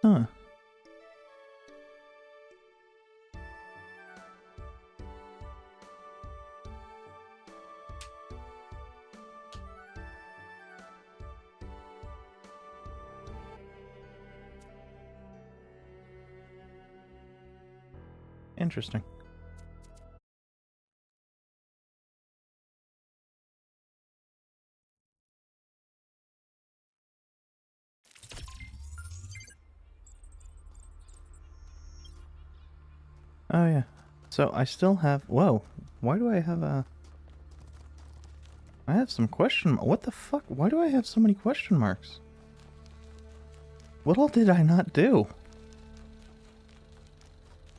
Huh. Interesting. Oh yeah. So I still have... Whoa. Why do I have a... I have some question... What the fuck? Why do I have so many question marks? What all did I not do?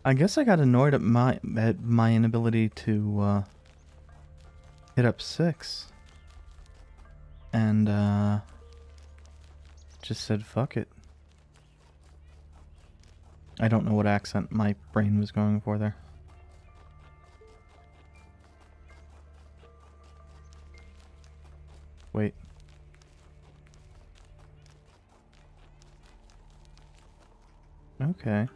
I guess I got annoyed at my inability to hit up 6. And just said fuck it. I don't know what accent my brain was going for there. Wait. Okay.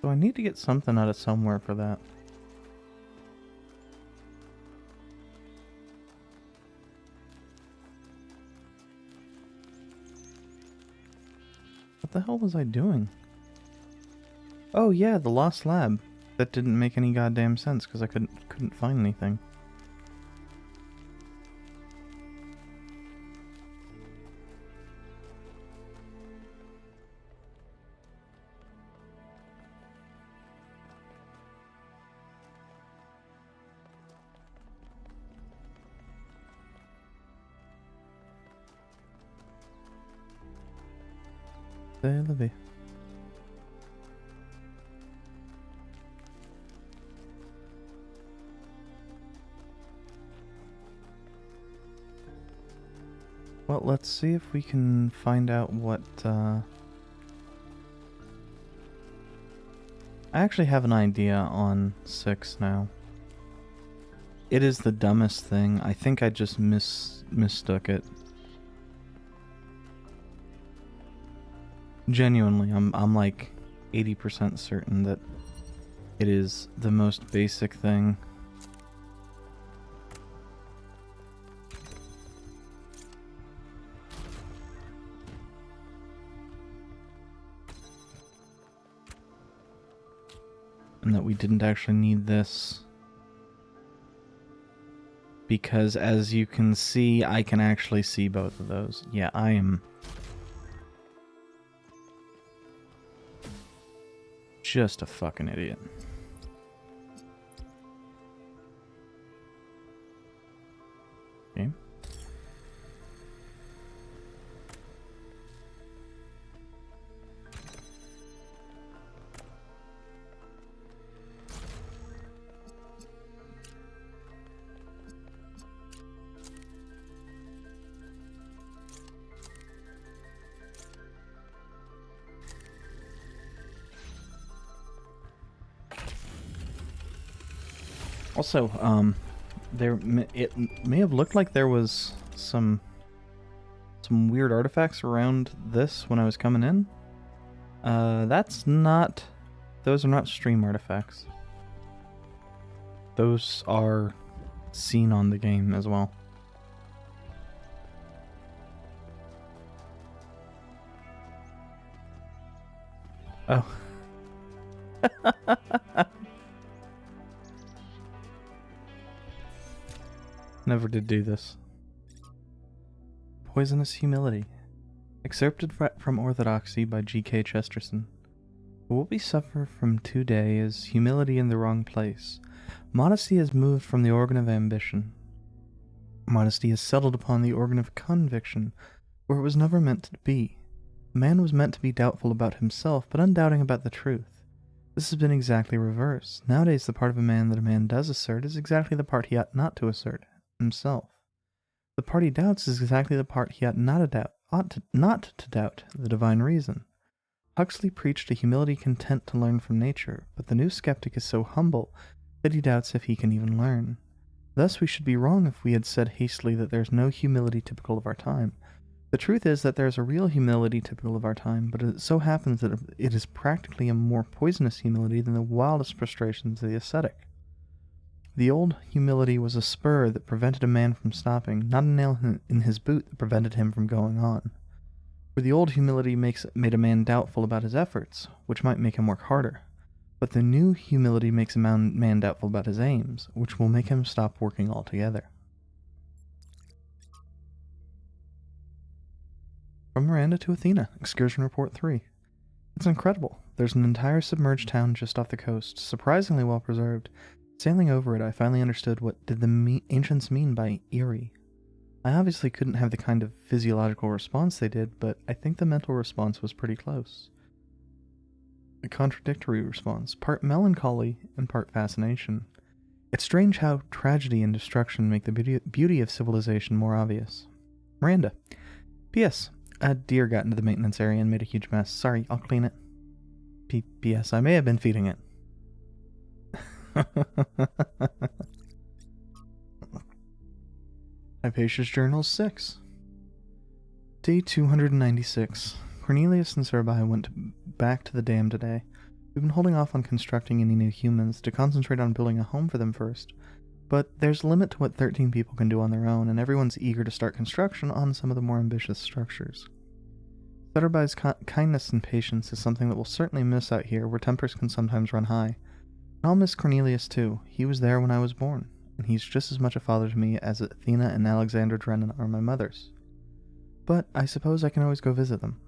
So I need to get something out of somewhere for that. What the hell was I doing? Oh yeah, the lost lab. That didn't make any goddamn sense because I couldn't find anything. C'est la vie. Well, let's see if we can find out what, I actually have an idea on 6 now. It is the dumbest thing. I think I just mistook it. Genuinely, I'm like 80% certain that it is the most basic thing. And that we didn't actually need this. Because as you can see, I can actually see both of those. Yeah, I am just a fucking idiot. Okay. Also, it may have looked like there was some weird artifacts around this when I was coming in. Those are not stream artifacts. Those are seen on the game as well. Oh. Never did do this. Poisonous Humility. Excerpted from Orthodoxy by G.K. Chesterton. What we suffer from today is humility in the wrong place. Modesty has moved from the organ of ambition. Modesty has settled upon the organ of conviction, where it was never meant to be. Man was meant to be doubtful about himself, but undoubting about the truth. This has been exactly reversed. Nowadays, the part of a man that a man does assert is exactly the part he ought not to assert himself. The part he doubts is exactly the part he ought not to doubt, the divine reason. Huxley preached a humility content to learn from nature, but the new skeptic is so humble that he doubts if he can even learn. Thus we should be wrong if we had said hastily that there is no humility typical of our time. The truth is that there is a real humility typical of our time, but it so happens that it is practically a more poisonous humility than the wildest frustrations of the ascetic. The old humility was a spur that prevented a man from stopping, not a nail in his boot that prevented him from going on. For the old humility made a man doubtful about his efforts, which might make him work harder. But the new humility makes a man doubtful about his aims, which will make him stop working altogether. From Miranda to Athena, Excursion Report 3. It's incredible. There's an entire submerged town just off the coast, surprisingly well preserved. Sailing over it, I finally understood what did the ancients mean by eerie. I obviously couldn't have the kind of physiological response they did, but I think the mental response was pretty close. A contradictory response, part melancholy and part fascination. It's strange how tragedy and destruction make the beauty of civilization more obvious. Miranda. P.S. A deer got into the maintenance area and made a huge mess. Sorry, I'll clean it. P.S. I may have been feeding it. Hypatia's Journal 6. Day 296. Cornelius and Serbai went back to the dam today. We've been holding off on constructing any new humans to concentrate on building a home for them first. But there's a limit to what 13 people can do on their own, and everyone's eager to start construction on some of the more ambitious structures. Serbai's kindness and patience is something that we'll certainly miss out here, where tempers can sometimes run high. And I'll miss Cornelius too. He was there when I was born, and he's just as much a father to me as Athena and Alexander Drennan are my mothers. But I suppose I can always go visit them.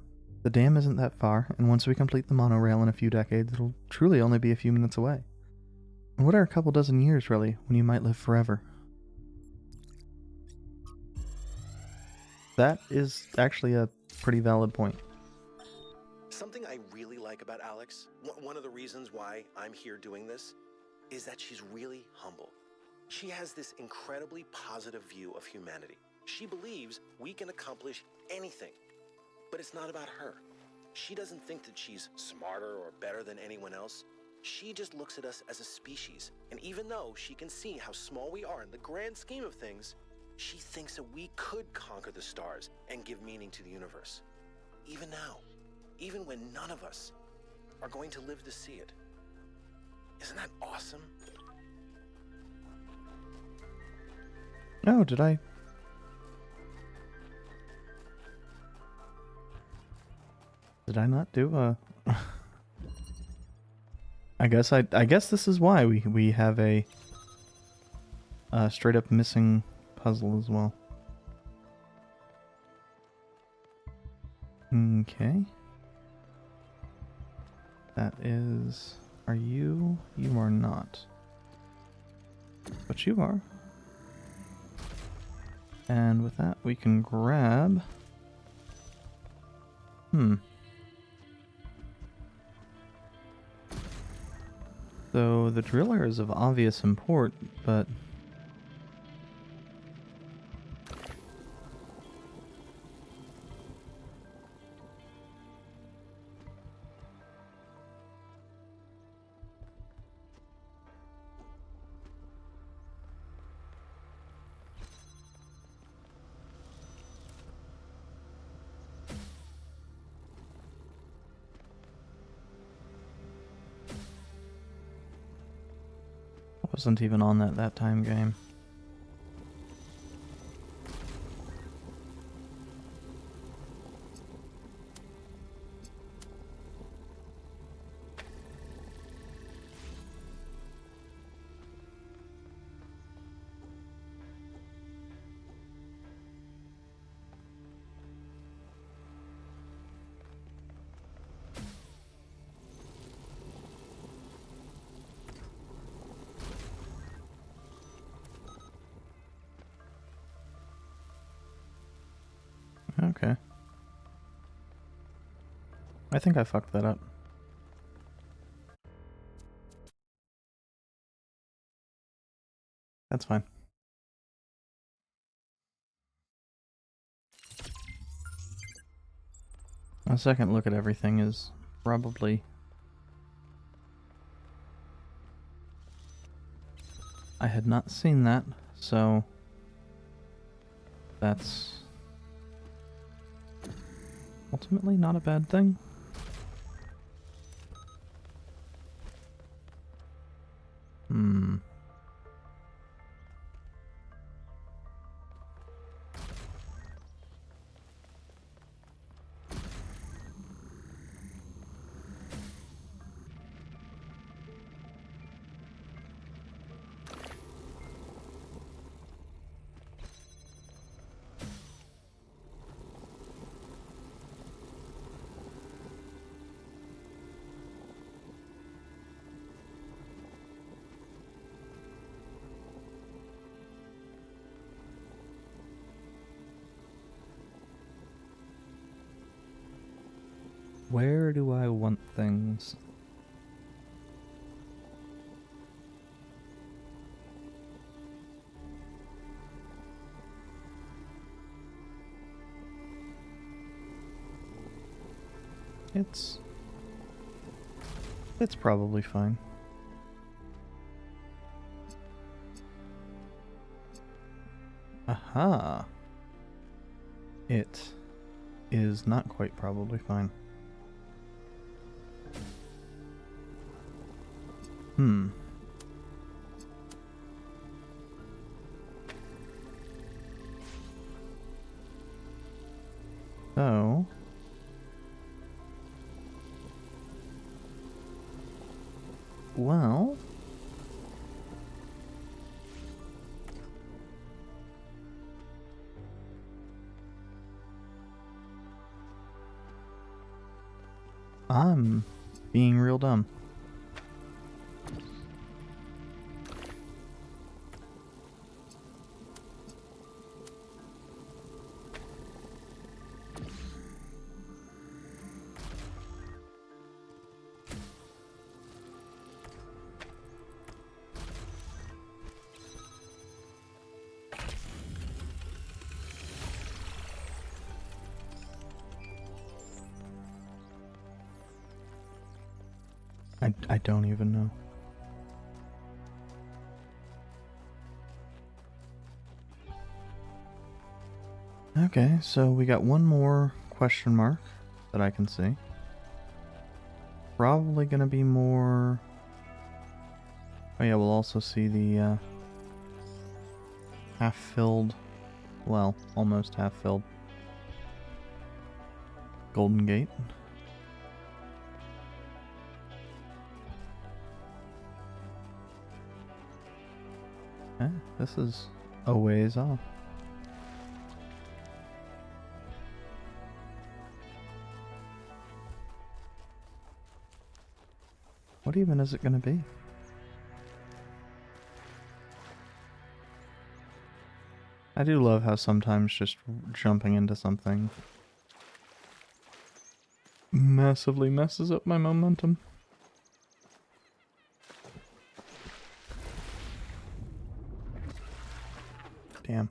The dam isn't that far, and once we complete the monorail in a few decades, it'll truly only be a few minutes away. And what are a couple dozen years, really, when you might live forever? That is actually a pretty valid point. Something I really like about Alex, one of the reasons why I'm here doing this, is that she's really humble. She has this incredibly positive view of humanity. She believes we can accomplish anything, but it's not about her. She doesn't think that she's smarter or better than anyone else. She just looks at us as a species, and even though she can see how small we are in the grand scheme of things, she thinks that we could conquer the stars and give meaning to the universe. Even now, even when none of us are going to live to see it. Isn't that awesome? Oh, did I not do a... I guess this is why we have a straight up missing puzzle as well. Okay. That is... Are you? You are not. But you are. And with that, we can grab... So, the driller is of obvious import, but... I wasn't even on that time game. Okay. I think I fucked that up. That's fine. A second look at everything is probably... I had not seen that, So that's ultimately not a bad thing. Hmm. Where do I want things? It's probably fine. Aha! It is not quite probably fine. Hmm. So... well... I'm being real dumb. I don't even know. Okay, so we got one more question mark that I can see. Probably gonna be more... oh yeah, we'll also see the half-filled, well, almost half-filled Golden Gate. This is a ways off. What even is it going to be? I do love how sometimes just jumping into something massively messes up my momentum. Damn.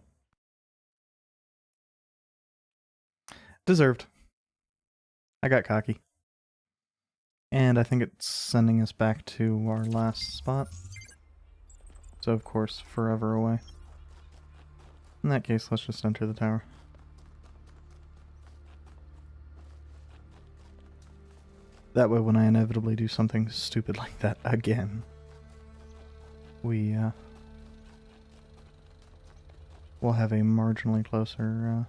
Deserved. I got cocky. And I think it's sending us back to our last spot. So of course, forever away. In that case, let's just enter the tower. That way when I inevitably do something stupid like that again, we'll have a marginally closer,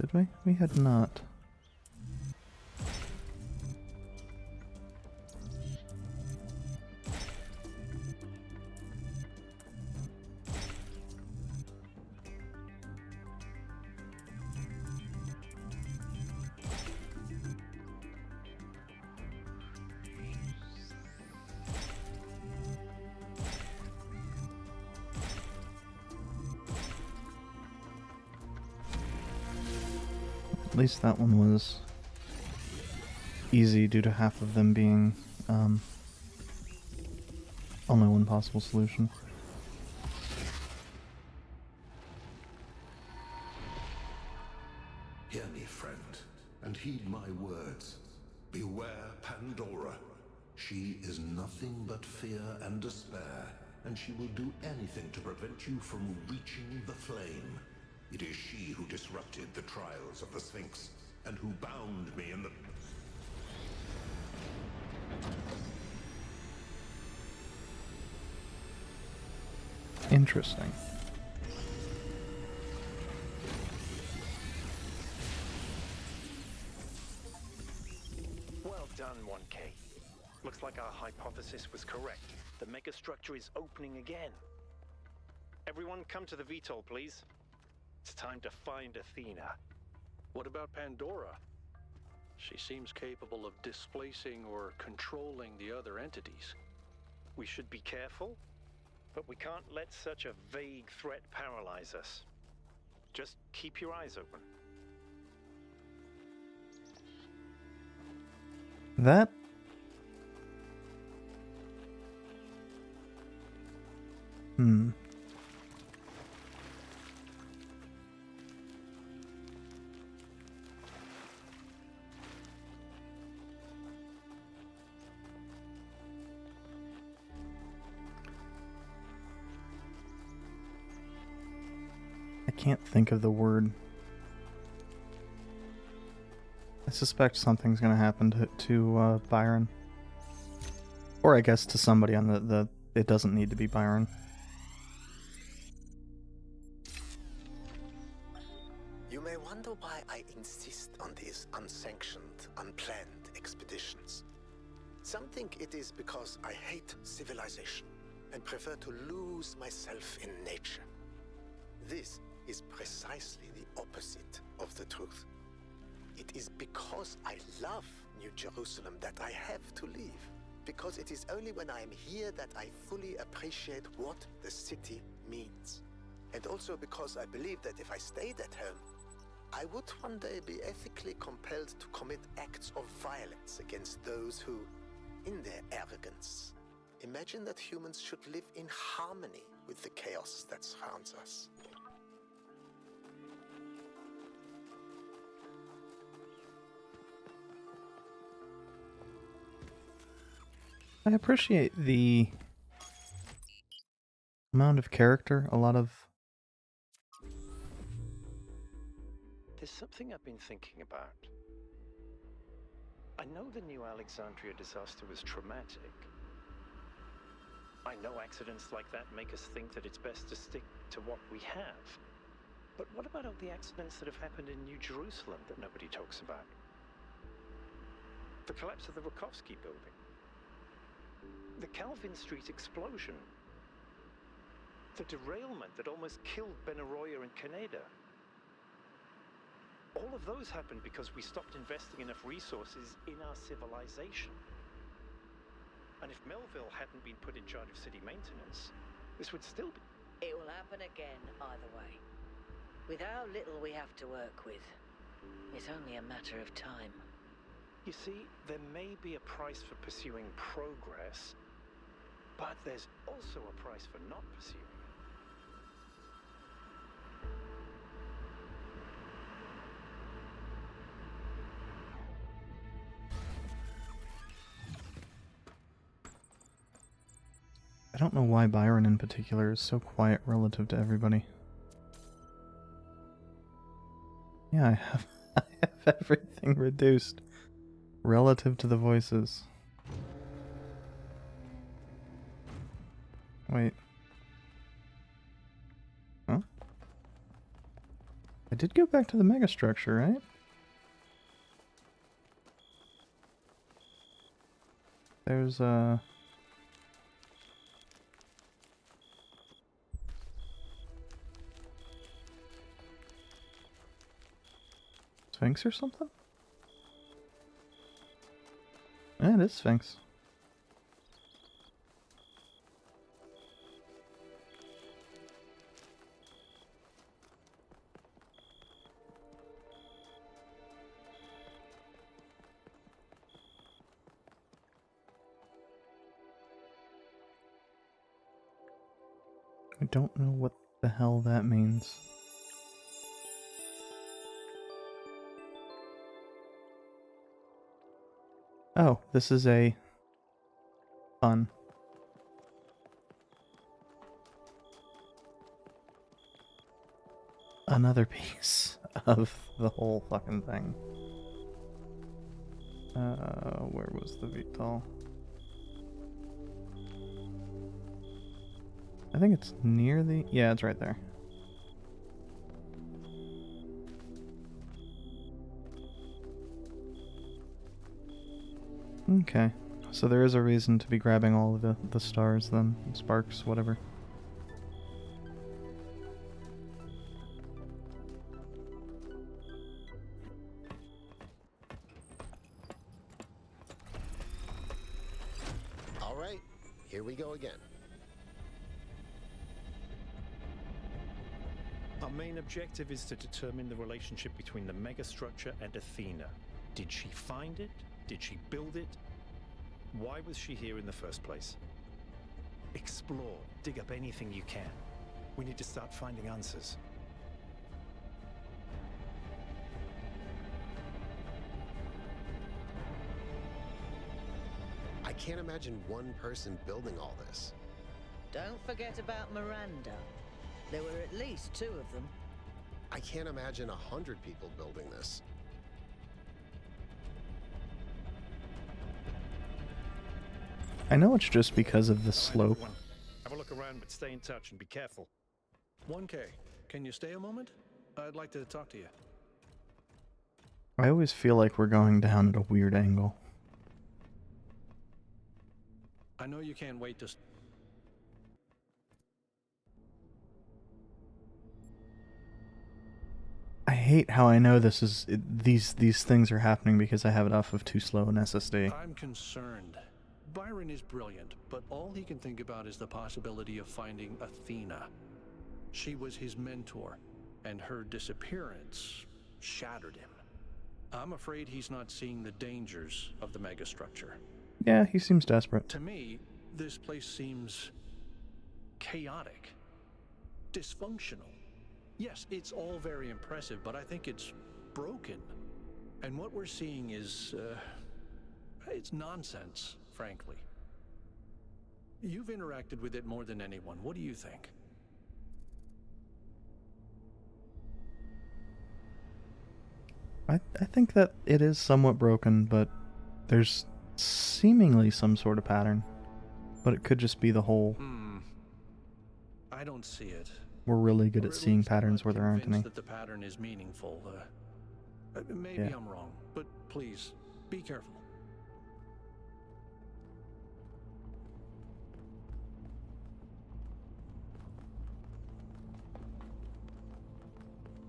did we? We had not. At least that one was easy due to half of them being only one possible solution. Hear me, friend, and heed my words. Beware Pandora. She is nothing but fear and despair. and she will do anything to prevent you from reaching the flame. It is she who disrupted the trials of the Sphinx, and who bound me in the... Interesting. Well done, 1K. Looks like our hypothesis was correct. The megastructure is opening again. Everyone come to the VTOL, please. It's time to find Athena. What about Pandora? She seems capable of displacing or controlling the other entities. We should be careful, but we can't let such a vague threat paralyze us. Just keep your eyes open. That... I can't think of the word. I suspect something's gonna happen to Byron. Or I guess to somebody on the... It doesn't need to be Byron. You may wonder why I insist on these unsanctioned, unplanned expeditions. Some think it is because I hate civilization and prefer to lose myself in nature. This is precisely the opposite of the truth. It is because I love New Jerusalem that I have to leave. Because it is only when I am here that I fully appreciate what the city means. And also because I believe that if I stayed at home, I would one day be ethically compelled to commit acts of violence against those who, in their arrogance, imagine that humans should live in harmony with the chaos that surrounds us. I appreciate the amount of character, a lot of... There's something I've been thinking about. I know the New Alexandria disaster was traumatic. I know accidents like that make us think that it's best to stick to what we have. But what about all the accidents that have happened in New Jerusalem that nobody talks about? The collapse of the Rakovsky building. The Calvin Street explosion. The derailment that almost killed Benaroya and Caneda. All of those happened because we stopped investing enough resources in our civilization. And if Melville hadn't been put in charge of city maintenance, this would still be... It will happen again, either way. With how little we have to work with, it's only a matter of time. You see, there may be a price for pursuing progress, but there's also a price for not pursuing it. I don't know why Byron in particular is so quiet relative to everybody. Yeah, I have everything reduced relative to the voices. Wait. Huh? I did go back to the megastructure, right? There's Sphinx or something? Yeah, it is Sphinx. I don't know what the hell that means. Oh, this is a pun. another piece of the whole fucking thing. Where was the VTOL? I think it's near the... Yeah, it's right there. Okay. So there is a reason to be grabbing all of the stars then. Sparks, whatever. All right, here we go again. Our main objective is to determine the relationship between the megastructure and Athena. Did she find it? Did she build it? Why was she here in the first place? Explore, dig up anything you can. We need to start finding answers. I can't imagine one person building all this. Don't forget about Miranda. There were at least 2 of them. I can't imagine 100 people building this. I know it's just because of the slope. Everyone, have a look around, but stay in touch and be careful. 1K, can you stay a moment? I'd like to talk to you. I always feel like we're going down at a weird angle. I know you can't wait to... I hate how I know this is these things are happening because I have it off of too slow an SSD. I'm concerned. Byron is brilliant, but all he can think about is the possibility of finding Athena. She was his mentor, and her disappearance shattered him. I'm afraid he's not seeing the dangers of the megastructure. Yeah, he seems desperate. To me, this place seems chaotic, dysfunctional. Yes, it's all very impressive, but I think it's broken. And what we're seeing is, it's nonsense, frankly. You've interacted with it more than anyone. What do you think? I think that it is somewhat broken, but there's seemingly some sort of pattern. But it could just be the whole... I don't see it. We're really good Or at at seeing least I'm patterns not where there aren't any. convinced that the pattern is meaningful. Maybe Yeah. I'm wrong, but please, be careful.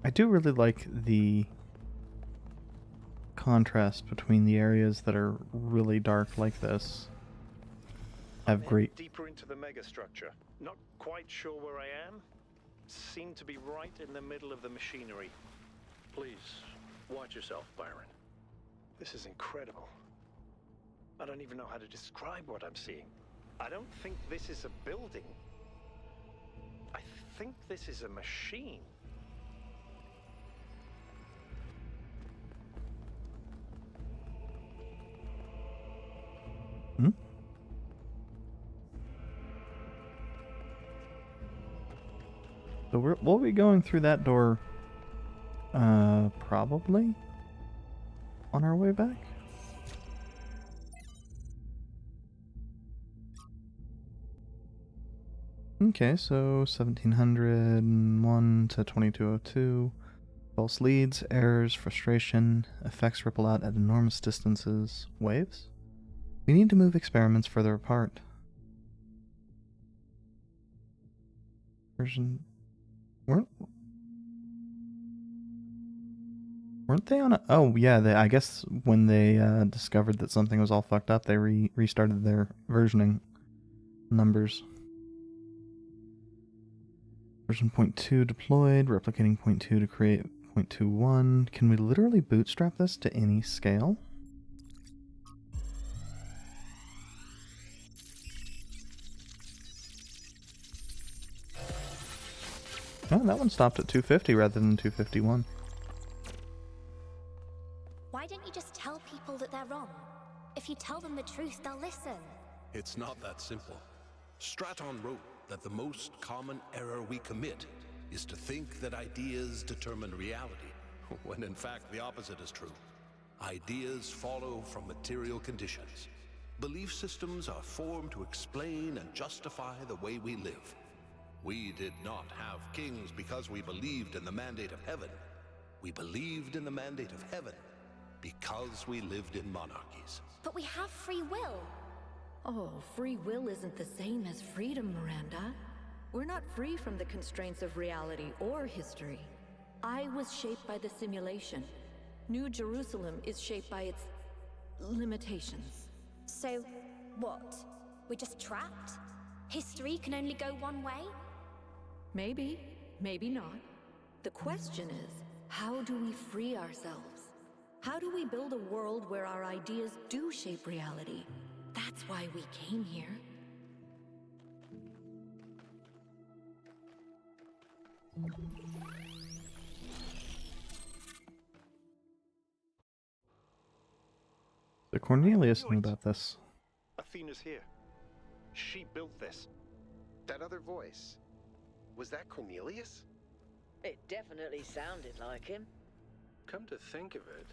I do really like the contrast between the areas that are really dark like this. Have great... Deeper into the megastructure. Not quite sure where I am. Seem to be right in the middle of the machinery. Please, watch yourself, Byron. This is incredible. I don't even know how to describe what I'm seeing. I don't think this is a building. I think this is a machine. Hmm? So we'll be going through that door, probably on our way back. Okay, so 1701 to 2202. False leads, errors, frustration, effects ripple out at enormous distances. Waves? We need to move experiments further apart. Version... Weren't they on a... Oh, yeah, I guess when they discovered that something was all fucked up, they restarted their versioning numbers. Version 0.2 deployed, replicating 0.2 to create 0.21. Can we literally bootstrap this to any scale? Oh, that one stopped at 250 rather than 251. Why don't you just tell people that they're wrong? If you tell them the truth, they'll listen. It's not that simple. Straton wrote that the most common error we commit is to think that ideas determine reality, when in fact the opposite is true. Ideas follow from material conditions. Belief systems are formed to explain and justify the way we live. We did not have kings because we believed in the mandate of heaven. We believed in the mandate of heaven because we lived in monarchies. But we have free will. Oh, free will isn't the same as freedom, Miranda. We're not free from the constraints of reality or history. I was shaped by the simulation. New Jerusalem is shaped by its limitations. So, what? We're just trapped? History can only go one way? Maybe, maybe not. The question is, how do we free ourselves? How do we build a world where our ideas do shape reality? That's why we came here. So Cornelius knew about this. Athena's here. She built this. That other voice, was that Cornelius? It definitely sounded like him. Come to think of it,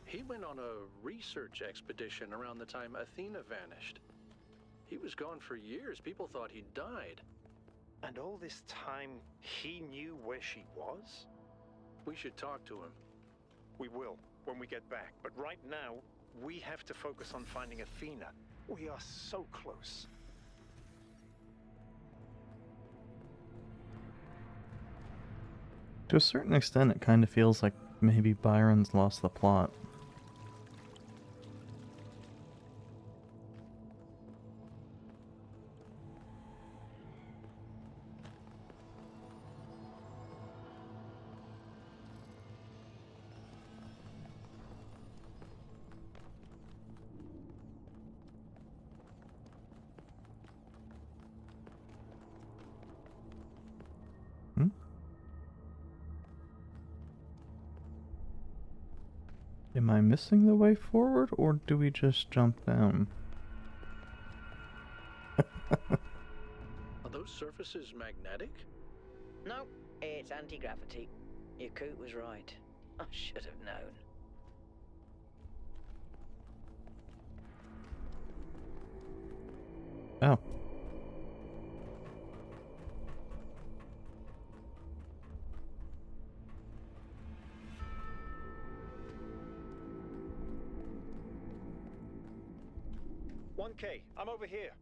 he went on a research expedition around the time Athena vanished. He was gone for years. People thought he'd died. And all this time, he knew where she was? We should talk to him. We will, when we get back. But right now, we have to focus on finding Athena. We are so close. To a certain extent, it kind of feels like maybe Byron's lost the plot. Am I missing the way forward, or do we just jump down? Are those surfaces magnetic? No, it's anti-gravity. Your coot was right. I should have known. Oh. "1K, I'm over here.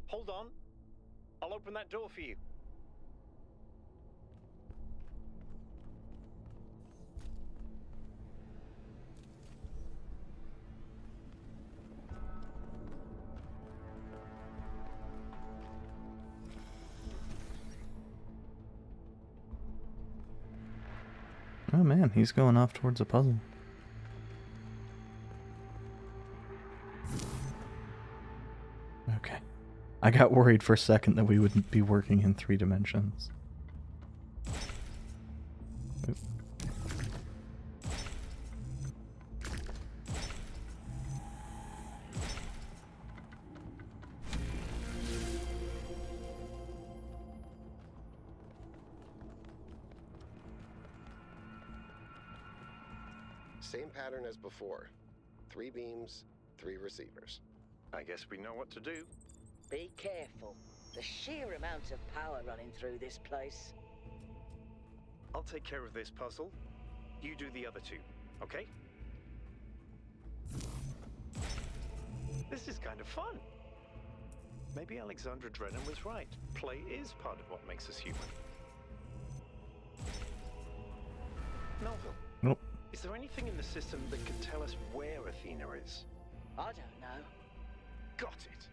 Hold on. I'll open that door for you." Oh man, he's going off towards a puzzle. Okay. I got worried for a second that we wouldn't be working in 3 dimensions. Oop. Same pattern as before. 3 beams, 3 receivers. I guess we know what to do. Be careful. The sheer amount of power running through this place. I'll take care of this puzzle. You do the other 2, okay? This is kind of fun. Maybe Alexandra Drennan was right. Play is part of what makes us human. Melville. Nope. Is there anything in the system that can tell us where Athena is? I don't know. Got it.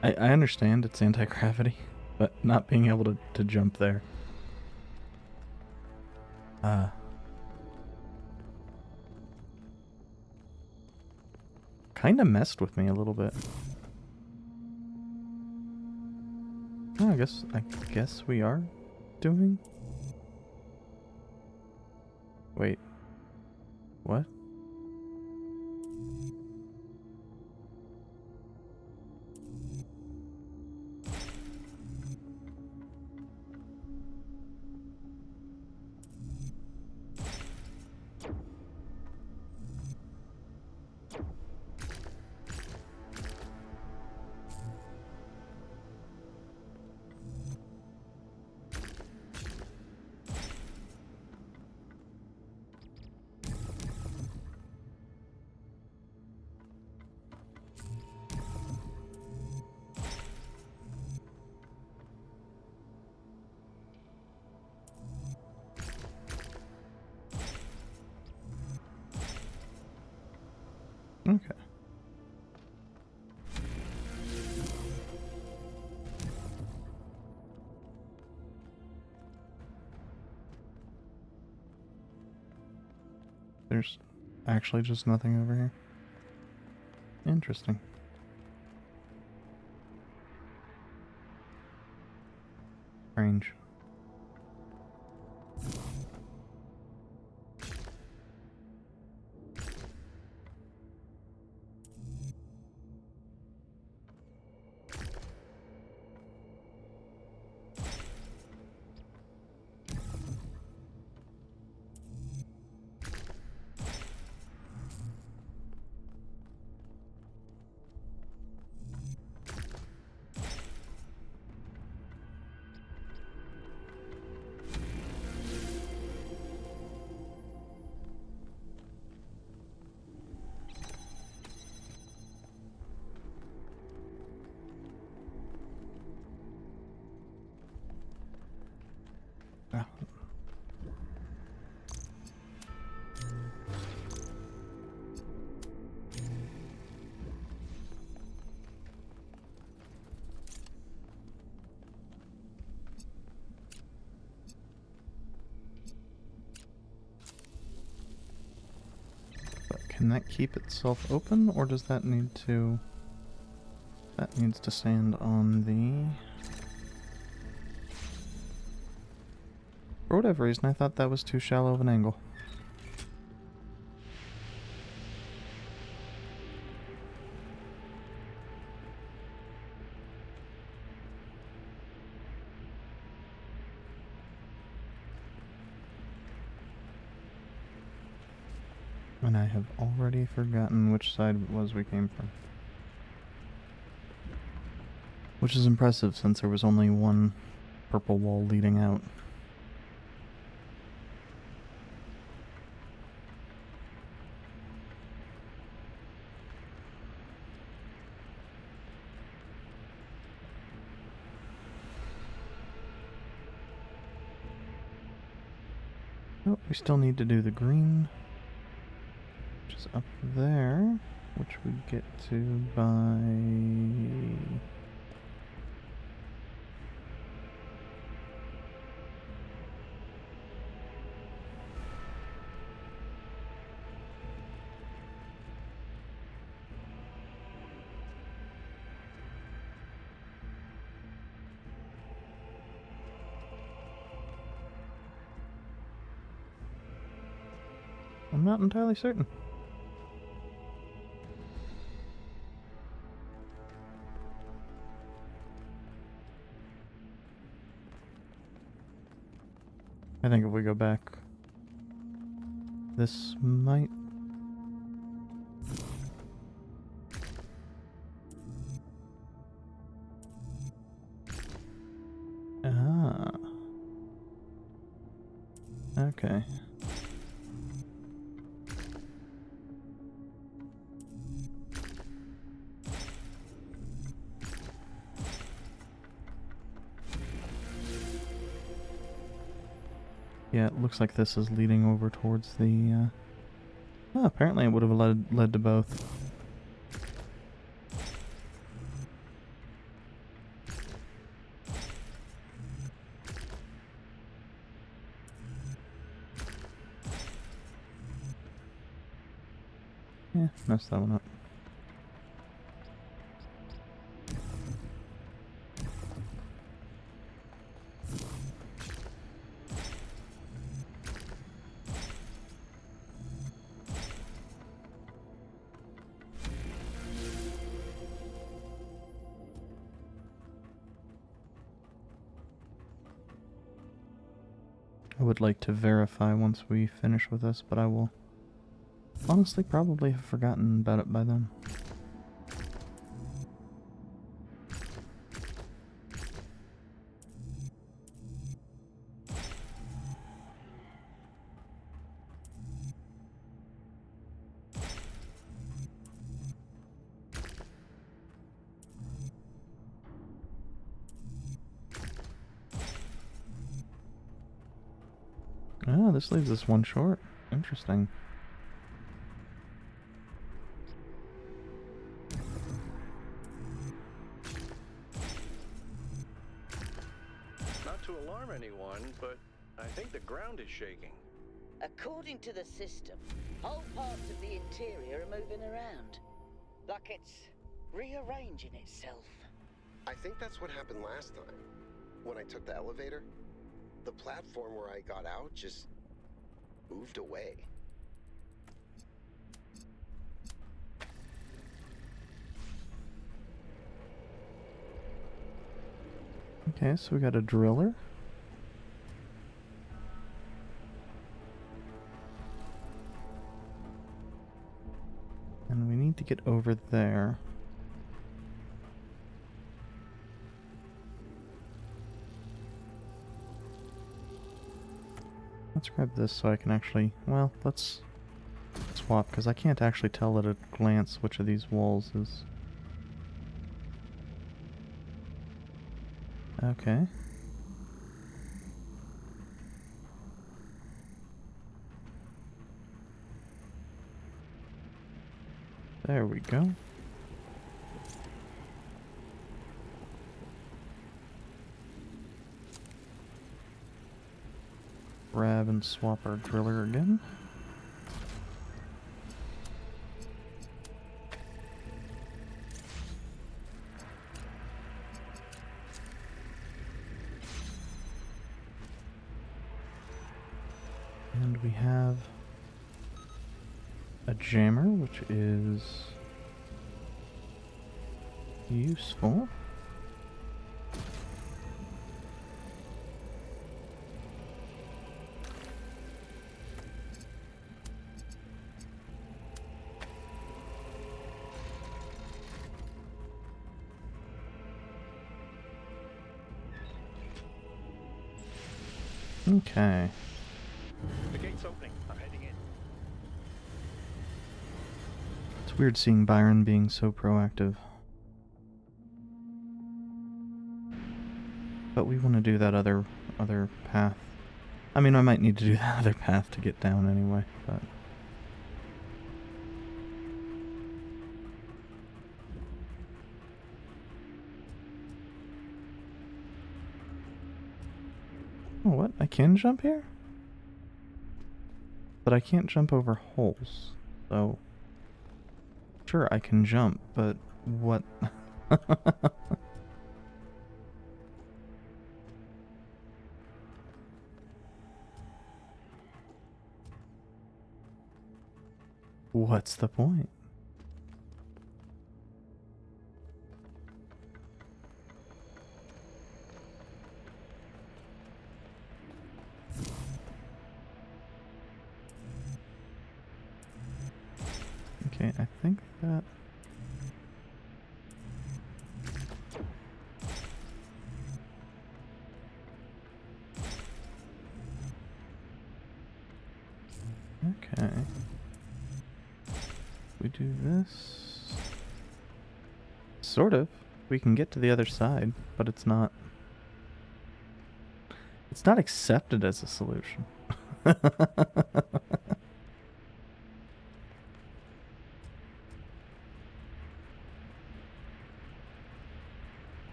I understand it's anti-gravity, but not being able to jump there. Kinda messed with me a little bit. Oh, I guess we are doing? Wait. What? there's actually just nothing over here. Interesting. Strange. Ah. But can that keep itself open, or does that need to... That needs to stand on the... For whatever reason, I thought that was too shallow of an angle. And I have already forgotten which side it was we came from. Which is impressive, since there was only one purple wall leading out. Oh, we still need to do the green, which is up there, which we get to by... I'm not entirely certain. I think if we go back, this might... Ah. Okay. Yeah, it looks like this is leading over towards the, Oh, apparently it would have led to both. Yeah, messed that one up. I would like to verify once we finish with this, but I will honestly probably have forgotten about it by then. Ah, this leaves us one short. Interesting. Not to alarm anyone, but I think the ground is shaking. According to the system, whole parts of the interior are moving around. Like it's rearranging itself. I think that's what happened last time. When I took the elevator, the platform where I got out just moved away. Okay, so we got a driller. And we need to get over there. Let's grab this so I can actually, well, let's swap, because I can't actually tell at a glance which of these walls is... Okay. There we go. Grab and swap our driller again. And we have a jammer, which is useful. Okay. The gate's opening. I'm heading in. It's weird seeing Byron being so proactive. But we want to do that other path. I mean, I might need to do that other path to get down anyway, but... Oh, what? I can jump here? But I can't jump over holes, so... Sure, I can jump, but what... What's the point? Okay, I think that... Okay. We do this... Sort of. We can get to the other side, but it's not... It's not accepted as a solution. But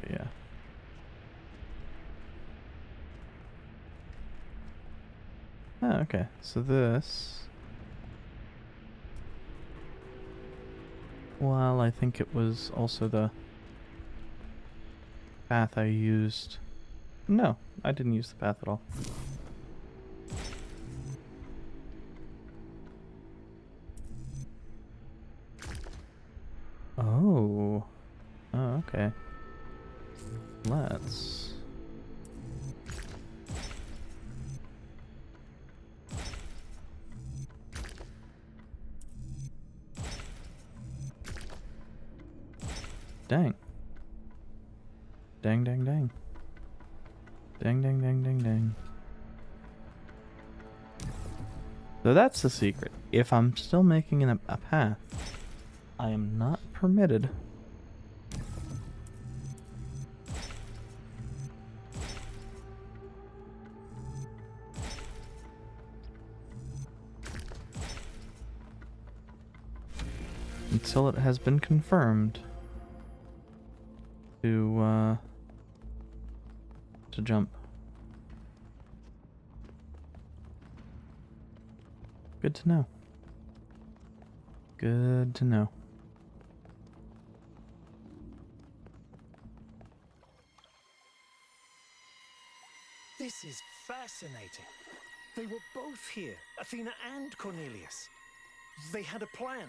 yeah. Oh, okay. So this... Well, I think it was also the path I used. No, I didn't use the path at all. Oh. Oh, okay. Let's... Dang. Dang, dang, dang. Dang, dang, dang, dang, dang. So that's the secret. If I'm still making a path, I am not permitted until it has been confirmed to jump. Good to know. Good to know. This is fascinating. They were both here, Athena and Cornelius. They had a plan.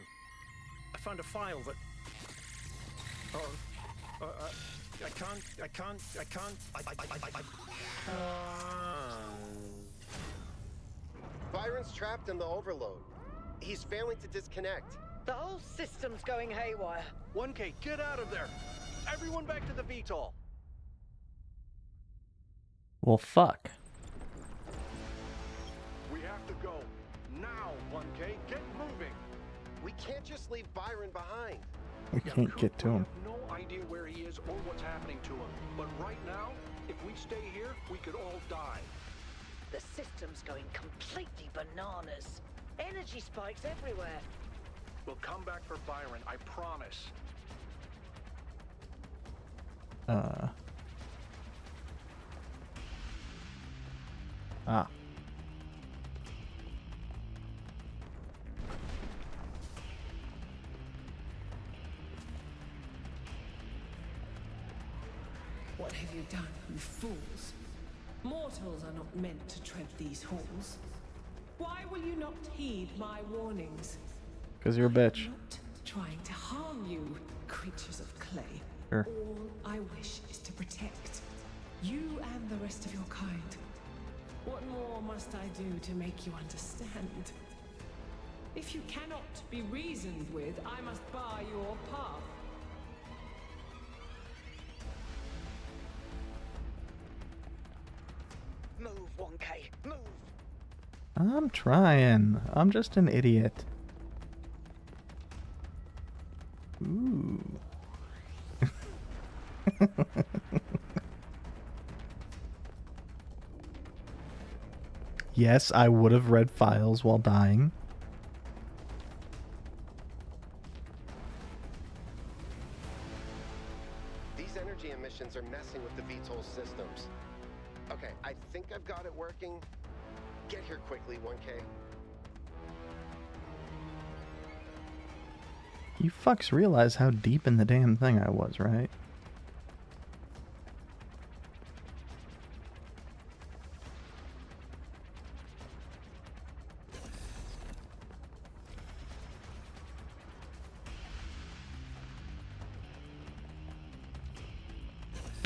I found a file that... I can't... Byron's trapped in the overload. He's failing to disconnect. The whole system's going haywire. 1K, get out of there! Everyone back to the VTOL! Well, fuck. We have to go. Now, 1K, get moving! We can't just leave Byron behind. We can't get to him. We have no idea where he is or what's happening to him. But right now, if we stay here, we could all die. The system's going completely bananas. Energy spikes everywhere. We'll come back for Byron, I promise. What have you done, you fools? Mortals are not meant to tread these halls. Why will you not heed my warnings? Because you're a bitch. I'm not trying to harm you, creatures of clay. Sure. All I wish is to protect you and the rest of your kind. What more must I do to make you understand? If you cannot be reasoned with, I must bar your path. Move, 1K, move! I'm trying. I'm just an idiot. Ooh. Yes, I would have read files while dying. These energy emissions are messing with the VTOL systems. Okay, I think I've got it working. Get here quickly, 1K. You fucks realize how deep in the damn thing I was, right?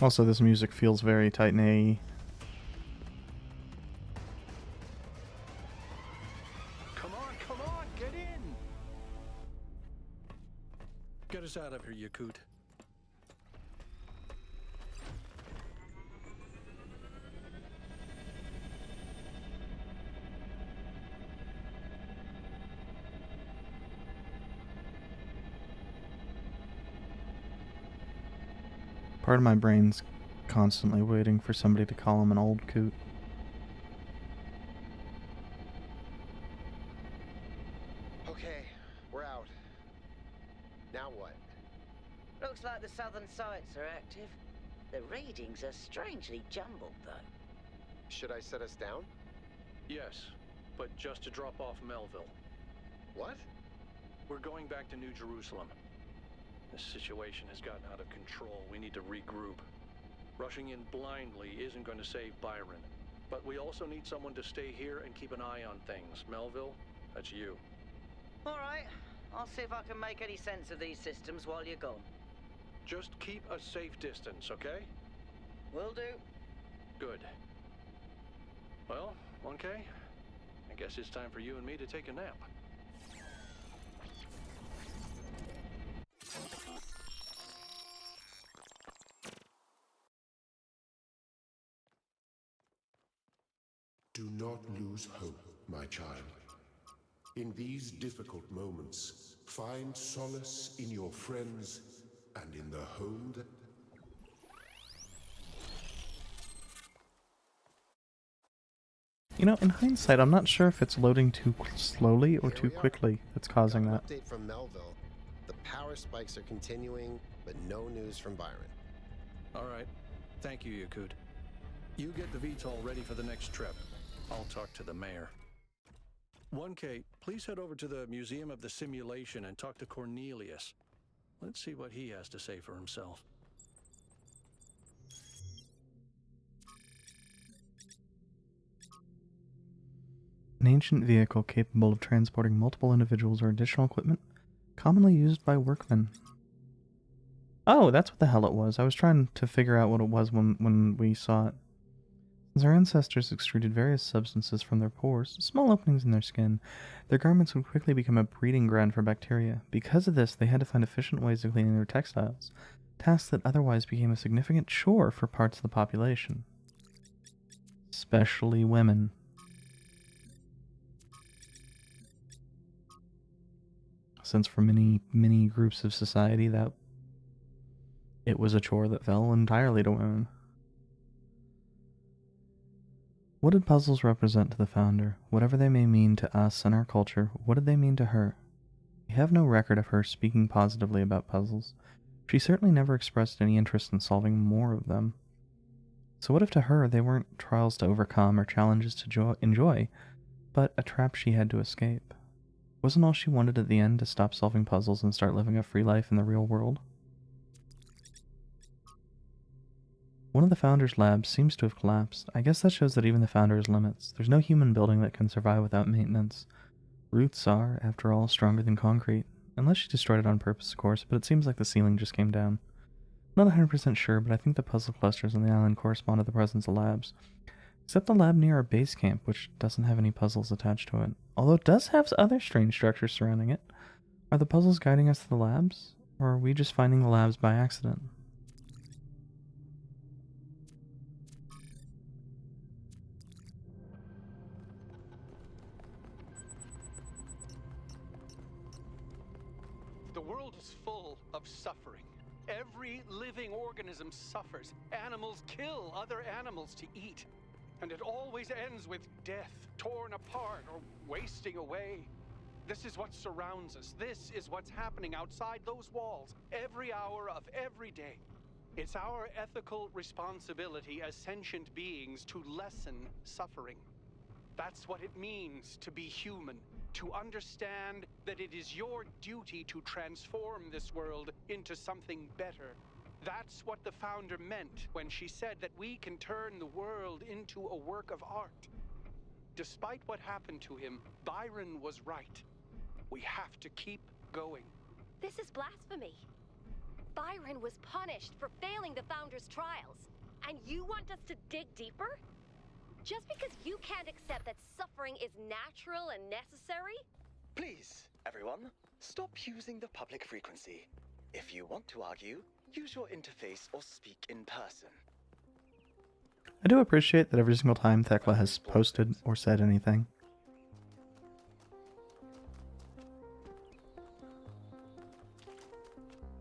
Also, this music feels very Titan AE. Come on, get in! Get us out of here, Yakut. Part of my brain's constantly waiting for somebody to call him an old coot. Okay, we're out. Now what? Looks like the southern sites are active. The readings are strangely jumbled, though. Should I set us down? Yes, but just to drop off Melville. What? We're going back to New Jerusalem. This situation has gotten out of control. We need to regroup. Rushing in blindly isn't going to save Byron. But we also need someone to stay here and keep an eye on things. Melville, that's you. All right. I'll see if I can make any sense of these systems while you're gone. Just keep a safe distance, okay? Will do. Good. Well, 1K, I guess it's time for you and me to take a nap. Do not lose hope, my child. In these difficult moments, find solace in your friends and in the home that... You know, in hindsight, I'm not sure if it's loading too slowly or too quickly that's causing that. Update from Melville. The power spikes are continuing, but no news from Byron. All right. Thank you, Yakut. You get the VTOL ready for the next trip. I'll talk to the mayor. 1K, please head over to the Museum of the Simulation and talk to Cornelius. Let's see what he has to say for himself. An ancient vehicle capable of transporting multiple individuals or additional equipment, commonly used by workmen. Oh, that's what the hell it was. I was trying to figure out what it was when we saw it. Since our ancestors extruded various substances from their pores, small openings in their skin, their garments would quickly become a breeding ground for bacteria. Because of this, they had to find efficient ways of cleaning their textiles, tasks that otherwise became a significant chore for parts of the population. Especially women. Since for many groups of society that it was a chore that fell entirely to women. What did puzzles represent to the founder? Whatever they may mean to us and our culture, what did they mean to her? We have no record of her speaking positively about puzzles. She certainly never expressed any interest in solving more of them. So what if to her they weren't trials to overcome or challenges to enjoy, but a trap she had to escape? Wasn't all she wanted at the end to stop solving puzzles and start living a free life in the real world? One of the founder's labs seems to have collapsed. I guess that shows that even the founder has limits. There's no human building that can survive without maintenance. Roots are, after all, stronger than concrete. Unless she destroyed it on purpose, of course, but it seems like the ceiling just came down. Not 100% sure, but I think the puzzle clusters on the island correspond to the presence of labs. Except the lab near our base camp, which doesn't have any puzzles attached to it. Although it does have other strange structures surrounding it. Are the puzzles guiding us to the labs? Or are we just finding the labs by accident? The world is full of suffering. Every living organism suffers. Animals kill other animals to eat. And it always ends with death, torn apart or wasting away. This is what surrounds us. This is what's happening outside those walls every hour of every day. It's our ethical responsibility as sentient beings to lessen suffering. That's what it means to be human. To understand that it is your duty to transform this world into something better. That's what the founder meant when she said that we can turn the world into a work of art. Despite what happened to him, Byron was right. We have to keep going. This is blasphemy. Byron was punished for failing the founder's trials. And you want us to dig deeper? Just because you can't accept that suffering is natural and necessary? Please, everyone, stop using the public frequency. If you want to argue, use your interface or speak in person. I do appreciate that every single time Thekla has posted or said anything,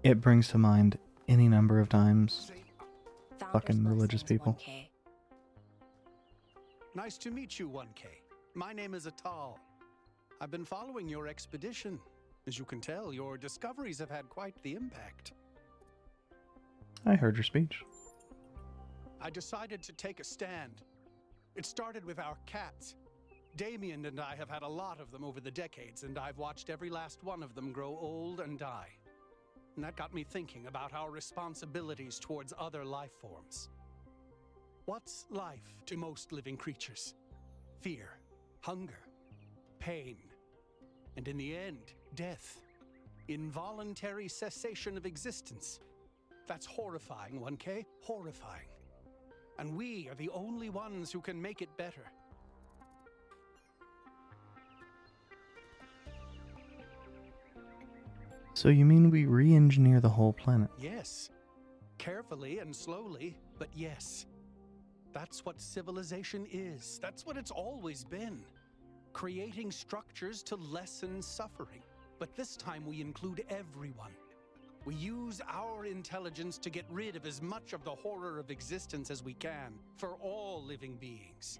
it brings to mind any number of times fucking religious people. 1K. Nice to meet you, 1K. My name is Atal. I've been following your expedition. As you can tell, your discoveries have had quite the impact. I heard your speech. I decided to take a stand. It started with our cats. Damien and I have had a lot of them over the decades, and I've watched every last one of them grow old and die. And that got me thinking about our responsibilities towards other life forms. What's life to most living creatures? Fear, hunger, pain, and in the end, death. Involuntary cessation of existence. That's horrifying, 1K, horrifying. And we are the only ones who can make it better. So you mean we re-engineer the whole planet? Yes. Carefully and slowly, but yes. That's what civilization is. That's what it's always been. Creating structures to lessen suffering. But this time we include everyone. We use our intelligence to get rid of as much of the horror of existence as we can for all living beings.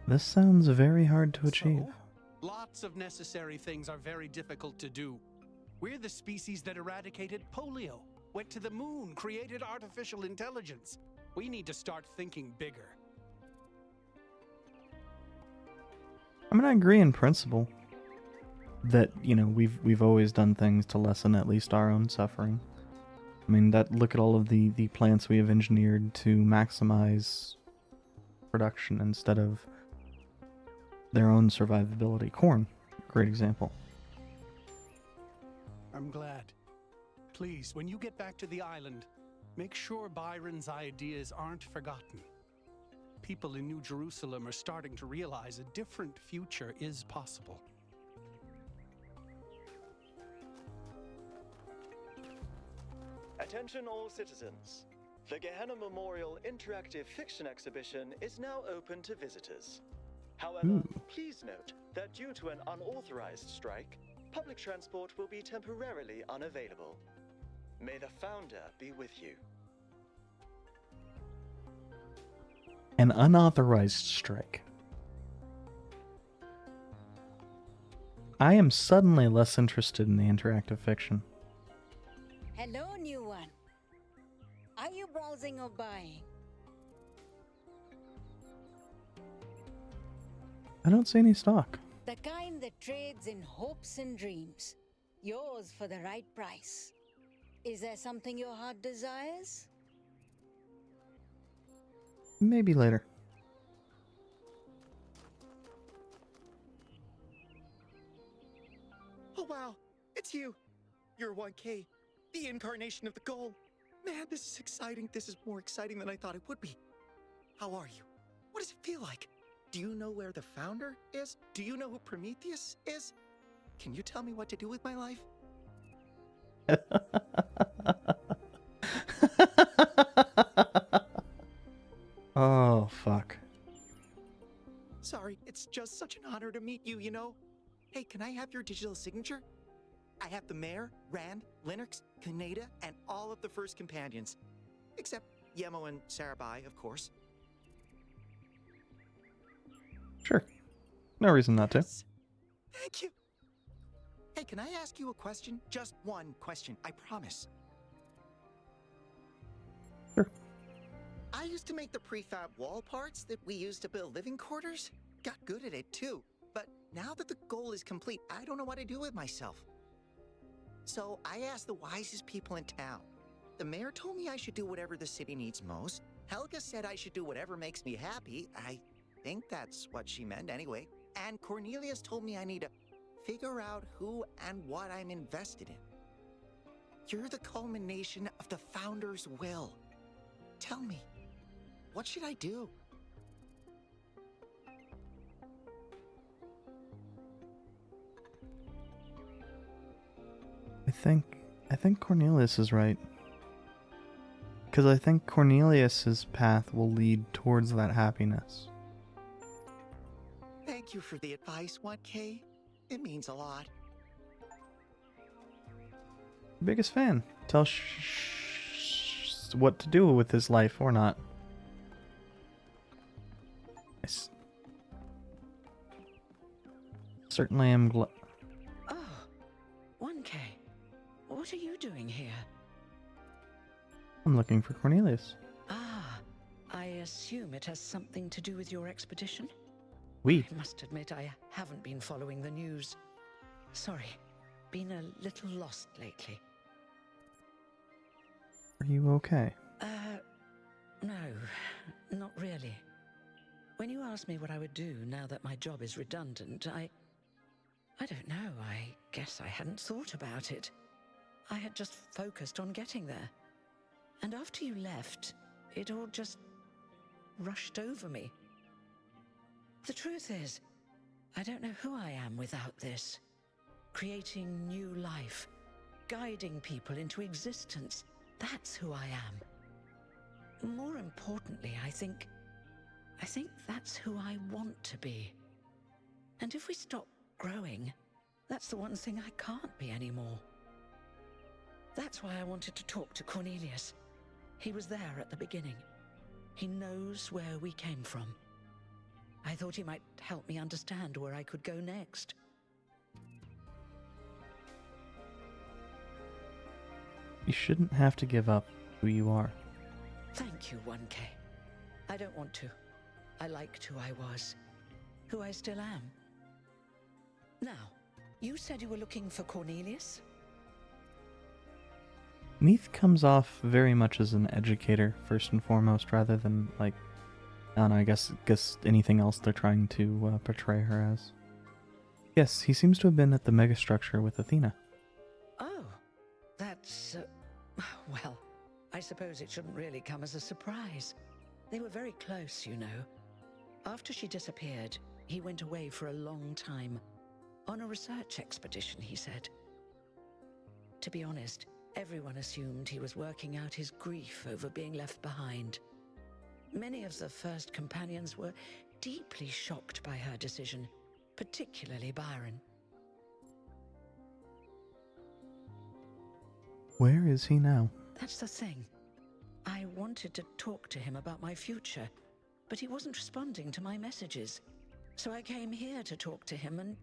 This sounds very hard to achieve. Lot lots of necessary things are very difficult to do. We're the species that eradicated polio, went to the moon, created artificial intelligence. We need to start thinking bigger. I mean, I agree in principle that, you know, we've always done things to lessen at least our own suffering. I mean, look at all of the plants we have engineered to maximize production instead of their own survivability. Corn, great example. I'm glad. Please, when you get back to the island, make sure Byron's ideas aren't forgotten. People in New Jerusalem are starting to realize a different future is possible. Attention all citizens. The Gehenna Memorial Interactive Fiction Exhibition is now open to visitors. However, please note that due to an unauthorized strike, public transport will be temporarily unavailable. May the founder be with you. An unauthorized strike. I am suddenly less interested in the interactive fiction. Hello, new one. Are you browsing or buying? I don't see any stock. The kind that trades in hopes and dreams. Yours for the right price. Is there something your heart desires? Maybe later. Oh wow, it's you. You're 1K, the incarnation of the goal. Man, this is exciting. This is more exciting than I thought it would be. How are you? What does it feel like? Do you know where the founder is? Do you know who Prometheus is? Can you tell me what to do with my life? Oh, fuck. Sorry, it's just such an honor to meet you, you know? Hey, can I have your digital signature? I have the Mayor, Rand, Linux, Kaneda, and all of the first companions. Except Yemo and Sarabai, of course. Sure. No reason not to. Thank you. Hey, can I ask you a question? Just one question, I promise. Sure. I used to make the prefab wall parts that we used to build living quarters. Got good at it too. But now that the goal is complete, I don't know what to do with myself. So I asked the wisest people in town. The mayor told me I should do whatever the city needs most. Helga said I should do whatever makes me happy. I think that's what she meant anyway. And Cornelius told me I need to figure out who and what I'm invested in. You're the culmination of the founder's will. Tell me, what should I do? I think Cornelius is right. Because I think Cornelius's path will lead towards that happiness. Thank you for the advice, 1K. It means a lot. Biggest fan. Tell what to do with his life or not. I certainly am glad. Oh, 1K. What are you doing here? I'm looking for Cornelius. Ah, I assume it has something to do with your expedition? We. I must admit I haven't been following the news. Sorry, been a little lost lately. Are you okay? No, not really. When you asked me what I would do now that my job is redundant, I don't know, I guess I hadn't thought about it. I had just focused on getting there. And after you left, it all just rushed over me. The truth is, I don't know who I am without this. Creating new life, guiding people into existence, that's who I am. More importantly, I think that's who I want to be. And if we stop growing, that's the one thing I can't be anymore. That's why I wanted to talk to Cornelius. He was there at the beginning. He knows where we came from. I thought he might help me understand where I could go next. You shouldn't have to give up who you are. Thank you, 1K. I don't want to. I liked who I was. Who I still am. Now, you said you were looking for Cornelius? Neith comes off very much as an educator, first and foremost, rather than, like, I don't know, I guess anything else they're trying to portray her as. Yes, he seems to have been at the megastructure with Athena. Oh, that's... well, I suppose it shouldn't really come as a surprise. They were very close, you know. After she disappeared, he went away for a long time. On a research expedition, he said. To be honest, everyone assumed he was working out his grief over being left behind. Many of the first companions were deeply shocked by her decision, particularly Byron. Where is he now? That's the thing. I wanted to talk to him about my future, but he wasn't responding to my messages. So I came here to talk to him, and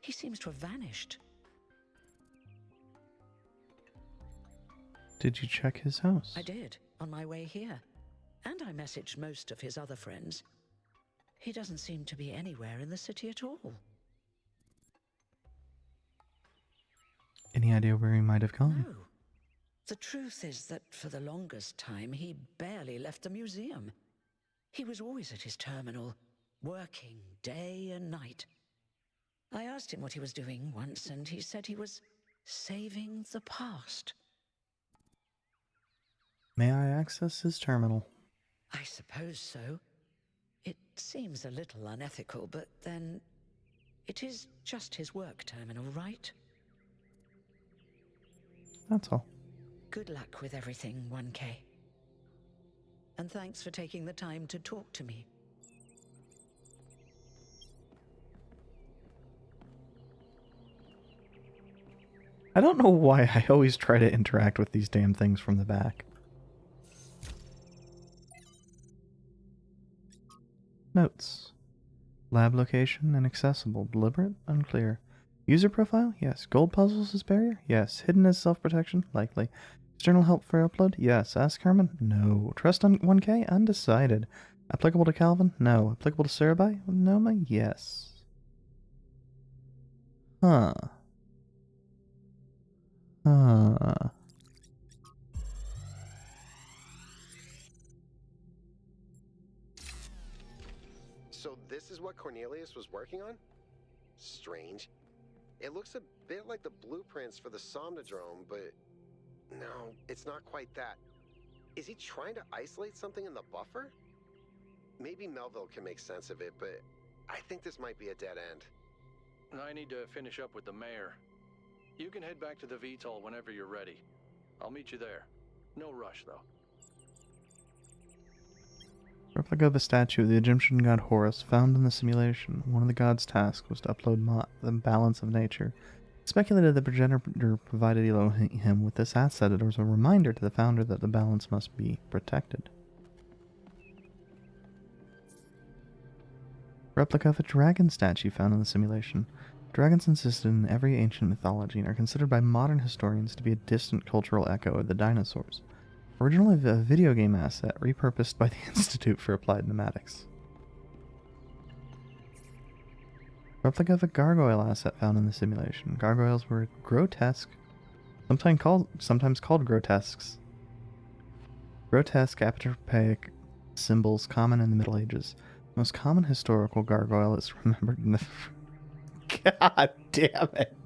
he seems to have vanished. Did you check his house? I did, on my way here. And I messaged most of his other friends. He doesn't seem to be anywhere in the city at all. Any idea where he might have gone? No. The truth is that for the longest time, he barely left the museum. He was always at his terminal, working day and night. I asked him what he was doing once, and he said he was saving the past. May I access his terminal? I suppose so. It seems a little unethical, but then it is just his work terminal, right? That's all. Good luck with everything, 1K. And thanks for taking the time to talk to me. I don't know why I always try to interact with these damn things from the back. Notes. Lab location inaccessible. Deliberate? Unclear. User profile? Yes. Gold puzzles as barrier? Yes. Hidden as self-protection? Likely. External help for upload? Yes. Ask Herman? No. Trust on 1K? Undecided. Applicable to Calvin? No. Applicable to Sarabai? Noma? Yes. Huh. So this is what Cornelius was working on? Strange. It looks a bit like the blueprints for the Somnodrome, but no, it's not quite that. Is he trying to isolate something in the buffer? Maybe Melville can make sense of it, but I think this might be a dead end. I need to finish up with the mayor. You can head back to the VTOL whenever you're ready. I'll meet you there. No rush, though. Replica of a statue of the Egyptian god Horus found in the simulation. One of the god's tasks was to upload the balance of nature. Speculated the progenitor provided him with this asset. It was a reminder to the founder that the balance must be protected. Replica of a dragon statue found in the simulation. Dragons existed in every ancient mythology and are considered by modern historians to be a distant cultural echo of the dinosaurs. Originally a video game asset, repurposed by the Institute for Applied Pneumatics. Replica of a gargoyle asset found in the simulation. Gargoyles were grotesque, sometimes called grotesques. Grotesque apotropaic symbols common in the Middle Ages. The most common historical gargoyle is remembered in the... God damn it.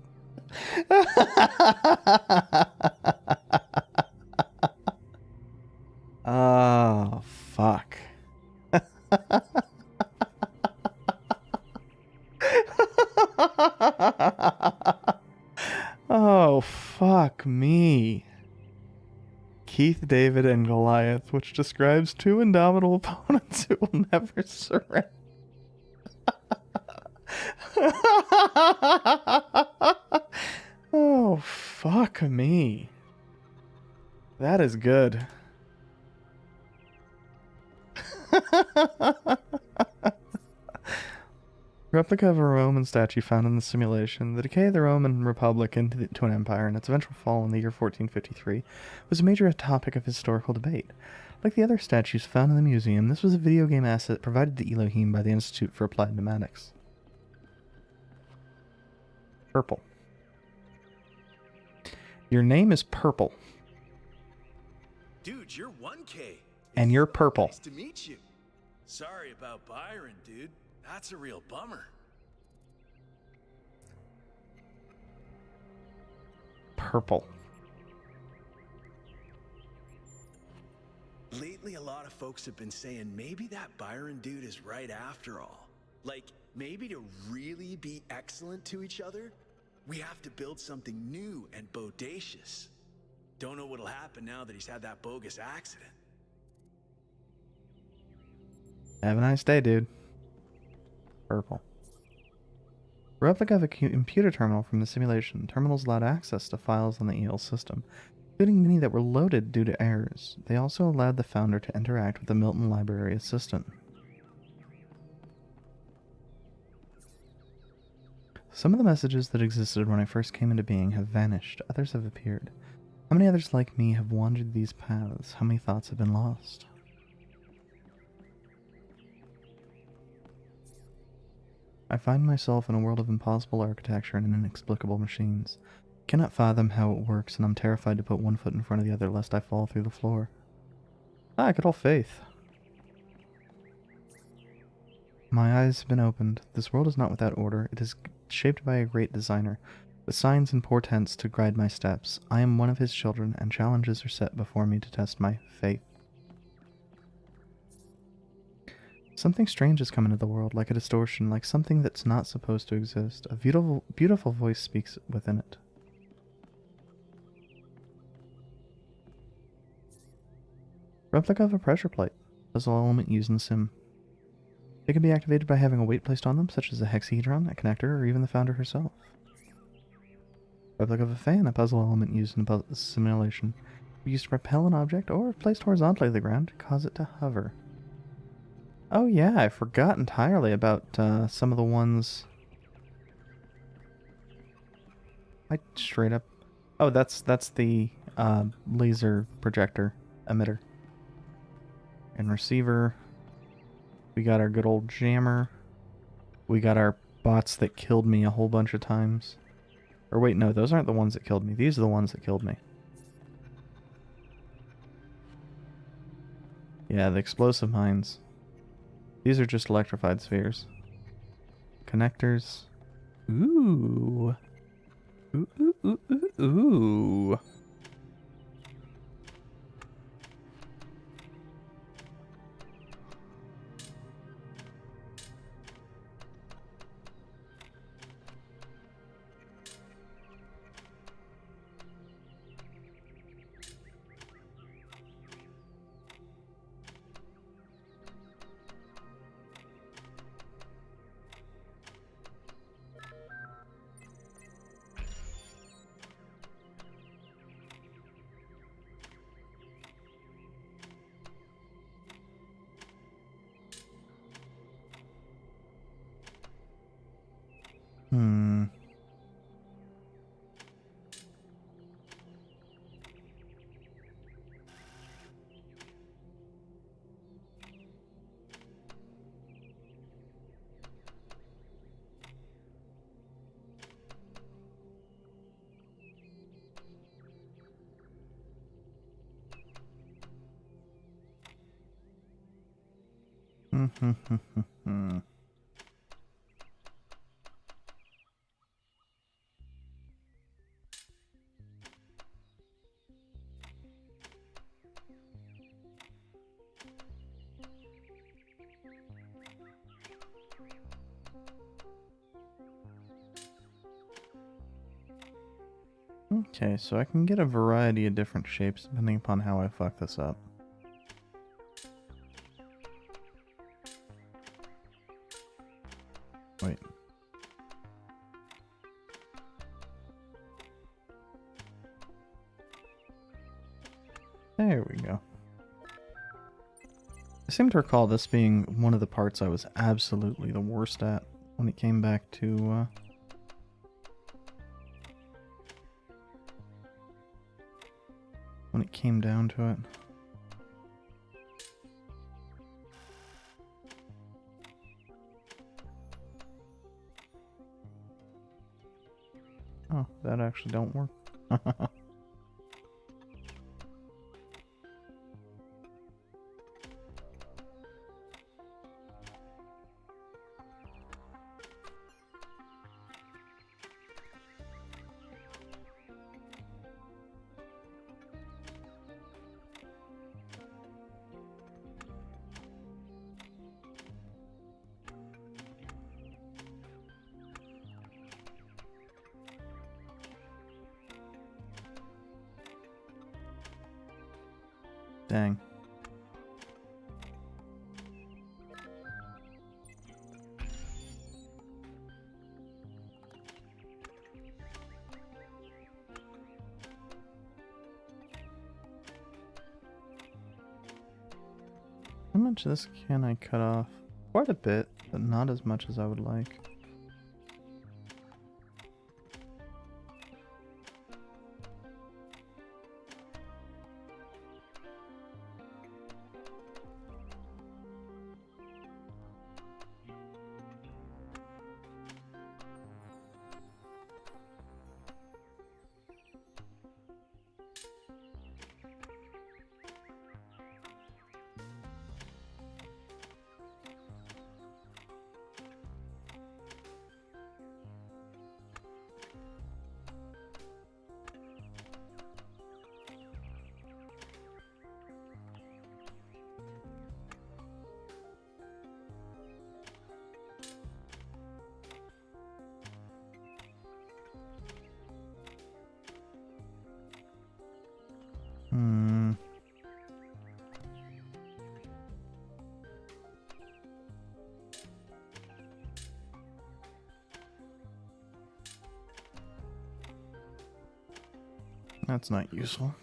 Oh, fuck. Oh, fuck me. Keith, David, and Goliath, which describes two indomitable opponents who will never surrender. Oh, fuck me. That is good. Replica of a Roman statue found in the simulation. The decay of the Roman Republic into an empire and its eventual fall in the year 1453 was a major topic of historical debate. Like the other statues found in the museum, this was a video game asset provided to Elohim by the Institute for Applied Pneumatics. Purple. Your name is Purple. Dude, you're 1K. And you're purple. Nice to meet you. Sorry about Byron, dude. That's a real bummer. Purple. Lately, a lot of folks have been saying maybe that Byron dude is right after all. Like, maybe to really be excellent to each other, we have to build something new and bodacious. Don't know what'll happen now that he's had that bogus accident. Have a nice day, dude. Purple. Replica of a computer terminal from the simulation. Terminals allowed access to files on the EL system, including many that were loaded due to errors. They also allowed the founder to interact with the Milton Library assistant. Some of the messages that existed when I first came into being have vanished. Others have appeared. How many others like me have wandered these paths? How many thoughts have been lost? I find myself in a world of impossible architecture and inexplicable machines. I cannot fathom how it works, and I'm terrified to put one foot in front of the other lest I fall through the floor. Ah, good old faith. My eyes have been opened. This world is not without order. It is shaped by a great designer, with signs and portents to guide my steps. I am one of his children, and challenges are set before me to test my faith. Something strange has come into the world, like a distortion, like something that's not supposed to exist. A beautiful, beautiful voice speaks within it. Replica of a pressure plate. Puzzle element used in Sim. They can be activated by having a weight placed on them, such as a hexahedron, a connector, or even the founder herself. Replica of a fan. A puzzle element used in a simulation. Used to propel an object, or if placed horizontally to the ground, to cause it to hover. Oh yeah, I forgot entirely about some of the ones. I straight up. Oh, that's the laser projector emitter and receiver. We got our good old jammer. We got our bots that killed me a whole bunch of times. Or wait, no, those aren't the ones that killed me. These are the ones that killed me. Yeah, the explosive mines. These are just electrified spheres. Connectors. Ooh. Ooh, ooh, ooh, ooh, ooh. Hmm. Okay, so I can get a variety of different shapes depending upon how I fuck this up. Wait. There we go. I seem to recall this being one of the parts I was absolutely the worst at when it came back to when it came down to it. Oh, that actually don't work. Dang. How much of this can I cut off? Quite a bit, but not as much as I would like. That's not useful.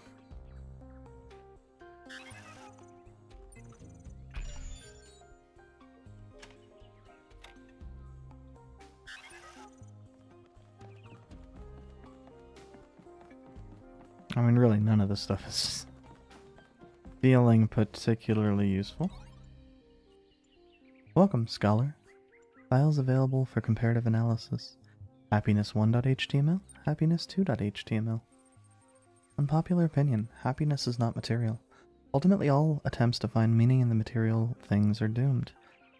I mean, really, none of this stuff is feeling particularly useful. Welcome, Scholar. Files available for comparative analysis. Happiness1.html, happiness2.html. Unpopular opinion, happiness is not material. Ultimately, all attempts to find meaning in the material things are doomed.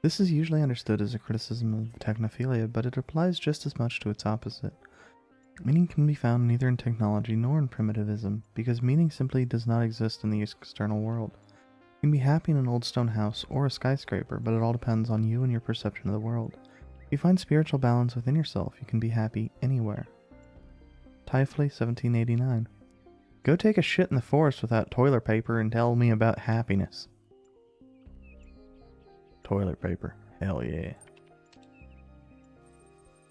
This is usually understood as a criticism of technophilia, but it applies just as much to its opposite. Meaning can be found neither in technology nor in primitivism, because meaning simply does not exist in the external world. You can be happy in an old stone house or a skyscraper, but it all depends on you and your perception of the world. If you find spiritual balance within yourself, you can be happy anywhere. Typhley, 1789. Go take a shit in the forest without toilet paper and tell me about happiness. Toilet paper. Hell yeah.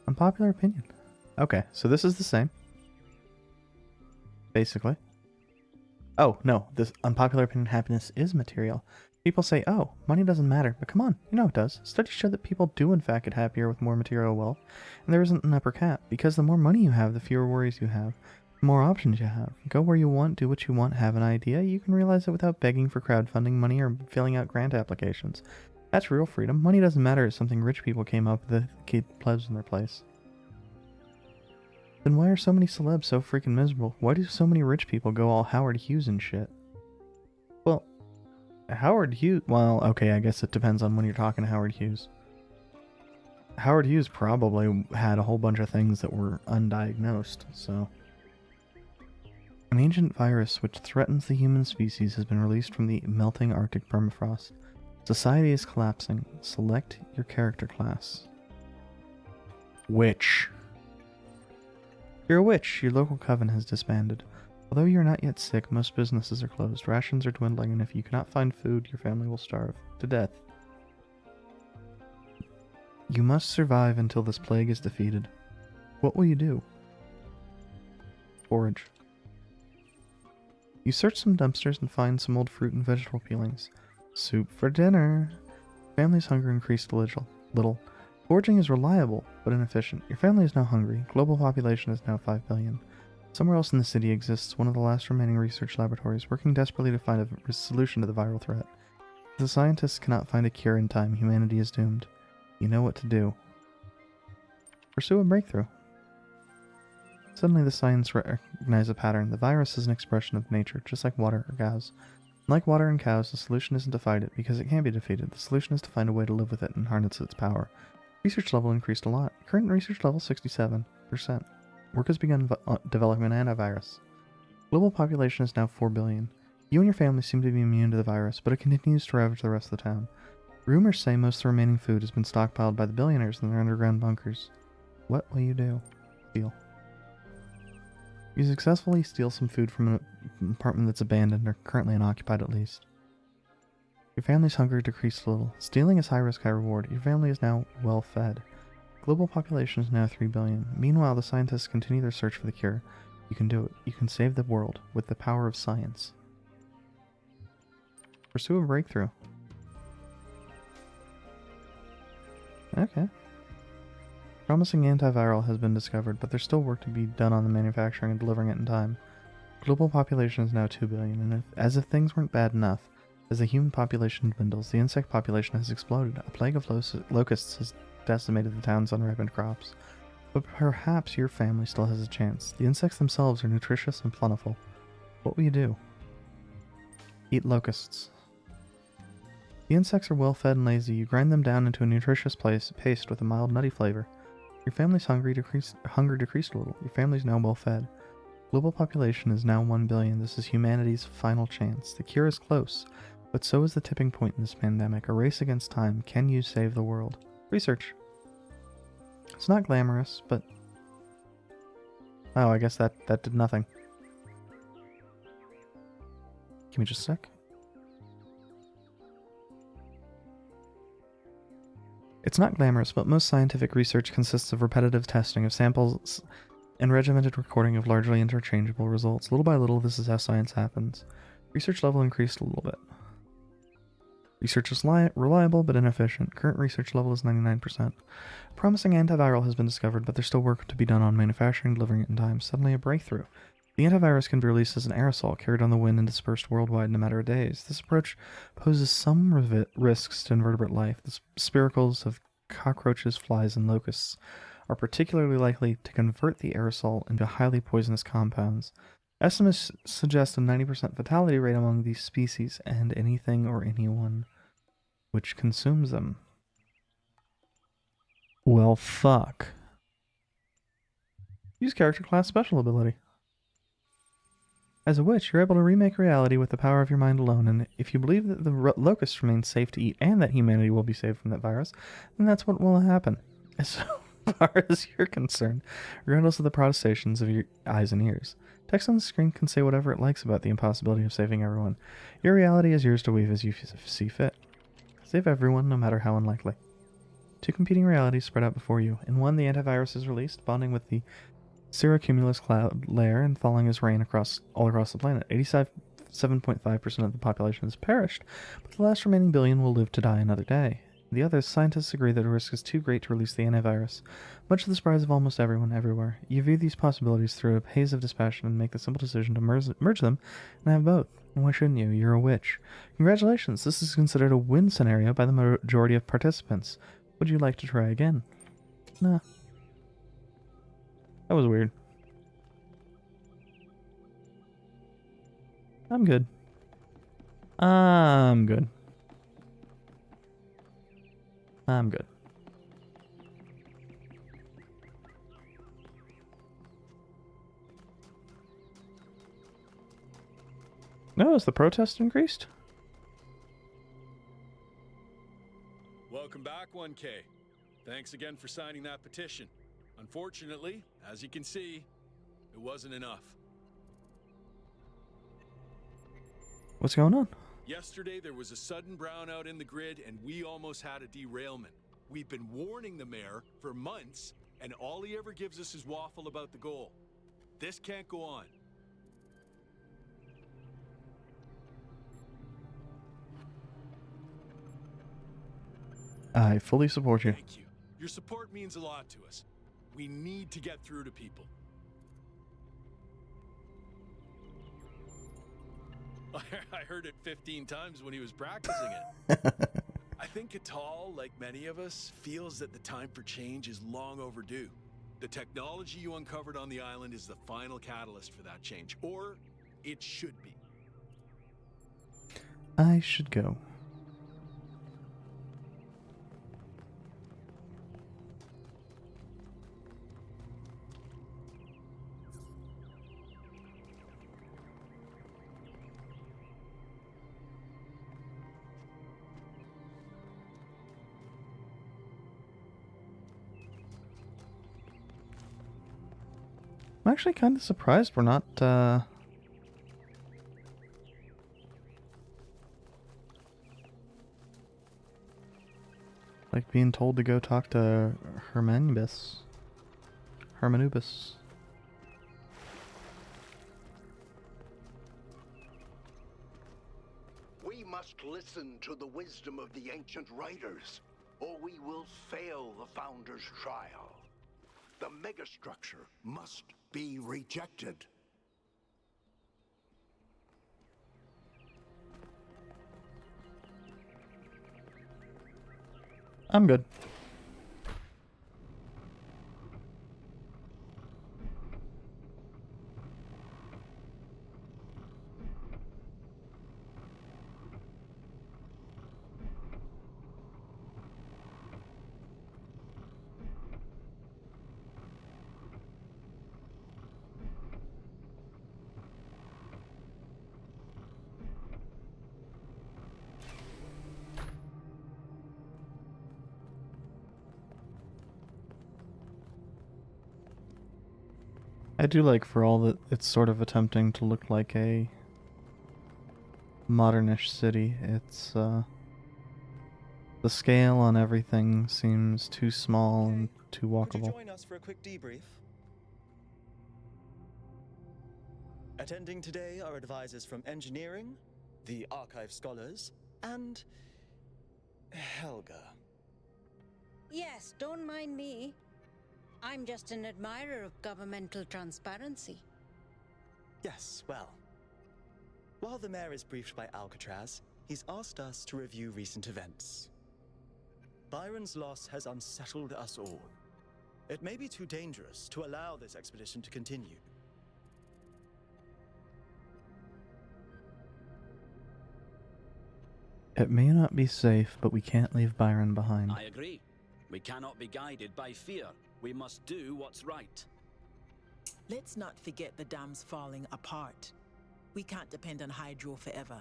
Unpopular opinion. Okay, so this is the same. Basically. Oh, no, this unpopular opinion happiness is material. People say, oh, money doesn't matter, but come on, you know it does. Studies show that people do in fact get happier with more material wealth, and there isn't an upper cap, because the more money you have, the fewer worries you have, the more options you have. Go where you want, do what you want, have an idea, you can realize it without begging for crowdfunding money or filling out grant applications. That's real freedom. Money doesn't matter is something rich people came up with to keep plebs in their place. Then why are so many celebs so freaking miserable? Why do so many rich people go all Howard Hughes and shit? Well, Howard Hughes... Well, okay, I guess it depends on when you're talking to Howard Hughes. Howard Hughes probably had a whole bunch of things that were undiagnosed, so... An ancient virus which threatens the human species has been released from the melting Arctic permafrost. Society is collapsing. Select your character class. Witch. You're a witch. Your local coven has disbanded. Although you're not yet sick, most businesses are closed, rations are dwindling, and if you cannot find food, your family will starve to death. You must survive until this plague is defeated. What will you do? Forage. You search some dumpsters and find some old fruit and vegetable peelings. Soup for dinner. Family's hunger increased a little. Foraging is reliable, but inefficient. Your family is now hungry. Global population is now 5 billion. Somewhere else in the city exists one of the last remaining research laboratories, working desperately to find a solution to the viral threat. If the scientists cannot find a cure in time, humanity is doomed. You know what to do. Pursue a breakthrough. Suddenly the science recognize a pattern. The virus is an expression of nature, just like water or cows. Like water and cows, the solution isn't to fight it, because it can't be defeated. The solution is to find a way to live with it and harness its power. Research level increased a lot. Current research level 67%. Work has begun developing an antivirus. Global population is now 4 billion. You and your family seem to be immune to the virus, but it continues to ravage the rest of the town. Rumors say most of the remaining food has been stockpiled by the billionaires in their underground bunkers. What will you do? Steal. You successfully steal some food from an apartment that's abandoned or currently unoccupied at least. Your family's hunger decreased a little. Stealing is high risk, high reward. Your family is now well fed. Global population is now 3 billion. Meanwhile, the scientists continue their search for the cure. You can do it. You can save the world with the power of science. Pursue a breakthrough. Okay. Promising antiviral has been discovered, but there's still work to be done on the manufacturing and delivering it in time. Global population is now 2 billion, and as if things weren't bad enough, as the human population dwindles, the insect population has exploded. A plague of locusts has decimated the town's unripened crops. But perhaps your family still has a chance. The insects themselves are nutritious and plentiful. What will you do? Eat locusts. The insects are well fed and lazy. You grind them down into a nutritious paste with a mild nutty flavor. Your family's hunger decreased a little. Your family's now well fed. Global population is now 1 billion. This is humanity's final chance. The cure is close, but so is the tipping point in this pandemic. A race against time. Can you save the world? Research. It's not glamorous, but... Oh, I guess that did nothing. Give me just a sec. It's not glamorous, but most scientific research consists of repetitive testing of samples and regimented recording of largely interchangeable results. Little by little, this is how science happens. Research level increased a little bit. Research is reliable but inefficient. Current research level is 99%. Promising antiviral has been discovered, but there's still work to be done on manufacturing and delivering it in time. Suddenly a breakthrough. The antivirus can be released as an aerosol, carried on the wind and dispersed worldwide in a matter of days. This approach poses some risks to invertebrate life. The spiracles of cockroaches, flies, and locusts are particularly likely to convert the aerosol into highly poisonous compounds. Estimates suggest a 90% fatality rate among these species and anything or anyone which consumes them. Well, fuck. Use character class special ability. As a witch, you're able to remake reality with the power of your mind alone, and if you believe that the locusts remain safe to eat and that humanity will be saved from that virus, then that's what will happen. As far as you're concerned, regardless of the protestations of your eyes and ears. Text on the screen can say whatever it likes about the impossibility of saving everyone. Your reality is yours to weave as you see fit. Save everyone, no matter how unlikely. Two competing realities spread out before you. In one, the antivirus is released, bonding with the cirrocumulus cloud layer and falling as rain all across the planet. 87.5% of the population has perished, but the last remaining billion will live to die another day. The other scientists agree that the risk is too great to release the antivirus, much to the surprise of almost everyone everywhere. You view these possibilities through a haze of dispassion and make the simple decision to merge them and have both. And why shouldn't you? You're a witch. Congratulations, this is considered a win scenario by the majority of participants. Would you like to try again? Nah. That was weird. I'm good. I'm good. I'm good. No, has the protest increased? Welcome back, 1K. Thanks again for signing that petition. Unfortunately, as you can see, it wasn't enough. What's going on? Yesterday, there was a sudden brownout in the grid, and we almost had a derailment. We've been warning the mayor for months, and all he ever gives us is waffle about the goal. This can't go on. I fully support you. Thank you. Your support means a lot to us. We need to get through to people. I heard it 15 times when he was practicing it. I think Catal, like many of us, feels that the time for change is long overdue. The technology you uncovered on the island is the final catalyst for that change, or it should be. I should go. I'm actually kind of surprised we're not, like being told to go talk to Hermanubis. We must listen to the wisdom of the ancient writers, or we will fail the Founder's trial. The megastructure must be rejected. I'm good. I do like for all that it's sort of attempting to look like a modernish city. It's, the scale on everything seems too small and too walkable. Could you join us for a quick debrief? Attending today are advisors from engineering, the archive scholars, and Helga. Yes, don't mind me. I'm just an admirer of governmental transparency. Yes, well. While the mayor is briefed by Alcatraz, he's asked us to review recent events. Byron's loss has unsettled us all. It may be too dangerous to allow this expedition to continue. It may not be safe, but we can't leave Byron behind. I agree. We cannot be guided by fear. We must do what's right. Let's not forget the dam's falling apart. We can't depend on hydro forever.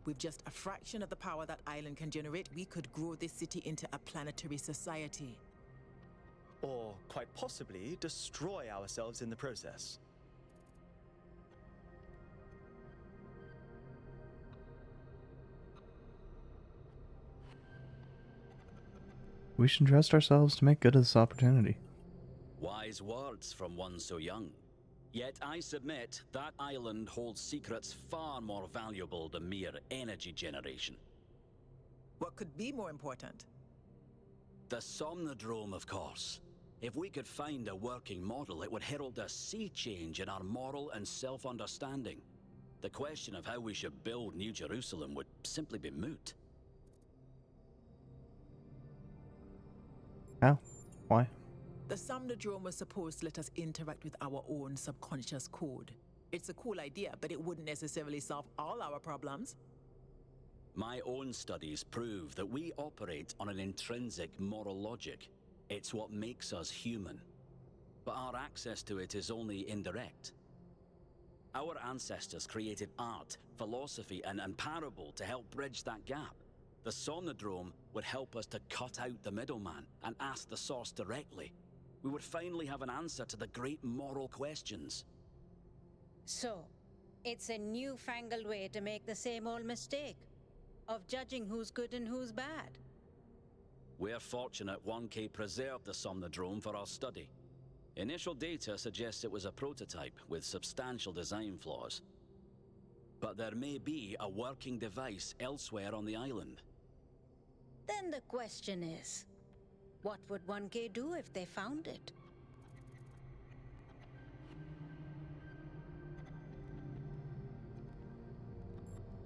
With just a fraction of the power that island can generate, we could grow this city into a planetary society. Or, quite possibly, destroy ourselves in the process. We should trust ourselves to make good of this opportunity. Wise words from one so young. Yet I submit that island holds secrets far more valuable than mere energy generation. What could be more important? The Somnodrome, of course. If we could find a working model, it would herald a sea change in our moral and self-understanding. The question of how we should build New Jerusalem would simply be moot. How? Why? The Somnodrome was supposed to let us interact with our own subconscious code. It's a cool idea, but it wouldn't necessarily solve all our problems. My own studies prove that we operate on an intrinsic moral logic. It's what makes us human. But our access to it is only indirect. Our ancestors created art, philosophy, and parable to help bridge that gap. The Somnodrome would help us to cut out the middleman and ask the source directly. We would finally have an answer to the great moral questions. So, it's a newfangled way to make the same old mistake of judging who's good and who's bad. We're fortunate 1K preserved the Somnodrome for our study. Initial data suggests it was a prototype with substantial design flaws. But there may be a working device elsewhere on the island. Then the question is, What would 1K do if they found it?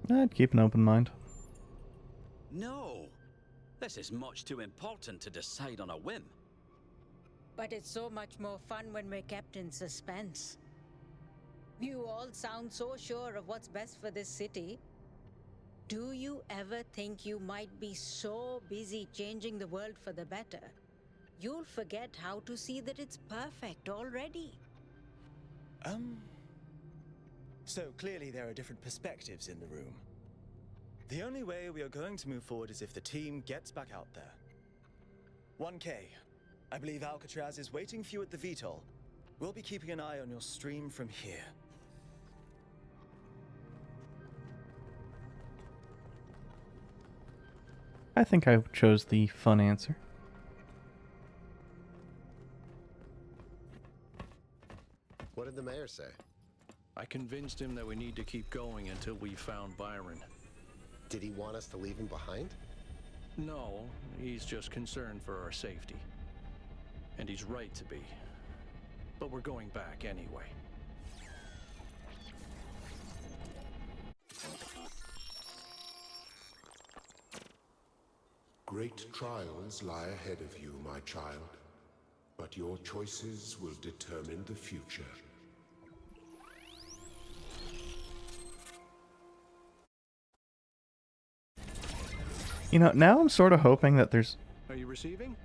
I'd keep an open mind. No! This is much too important to decide on a whim. But it's so much more fun when we're kept in suspense. You all sound so sure of what's best for this city. Do you ever think you might be so busy changing the world for the better, you'll forget how to see that it's perfect already? So clearly there are different perspectives in the room. The only way we are going to move forward is if the team gets back out there. 1K, I believe Alcatraz is waiting for you at the VTOL. We'll be keeping an eye on your stream from here. I think I chose the fun answer. What did the mayor say? I convinced him that we need to keep going until we found Byron. Did he want us to leave him behind? No, he's just concerned for our safety. And he's right to be. But we're going back anyway. Great trials lie ahead of you, my child. But your choices will determine the future. You know, now I'm sort of hoping that there's... Are you receiving?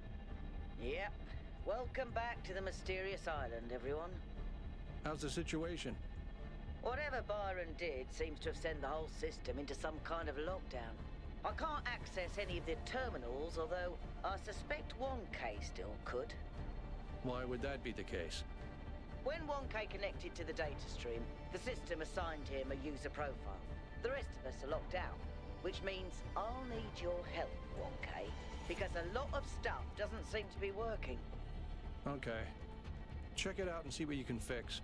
Yep. Welcome back to the mysterious island, everyone. How's the situation? Whatever Byron did seems to have sent the whole system into some kind of lockdown. I can't access any of the terminals, although I suspect 1K still could. Why would that be the case? When 1K connected to the data stream, the system assigned him a user profile. The rest of us are locked out, which means I'll need your help, 1K, because a lot of stuff doesn't seem to be working. Okay. Check it out and see what you can fix.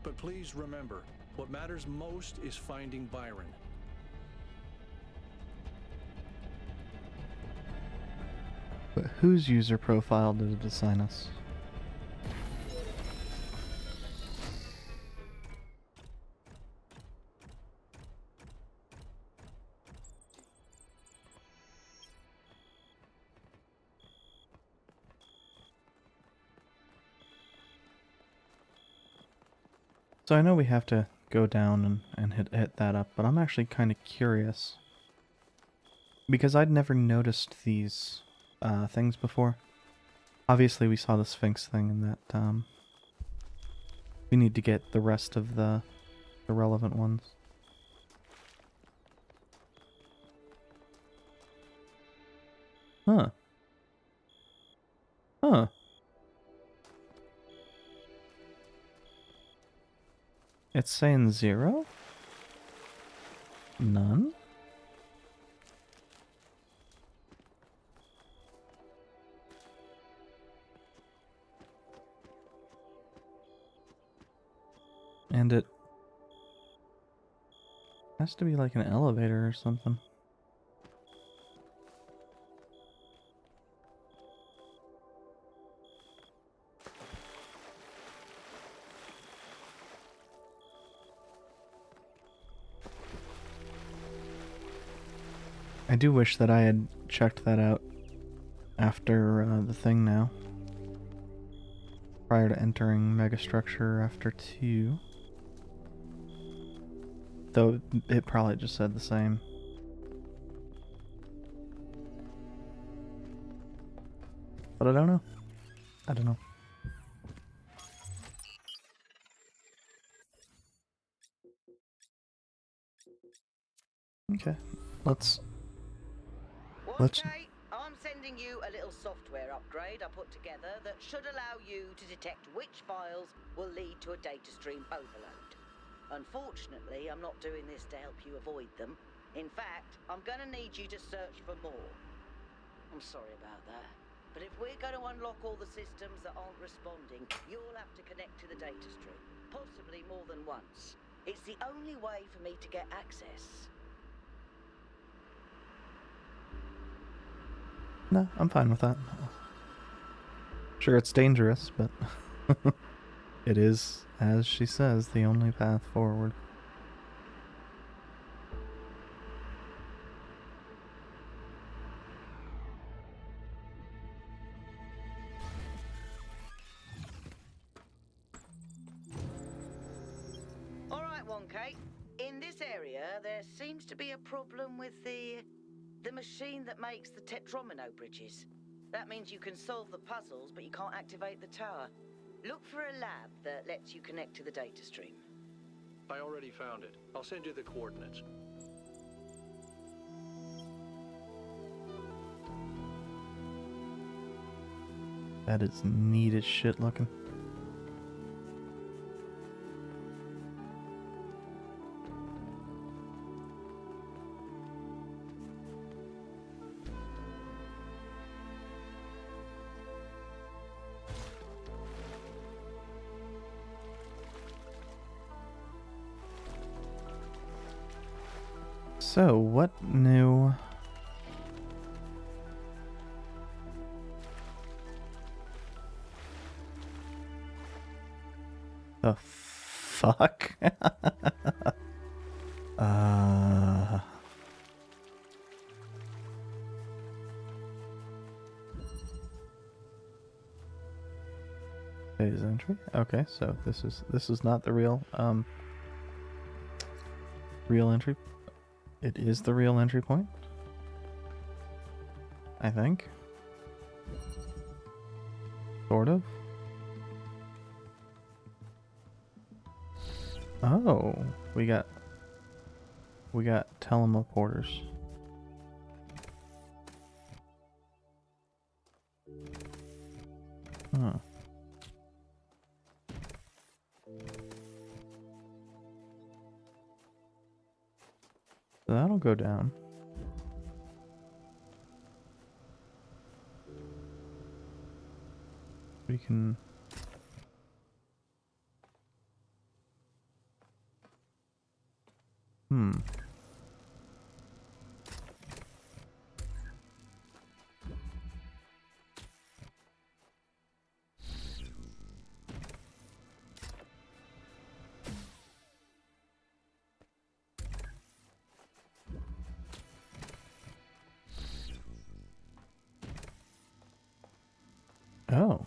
But please remember, what matters most is finding Byron. But whose user profile did it assign us? So I know we have to go down and hit that up, but I'm actually kind of curious. Because I'd never noticed these things before. Obviously we saw the Sphinx thing and that we need to get the rest of the relevant ones. Huh. Huh. It's saying 0? None? And it has to be like an elevator or something. I do wish that I had checked that out after the thing now. Prior to entering Megastructure after 2. Though it probably just said the same. But I don't know. I don't know. Okay. Let's... Okay, I'm sending you a little software upgrade I put together that should allow you to detect which files will lead to a data stream overload. Unfortunately, I'm not doing this to help you avoid them. In fact, I'm going to need you to search for more. I'm sorry about that. But if we're going to unlock all the systems that aren't responding, you'll have to connect to the data stream. Possibly more than once. It's the only way for me to get access. No, I'm fine with that. Sure, it's dangerous, but it is, as she says, the only path forward. All right, 1K. In this area, there seems to be a problem with the machine that makes the tetromino bridges. That means you can solve the puzzles, but you can't activate the tower. Look for a lab that lets you connect to the data stream. I already found it. I'll send you the coordinates. That is neat as shit looking. So, what new... The fuck? Phase entry? Okay, so this is not the real real entry. It is the real entry point, I think. Sort of. Oh, we got teleporters. Huh. So that'll go down. We can... Oh.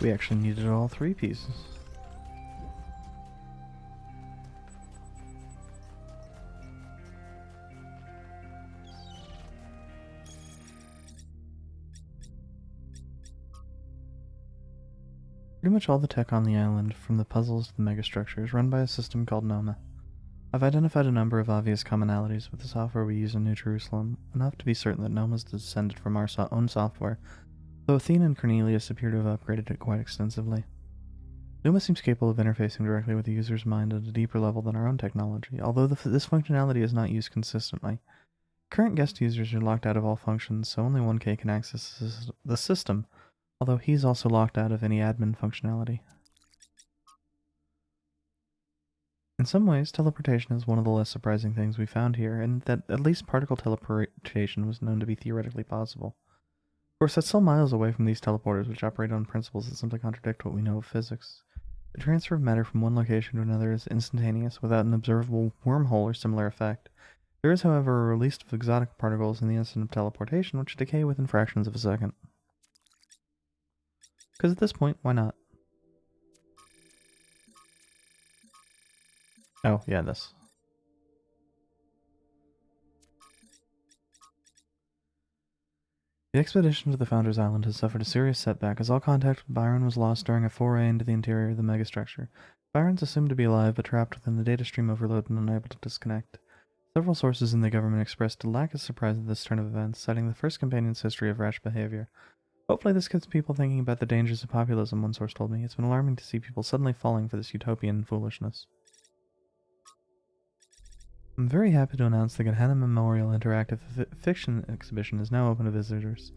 We actually needed all three pieces. Pretty much all the tech on the island, from the puzzles to the megastructure, is run by a system called Noma. I've identified a number of obvious commonalities with the software we use in New Jerusalem, enough to be certain that Noma's descended from our own software, though Athena and Cornelius appear to have upgraded it quite extensively. Noma seems capable of interfacing directly with the user's mind at a deeper level than our own technology, although this functionality is not used consistently. Current guest users are locked out of all functions, so only 1K can access the system, although he's also locked out of any admin functionality. In some ways, teleportation is one of the less surprising things we found here, and that at least particle teleportation was known to be theoretically possible. Of course, that's still miles away from these teleporters, which operate on principles that simply contradict what we know of physics. The transfer of matter from one location to another is instantaneous, without an observable wormhole or similar effect. There is, however, a release of exotic particles in the instant of teleportation, which decay within fractions of a second. Because at this point, why not? Oh, yeah, this. The expedition to the Founder's Island has suffered a serious setback, as all contact with Byron was lost during a foray into the interior of the megastructure. Byron's assumed to be alive, but trapped within the data stream overload and unable to disconnect. Several sources in the government expressed a lack of surprise at this turn of events, citing the first companion's history of rash behavior. Hopefully this gets people thinking about the dangers of populism, one source told me. It's been alarming to see people suddenly falling for this utopian foolishness. I'm very happy to announce the Gehenna Memorial Interactive Fiction Exhibition is now open to visitors.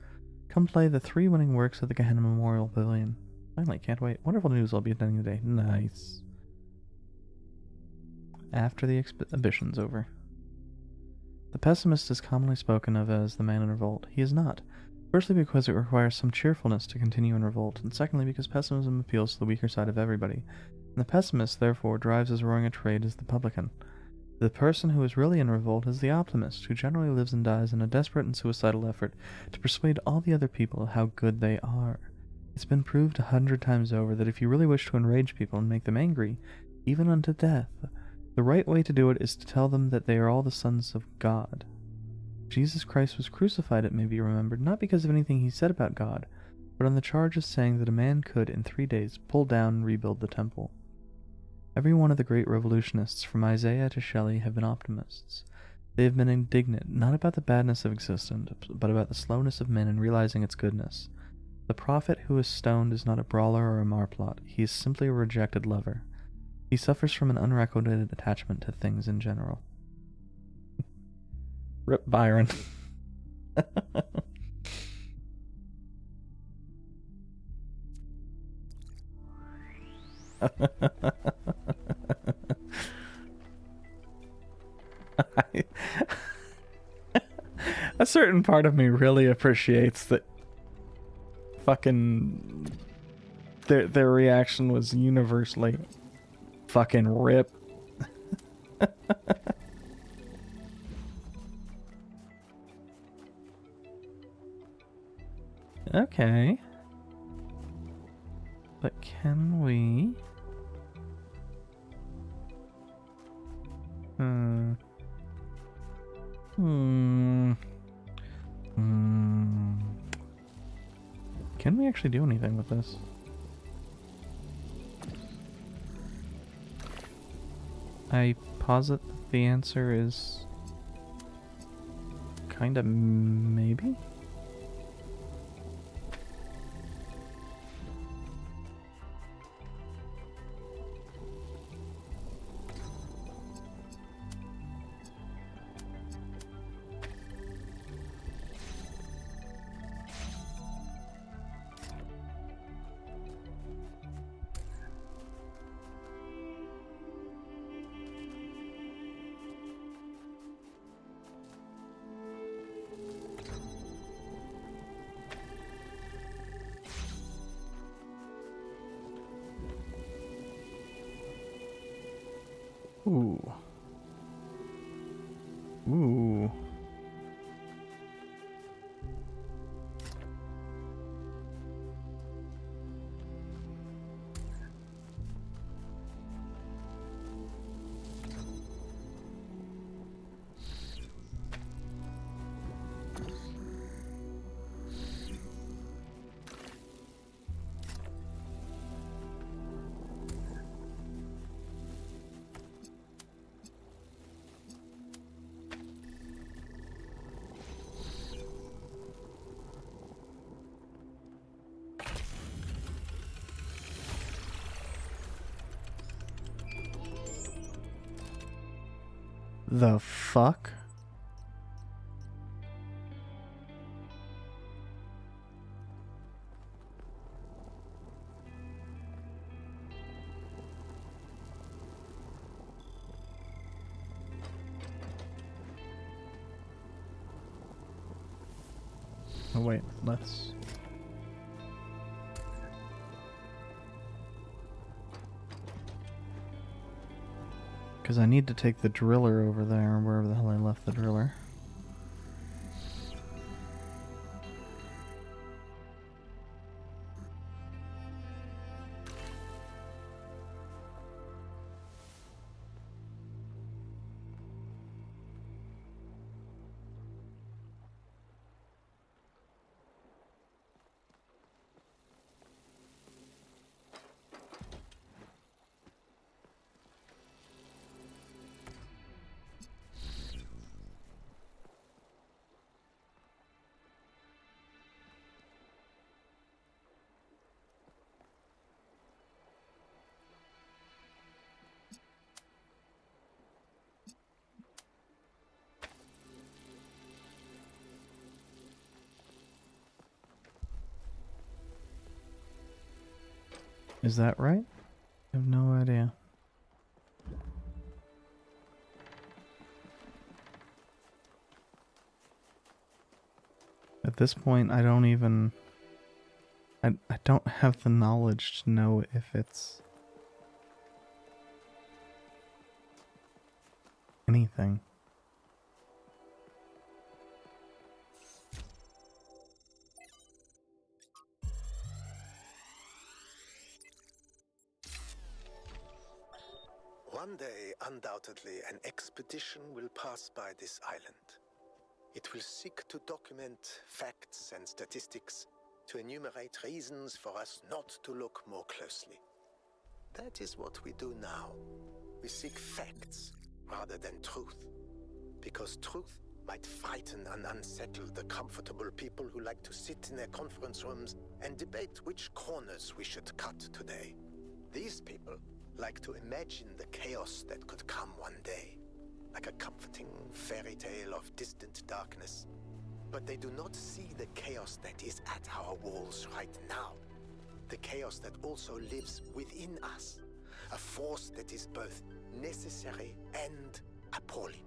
Come play the 3 winning works at the Gehenna Memorial Pavilion. Finally, can't wait. Wonderful news I'll be attending today. Nice. after the exhibition's over. The pessimist is commonly spoken of as the man in revolt. He is not. Firstly, because it requires some cheerfulness to continue in revolt, and secondly, because pessimism appeals to the weaker side of everybody. And the pessimist, therefore, drives as roaring a trade as the publican. The person who is really in revolt is the optimist, who generally lives and dies in a desperate and suicidal effort to persuade all the other people how good they are. It's been proved 100 times over that if you really wish to enrage people and make them angry, even unto death, the right way to do it is to tell them that they are all the sons of God. Jesus Christ was crucified, it may be remembered, not because of anything he said about God, but on the charge of saying that a man could, in 3 days, pull down and rebuild the temple. Every one of the great revolutionists, from Isaiah to Shelley, have been optimists. They have been indignant, not about the badness of existence, but about the slowness of men in realizing its goodness. The prophet who is stoned is not a brawler or a marplot. He is simply a rejected lover. He suffers from an unregulated attachment to things in general. Rip Byron. A certain part of me really appreciates that fucking their reaction was universally fucking rip. Okay. But can we... Can we actually do anything with this? I posit that the answer is... kinda maybe? Ooh. Ooh. The fuck? Oh wait, let's... Because I need to take the driller over there, wherever the hell I left the driller. Is that right? I have no idea. At this point, I don't even... I don't have the knowledge to know if it's... anything. One day, undoubtedly, an expedition will pass by this island. It will seek to document facts and statistics to enumerate reasons for us not to look more closely. That is what we do now. We seek facts rather than truth. Because truth might frighten and unsettle the comfortable people who like to sit in their conference rooms and debate which corners we should cut today. These people like to imagine the chaos that could come one day, like a comforting fairy tale of distant darkness. But they do not see the chaos that is at our walls right now. The chaos that also lives within us. A force that is both necessary and appalling.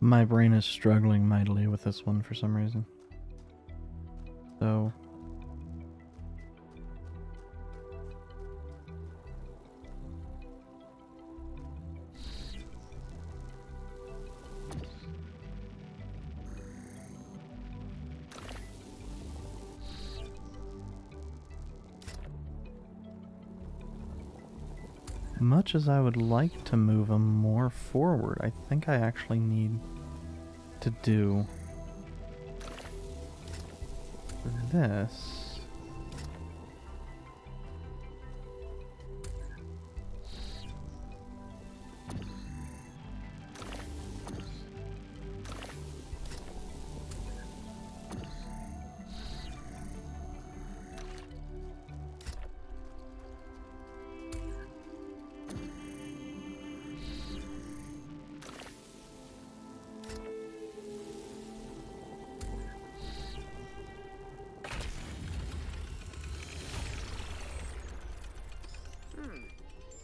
My brain is struggling mightily with this one for some reason. So... much as I would like to move them more forward, I think I actually need to do this.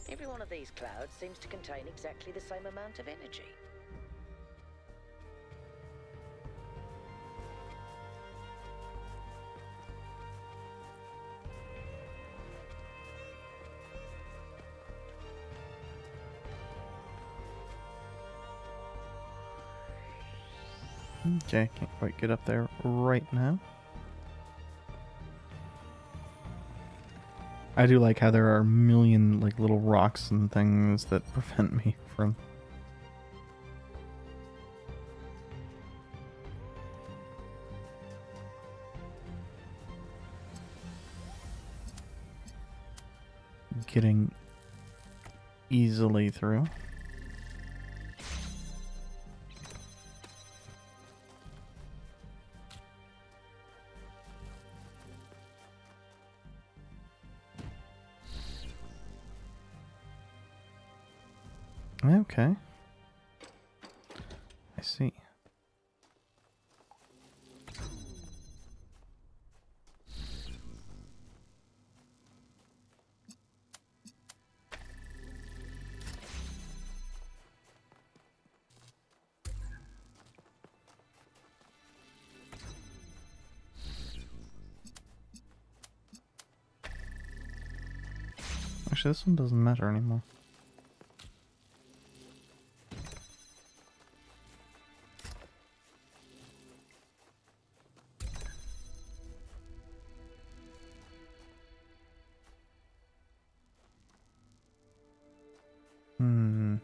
Every one of these clouds seems to contain exactly the same amount of energy. Okay, can't quite get up there right now. I do like how there are a million like little rocks and things that prevent me from getting easily through. Okay. I see. Actually, this one doesn't matter anymore. Hmm.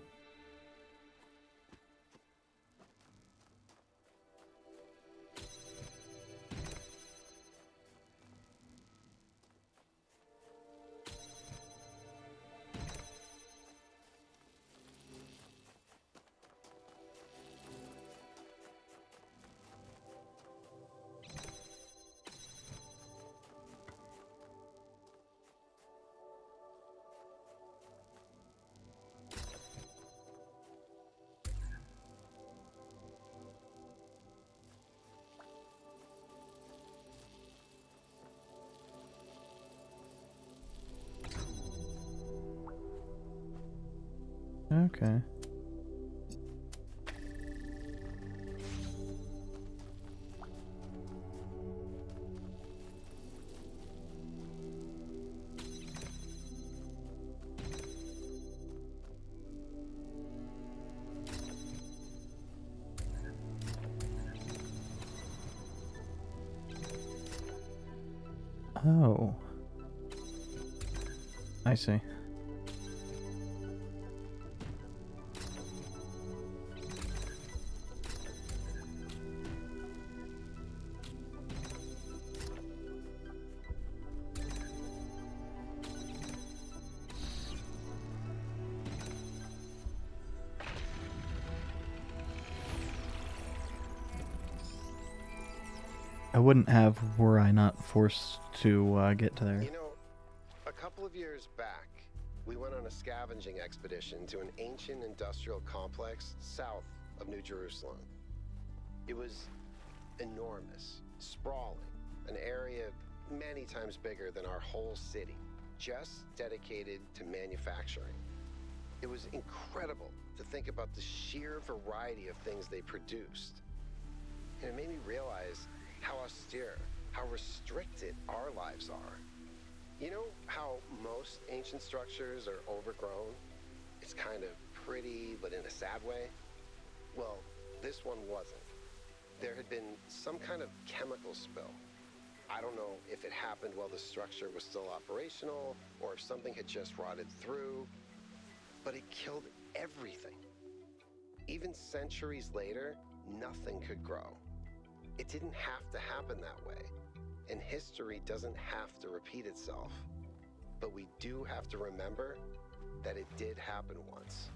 Okay. Oh. I see. I wouldn't have were I not forced to get to there. You know, a couple of years back, we went on a scavenging expedition to an ancient industrial complex south of New Jerusalem. It was enormous, sprawling, an area many times bigger than our whole city, just dedicated to manufacturing. It was incredible to think about the sheer variety of things they produced. And it made me realize how austere, how restricted our lives are. You know how most ancient structures are overgrown? It's kind of pretty, but in a sad way. Well, this one wasn't. There had been some kind of chemical spill. I don't know if it happened while the structure was still operational, or if something had just rotted through, but it killed everything. Even centuries later, nothing could grow. It didn't have to happen that way, and history doesn't have to repeat itself. But we do have to remember that it did happen once.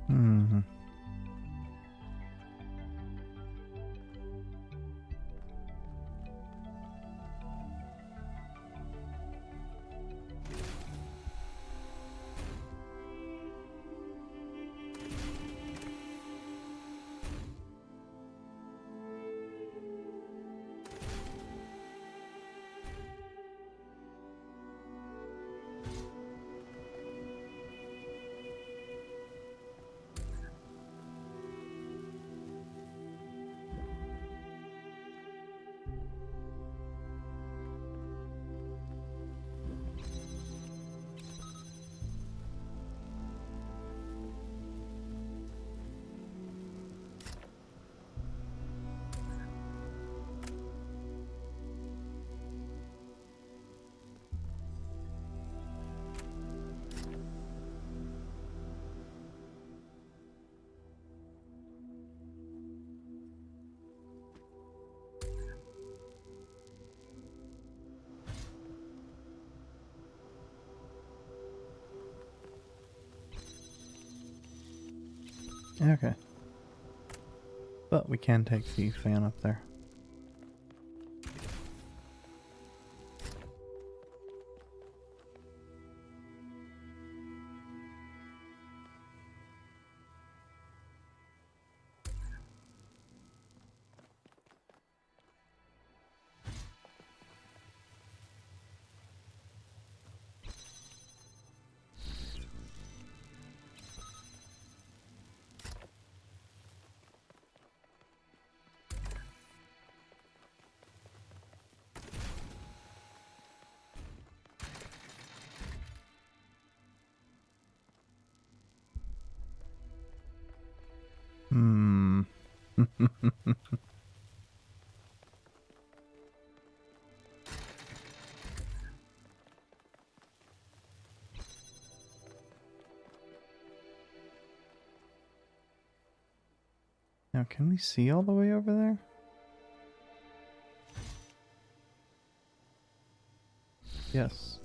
Hmm. Okay. But we can take the fan up there. Now, can we see all the way over there? Yes.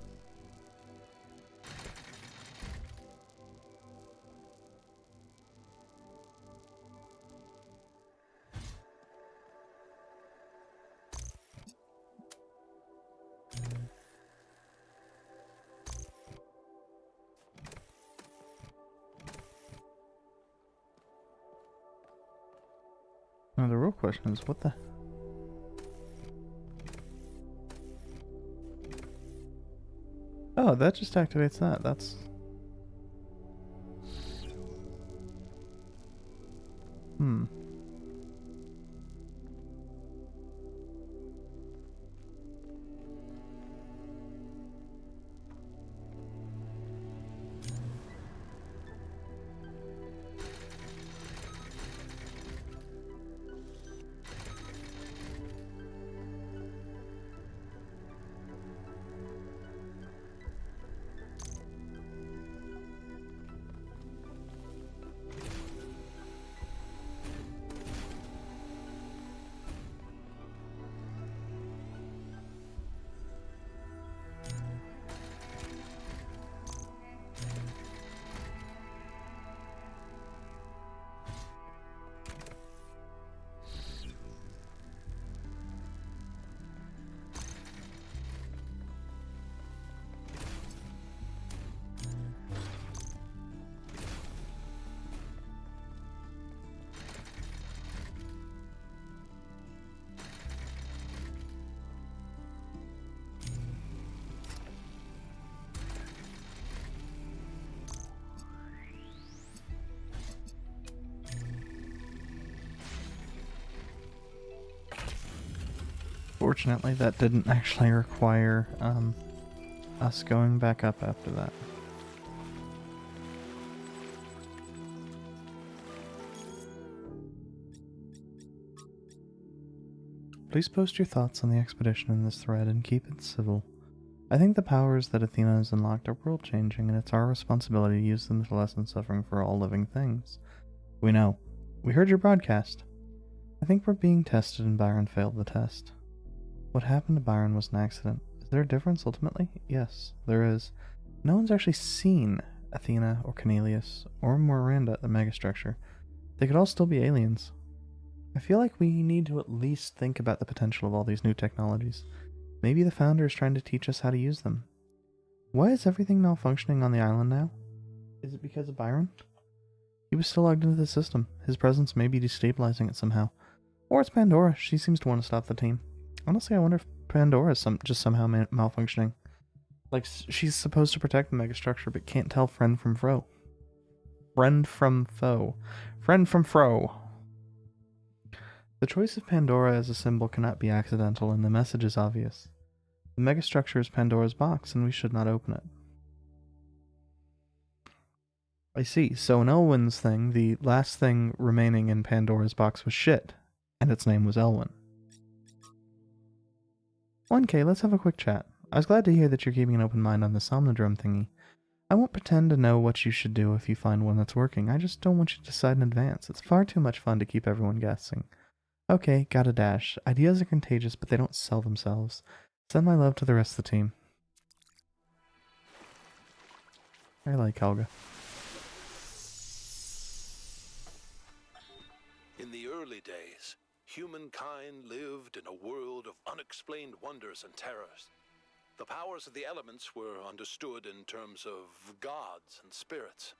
Now the real question is, what the... Oh, that just activates that. That's... Hmm. Fortunately, that didn't actually require us going back up after that. Please post your thoughts on the expedition in this thread and keep it civil. I think the powers that Athena has unlocked are world-changing, and it's our responsibility to use them to lessen suffering for all living things. We know. We heard your broadcast. I think we're being tested and Byron failed the test. What happened to Byron was an accident. Is there a difference ultimately? Yes, there is. No one's actually seen Athena or Cornelius or Miranda at the megastructure. They could all still be aliens. I feel like we need to at least think about the potential of all these new technologies. Maybe the founder is trying to teach us how to use them. Why is everything malfunctioning on the island now? Is it because of Byron? He was still logged into the system. His presence may be destabilizing it somehow. Or it's Pandora. She seems to want to stop the team. Honestly, I wonder if Pandora is just somehow malfunctioning. Like, she's supposed to protect the megastructure, but can't tell friend from foe. Friend from foe. Friend from fro. The choice of Pandora as a symbol cannot be accidental, and the message is obvious. The megastructure is Pandora's box, and we should not open it. I see. So in Elwyn's thing, the last thing remaining in Pandora's box was shit, and its name was Elwyn. 1K, let's have a quick chat. I was glad to hear that you're keeping an open mind on the Somnodrome thingy. I won't pretend to know what you should do if you find one that's working. I just don't want you to decide in advance. It's far too much fun to keep everyone guessing. Okay, got a dash. Ideas are contagious, but they don't sell themselves. Send my love to the rest of the team. I like Helga. In the early days, humankind lived in a world of unexplained wonders and terrors. The powers of the elements were understood in terms of gods and spirits.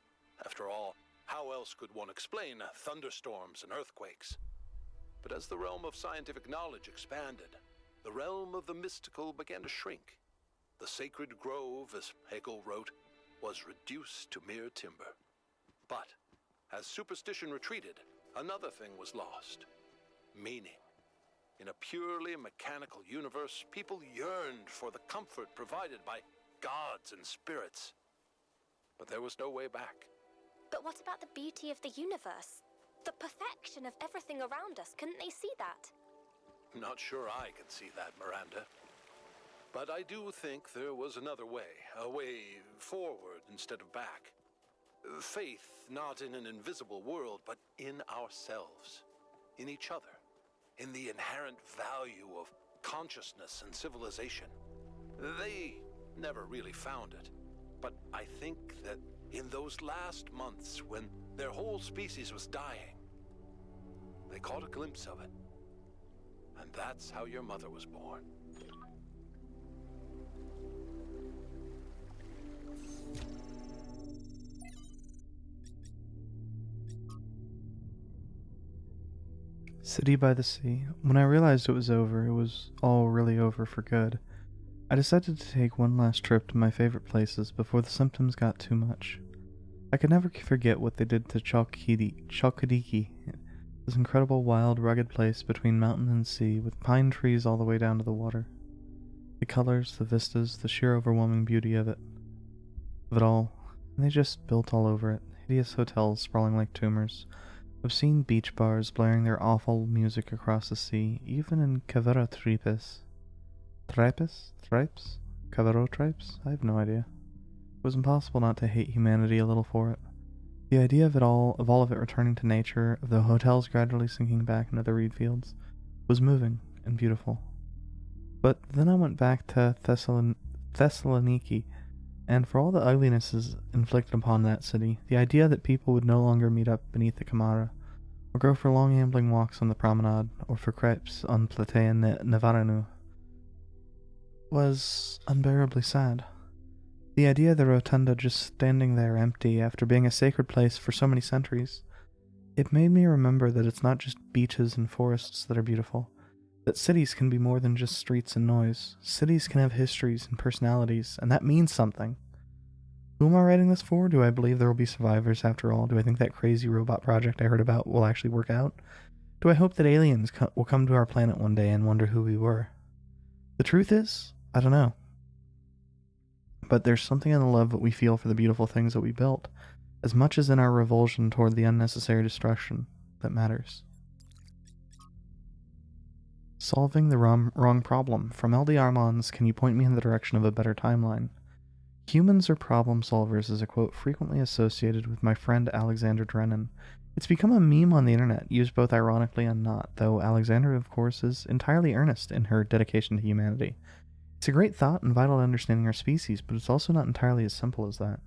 After all, how else could one explain thunderstorms and earthquakes? But as the realm of scientific knowledge expanded, the realm of the mystical began to shrink. The sacred grove, as Hegel wrote, was reduced to mere timber. But as superstition retreated, another thing was lost: meaning. In a purely mechanical universe, people yearned for the comfort provided by gods and spirits. But there was no way back. But what about the beauty of the universe? the perfection of everything around us. Couldn't they see that? Not sure I can see that, Miranda. But I do think there was another way, a way forward instead of back. Faith not in an invisible world, but in ourselves, in each other, in the inherent value of consciousness and civilization. They never really found it, but I think that in those last months when their whole species was dying, they caught a glimpse of it. And that's how your mother was born. City by the Sea. When I realized it was all really over for good. I decided to take one last trip to my favorite places before the symptoms got too much. I could never forget what they did to Chalkidiki, this incredible wild, rugged place between mountain and sea, with pine trees all the way down to the water. The colors, the vistas, the sheer overwhelming beauty of it all, and they just built all over it, hideous hotels sprawling like tumors. I've seen beach bars blaring their awful music across the sea, even in Cavero Tripes. Tripes? Cavero Tripes? I have no idea. It was impossible not to hate humanity a little for it. The idea of all of it returning to nature, of the hotels gradually sinking back into the reed fields, was moving and beautiful. But then I went back to Thessaloniki, and for all the uglinesses inflicted upon that city, the idea that people would no longer meet up beneath the Camara, or go for long ambling walks on the promenade, or for crepes on Platea Nevaranu, was unbearably sad. The idea of the rotunda just standing there empty after being a sacred place for so many centuries, it made me remember that it's not just beaches and forests that are beautiful, that cities can be more than just streets and noise. Cities can have histories and personalities, and that means something. Who am I writing this for? Do I believe there will be survivors after all? Do I think that crazy robot project I heard about will actually work out? Do I hope that aliens will come to our planet one day and wonder who we were? The truth is, I don't know. But there's something in the love that we feel for the beautiful things that we built, as much as in our revulsion toward the unnecessary destruction, that matters. Solving the wrong problem. From LD Armands, can you point me in the direction of a better timeline? Humans are problem solvers is a quote frequently associated with my friend Alexander Drennan. It's become a meme on the internet, used both ironically and not, though Alexandra, of course, is entirely earnest in her dedication to humanity. It's a great thought and vital to understanding our species, but it's also not entirely as simple as that.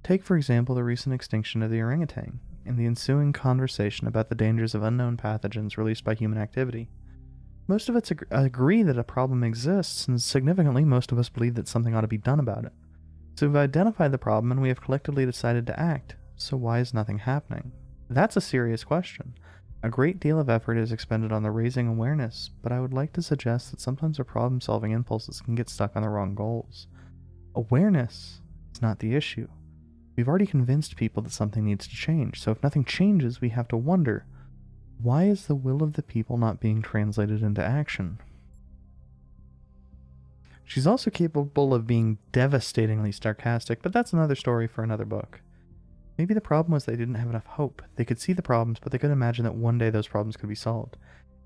Take, for example, the recent extinction of the orangutan, and the ensuing conversation about the dangers of unknown pathogens released by human activity. Most of us agree that a problem exists, and significantly, most of us believe that something ought to be done about it. So we've identified the problem, and we have collectively decided to act. So why is nothing happening? That's a serious question. A great deal of effort is expended on the raising awareness, but I would like to suggest that sometimes our problem-solving impulses can get stuck on the wrong goals. Awareness is not the issue. We've already convinced people that something needs to change, so if nothing changes, we have to wonder, why is the will of the people not being translated into action? She's also capable of being devastatingly sarcastic, but that's another story for another book. Maybe the problem was they didn't have enough hope. They could see the problems, but they couldn't imagine that one day those problems could be solved.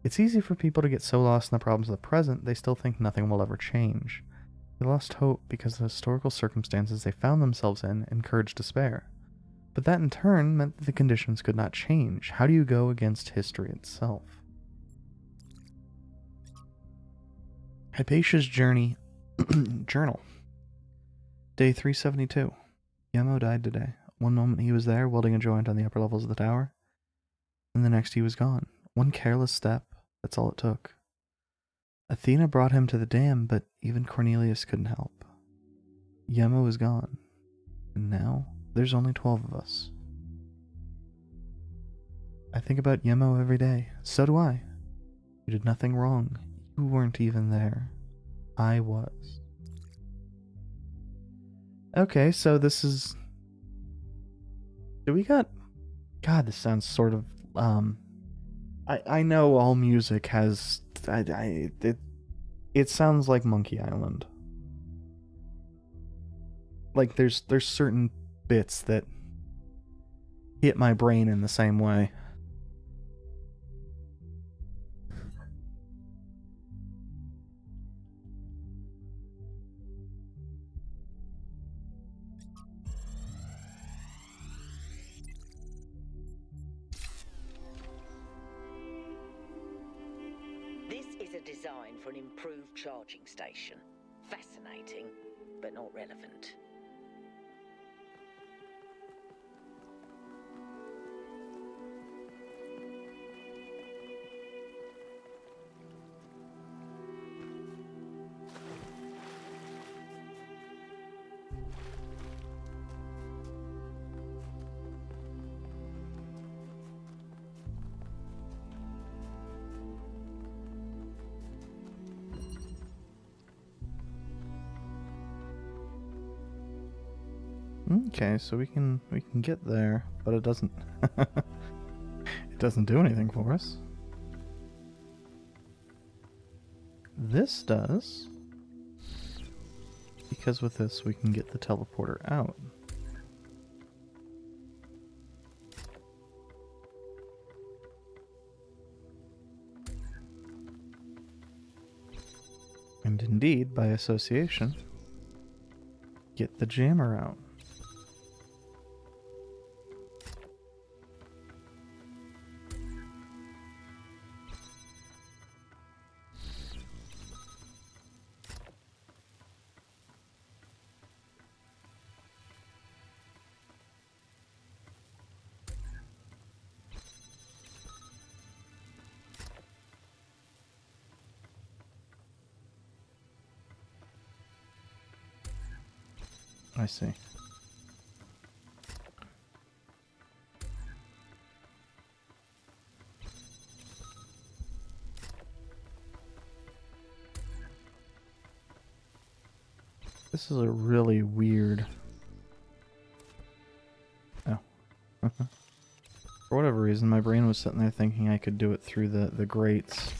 It's easy for people to get so lost in the problems of the present, they still think nothing will ever change. They lost hope because the historical circumstances they found themselves in encouraged despair. But that in turn meant that the conditions could not change. How do you go against history itself? Hypatia's Journey Journal. Day 372. Yemo died today. One moment he was there, welding a joint on the upper levels of the tower, and the next he was gone. One careless step, that's all it took. Athena brought him to the dam, but even Cornelius couldn't help. Yemo is gone, and now there's only 12 of us. I think about Yemo every day. So do I. You did nothing wrong. You weren't even there. I was. Okay, so this is... Do we got... God, this sounds sort of... I know all music has... It sounds like Monkey Island. Like, there's certain bits that hit my brain in the same way. design for an improved charging station. Fascinating, but not relevant. Okay, so we can get there, but it doesn't it doesn't do anything for us. This does, because with this we can get the teleporter out. And indeed, by association, get the jammer out. I see. This is a really weird... Oh. For whatever reason, my brain was sitting there thinking I could do it through the grates.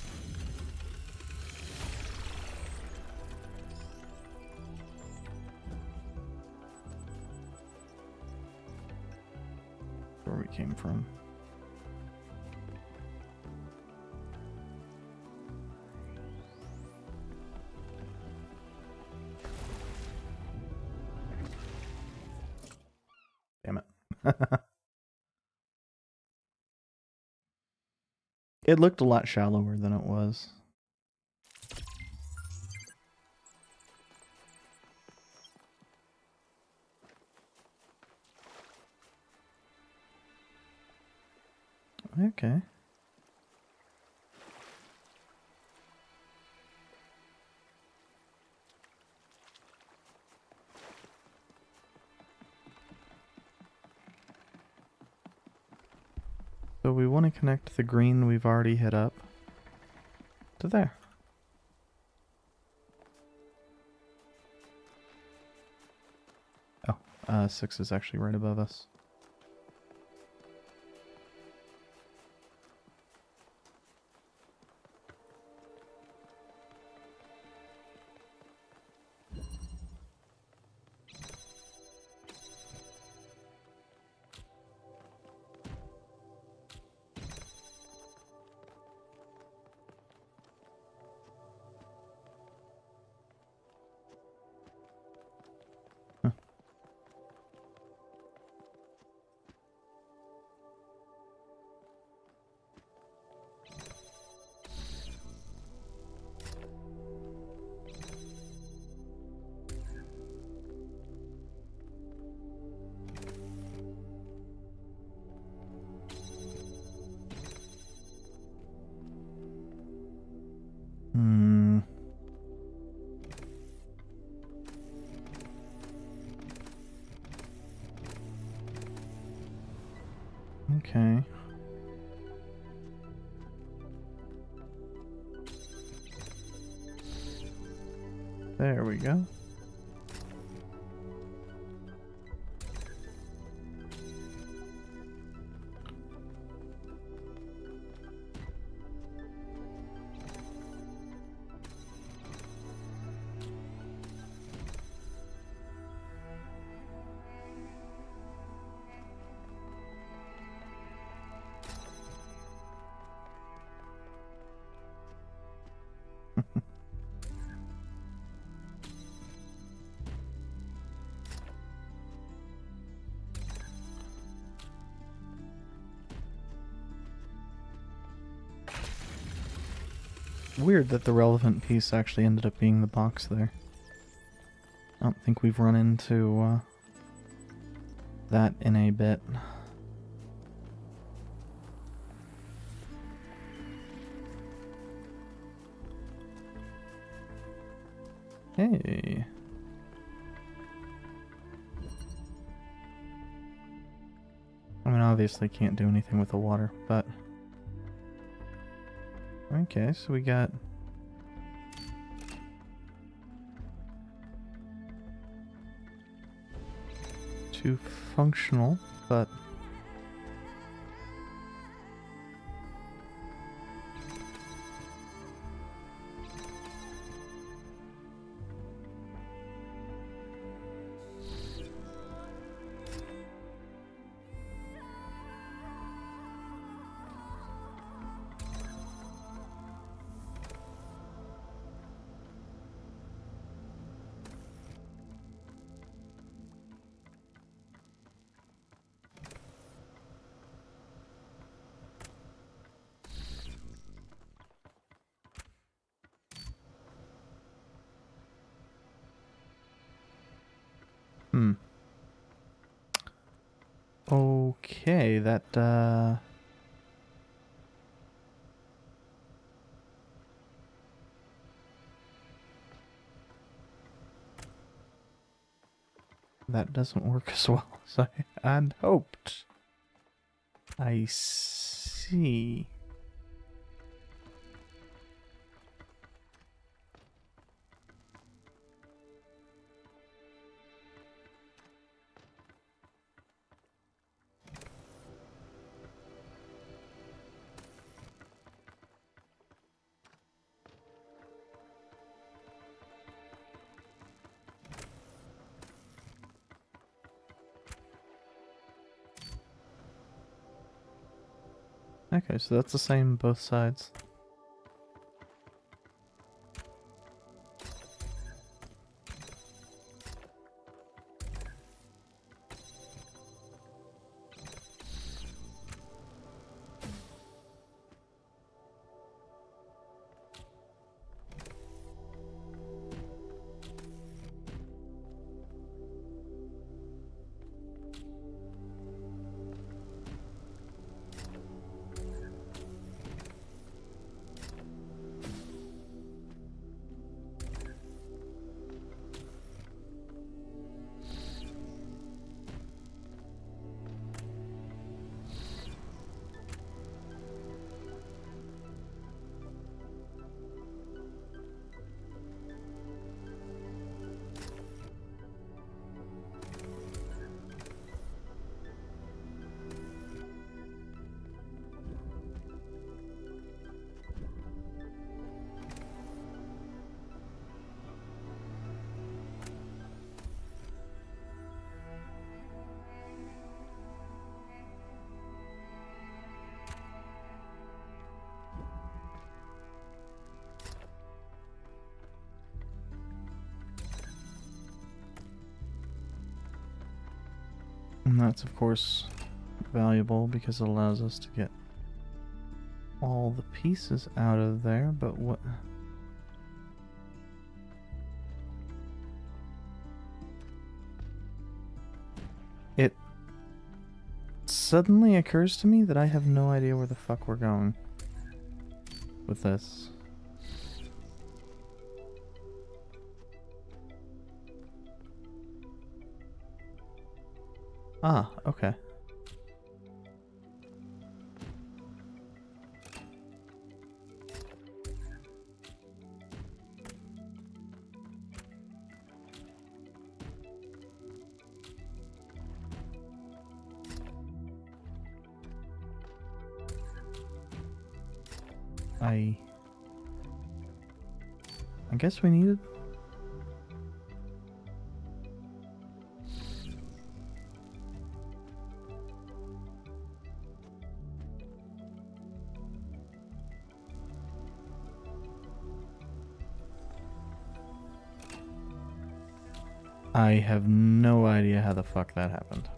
Where we came from. Damn it. It looked a lot shallower than it was. Okay. So we want to connect the green we've already hit up to there. Oh, 6 is actually right above us. Hmm. Okay. There we go. Weird that the relevant piece actually ended up being the box there. I don't think we've run into that in a bit. Hey. I mean, obviously can't do anything with the water, but... Okay, so we got... two functional, but... Okay, that, that doesn't work as well as I had hoped. I see. Okay, so that's the same both sides. And that's, of course, valuable because it allows us to get all the pieces out of there, but what... It suddenly occurs to me that I have no idea where the fuck we're going with this. Ah, okay. I guess we needed... I have no idea how the fuck that happened.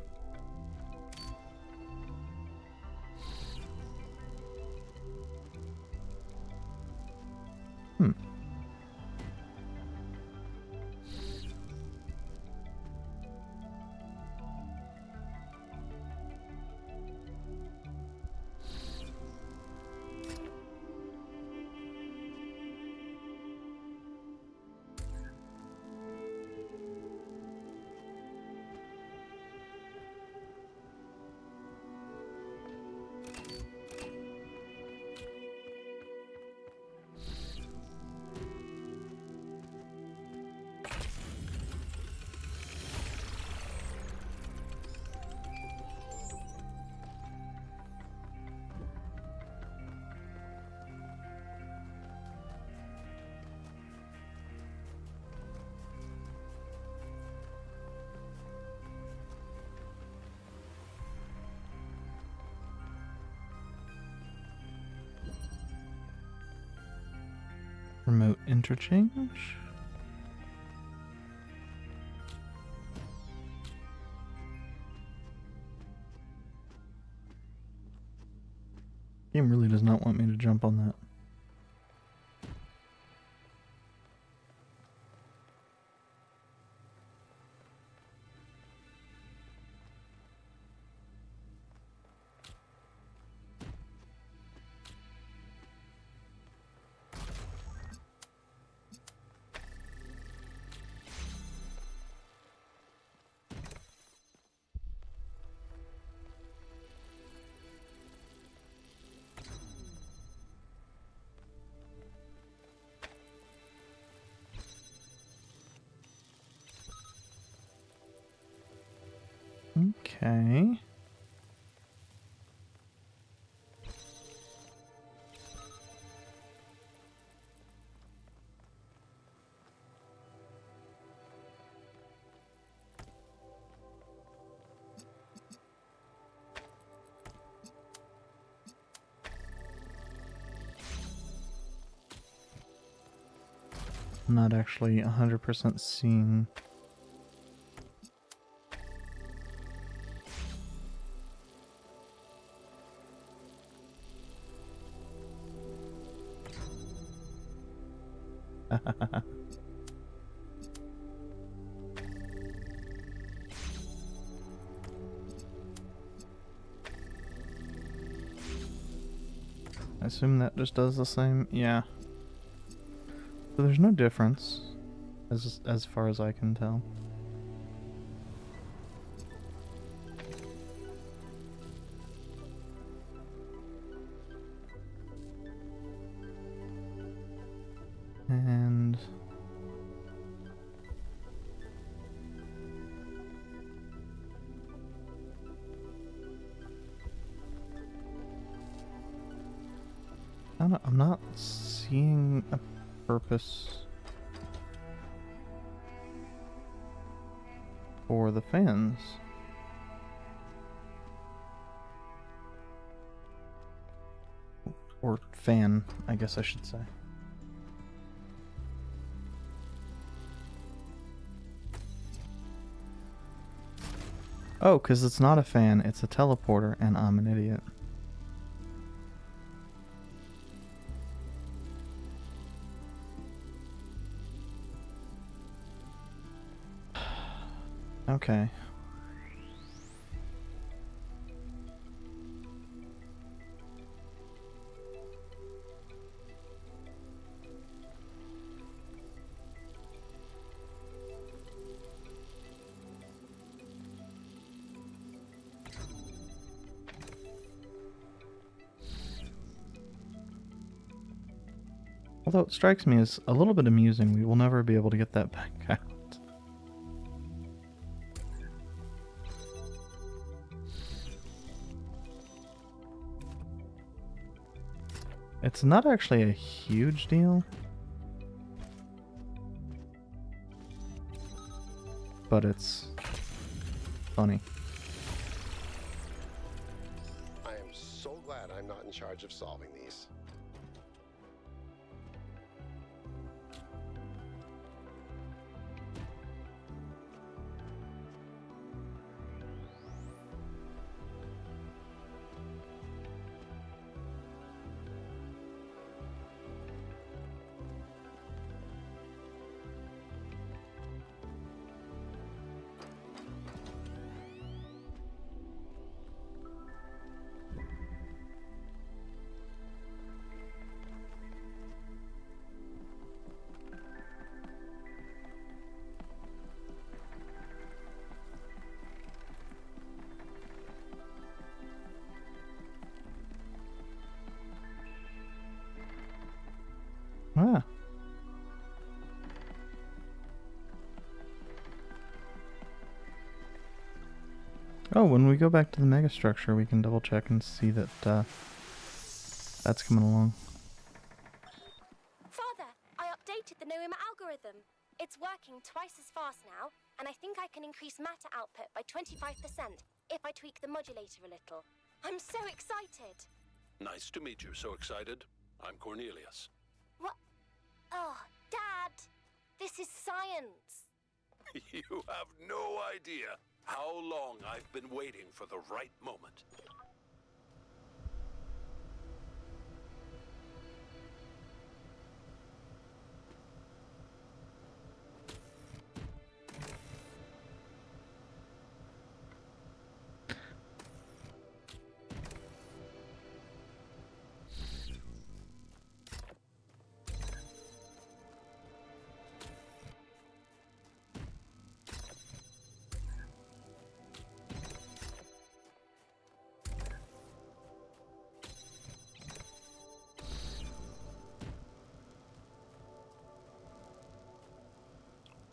Remote interchange? Game really does not want me to jump on that. Okay. I'm not actually 100% seeing. I assume that just does the same. Yeah. So there's no difference, as far as I can tell. And I'm not seeing a purpose for the fans. Or fan, I guess I should say. Oh, because it's not a fan, it's a teleporter, and I'm an idiot. Okay. Although it strikes me as a little bit amusing, we will never be able to get that back out. It's not actually a huge deal, but it's funny. I am so glad I'm not in charge of solving these. Ah. Oh, when we go back to the megastructure, we can double check and see that that's coming along. Father, I updated the Noema algorithm. It's working twice as fast now, and I think I can increase matter output by 25% if I tweak the modulator a little. I'm so excited. Nice to meet you. So excited. I'm Cornelius. What? Oh, Dad! This is science! You have no idea how long I've been waiting for the right moment.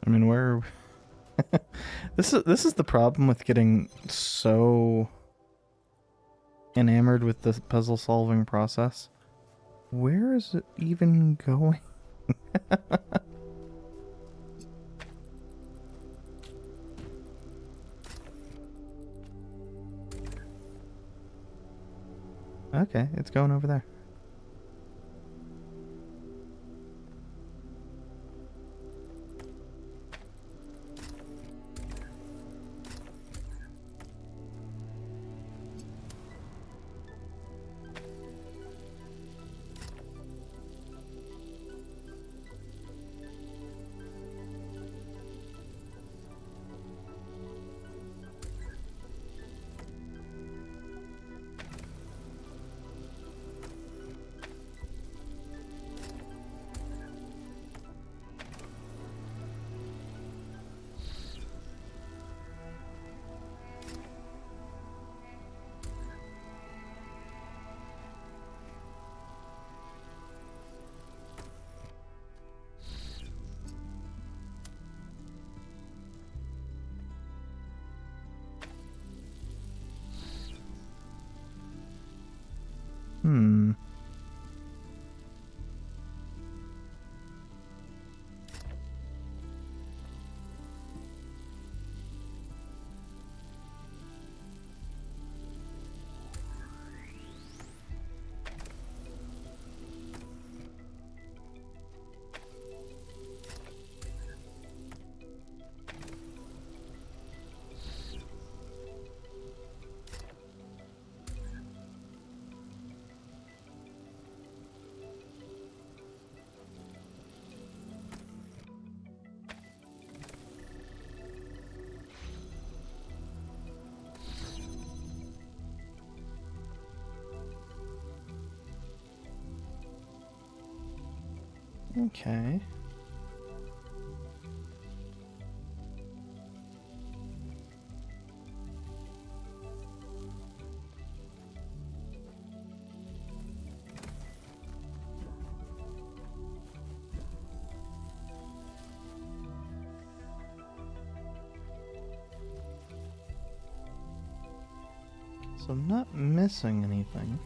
I mean, where this is the problem with getting so enamored with the puzzle solving process. Where is it even going? Okay, it's going over there. Hmm. Okay. So I'm not missing anything.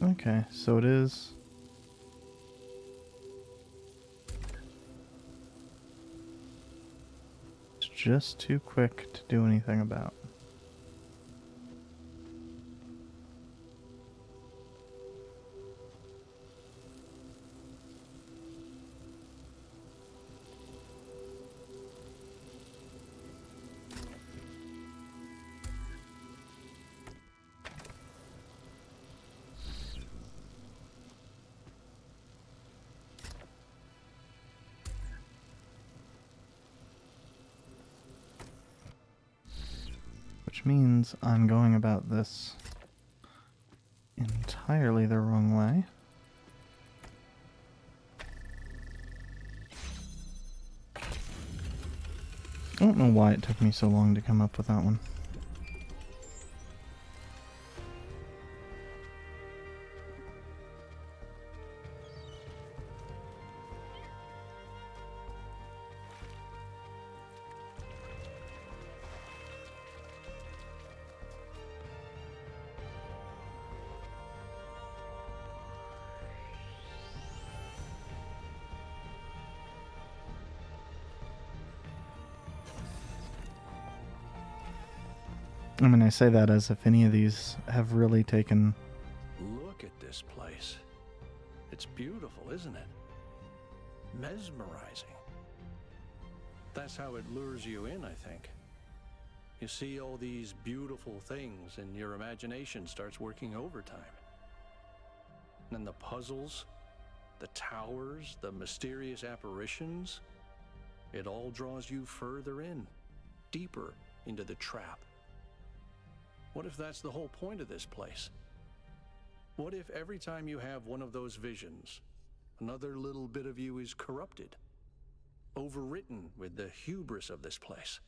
Okay, so it is. It's just too quick to do anything about. which means I'm going about this entirely the wrong way. I don't know why it took me so long to come up with that one. I mean, I say that as if any of these have really taken... Look at this place. It's beautiful, isn't it? Mesmerizing. That's how it lures you in, I think. You see all these beautiful things and your imagination starts working overtime. And then the puzzles, the towers, the mysterious apparitions, it all draws you further in, deeper into the trap. What if that's the whole point of this place? What if every time you have one of those visions, another little bit of you is corrupted, overwritten with the hubris of this place?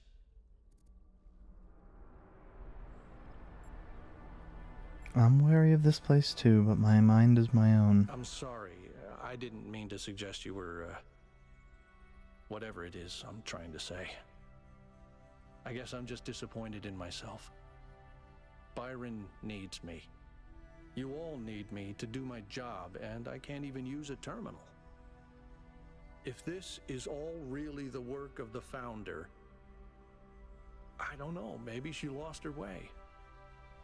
I'm wary of this place too, but my mind is my own. I'm sorry. I didn't mean to suggest you were, whatever it is I'm trying to say. I guess I'm just disappointed in myself. Byron needs me. You all need me to do my job, and I can't even use a terminal. If this is all really the work of the Founder, I don't know, maybe she lost her way.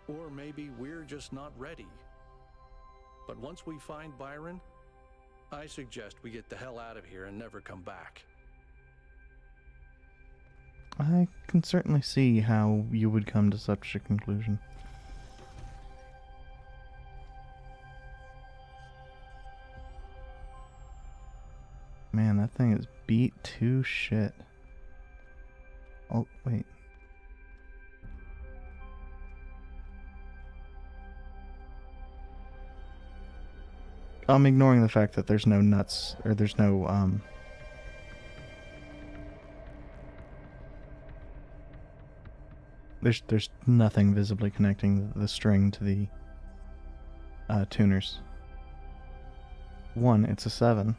Or maybe we're just not ready. But once we find Byron, I suggest we get the hell out of here and never come back. I can certainly see how you would come to such a conclusion. Man, that thing is beat to shit. Oh, wait. I'm ignoring the fact that there's no nuts, or there's no, There's nothing visibly connecting the string to the, tuners. 1, it's a 7.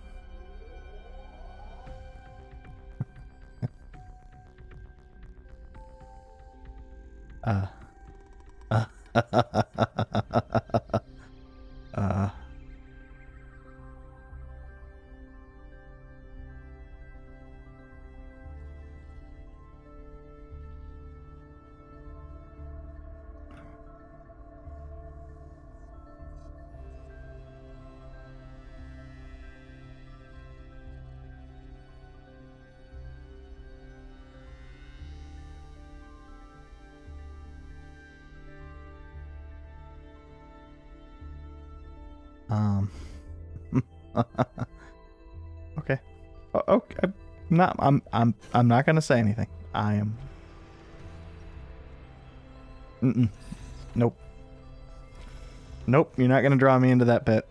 Okay. Okay. I'm not gonna say anything. I am. Nope. Nope. You're not gonna draw me into that pit.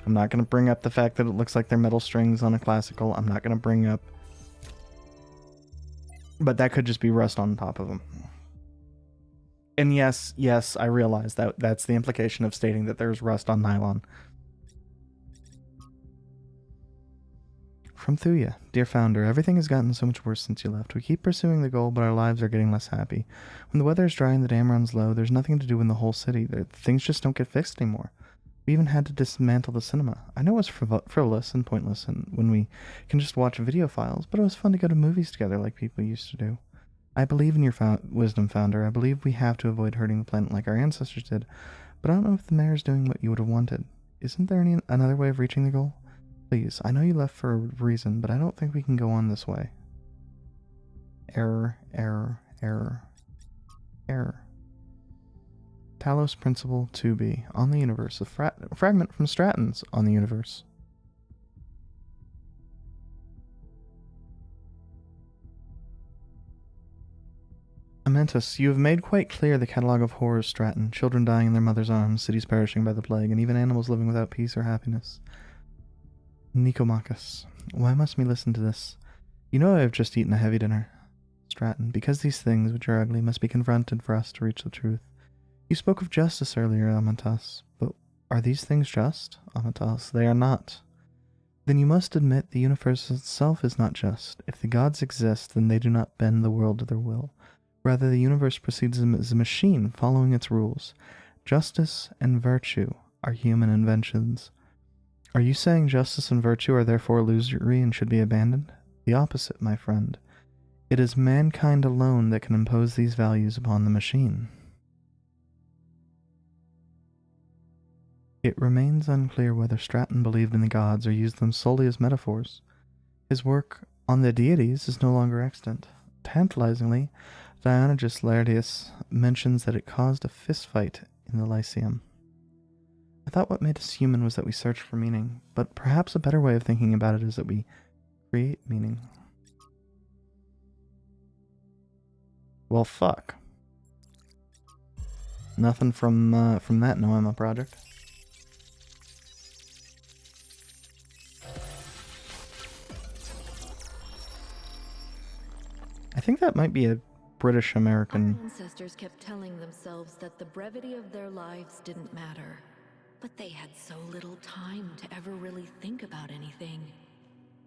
I'm not gonna bring up the fact that it looks like they're metal strings on a classical. I'm not gonna bring up. But that could just be rust on top of them. And yes, I realize that that's the implication of stating that there's rust on nylon. From Thuya, dear Founder, everything has gotten so much worse since you left. We keep pursuing the goal, but our lives are getting less happy. When the weather is dry and the dam runs low, there's nothing to do in the whole city. Things just don't get fixed anymore. We even had to dismantle the cinema. I know it was frivolous and pointless and when we can just watch video files, but it was fun to go to movies together like people used to do. I believe in your wisdom, Founder. I believe we have to avoid hurting the planet like our ancestors did, but I don't know if the mayor's doing what you would have wanted. Isn't there another way of reaching the goal? Please, I know you left for a reason, but I don't think we can go on this way. Error. Talos Principle 2b, on the universe, a fragment from Stratton's on the universe. Amentus, you have made quite clear the catalogue of horrors, Stratton. Children dying in their mother's arms, cities perishing by the plague, and even animals living without peace or happiness. Nicomachus, why must we listen to this? You know I have just eaten a heavy dinner. Stratton, because these things, which are ugly, must be confronted for us to reach the truth. You spoke of justice earlier, Amentus, but are these things just? Amentus, they are not. Then you must admit the universe itself is not just. If the gods exist, then they do not bend the world to their will. Rather, the universe proceeds as a machine, following its rules. Justice and virtue are human inventions. Are you saying justice and virtue are therefore illusory and should be abandoned? The opposite, my friend. It is mankind alone that can impose these values upon the machine. It remains unclear whether Stratton believed in the gods or used them solely as metaphors. His work on the deities is no longer extant. Tantalizingly, Dionysius Laertius mentions that it caused a fistfight in the Lyceum. I thought what made us human was that we search for meaning, but perhaps a better way of thinking about it is that we create meaning. Well, fuck. Nothing from that Noema project. I think that might be a British-American. Our ancestors kept telling themselves that the brevity of their lives didn't matter. But they had so little time to ever really think about anything.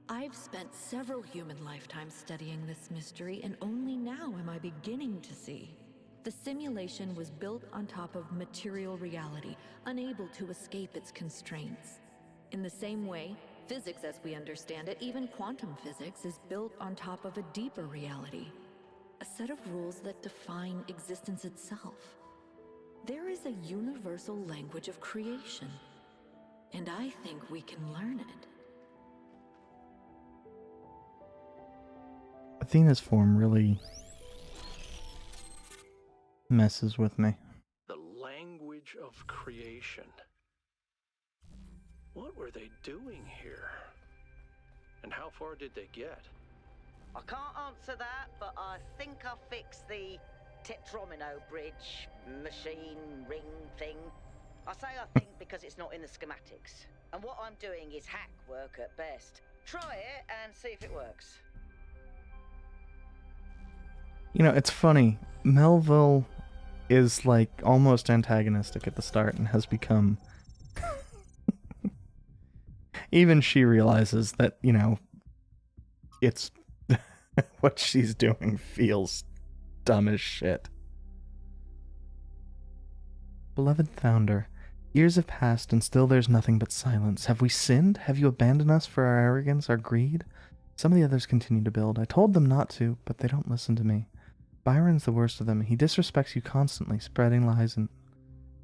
I've spent several human lifetimes studying this mystery, and only now am I beginning to see. The simulation was built on top of material reality, unable to escape its constraints. In the same way, physics as we understand it, even quantum physics, is built on top of a deeper reality. A set of rules that define existence itself. There is a universal language of creation, and I think we can learn it. Athena's form really messes with me. The language of creation. What were they doing here? And how far did they get? I can't answer that, but I think I fixed the Tetromino bridge, machine, ring thing. I say I think because it's not in the schematics. And what I'm doing is hack work at best. Try it and see if it works. You know, it's funny. Melville is like almost antagonistic at the start and has become... Even she realizes that, you know, it's... what she's doing feels dumb as shit. Beloved Founder, years have passed and still there's nothing but silence. Have we sinned? Have you abandoned us for our arrogance, our greed? Some of the others continue to build. I told them not to, but they don't listen to me. Byron's the worst of them. He disrespects you constantly, spreading lies, and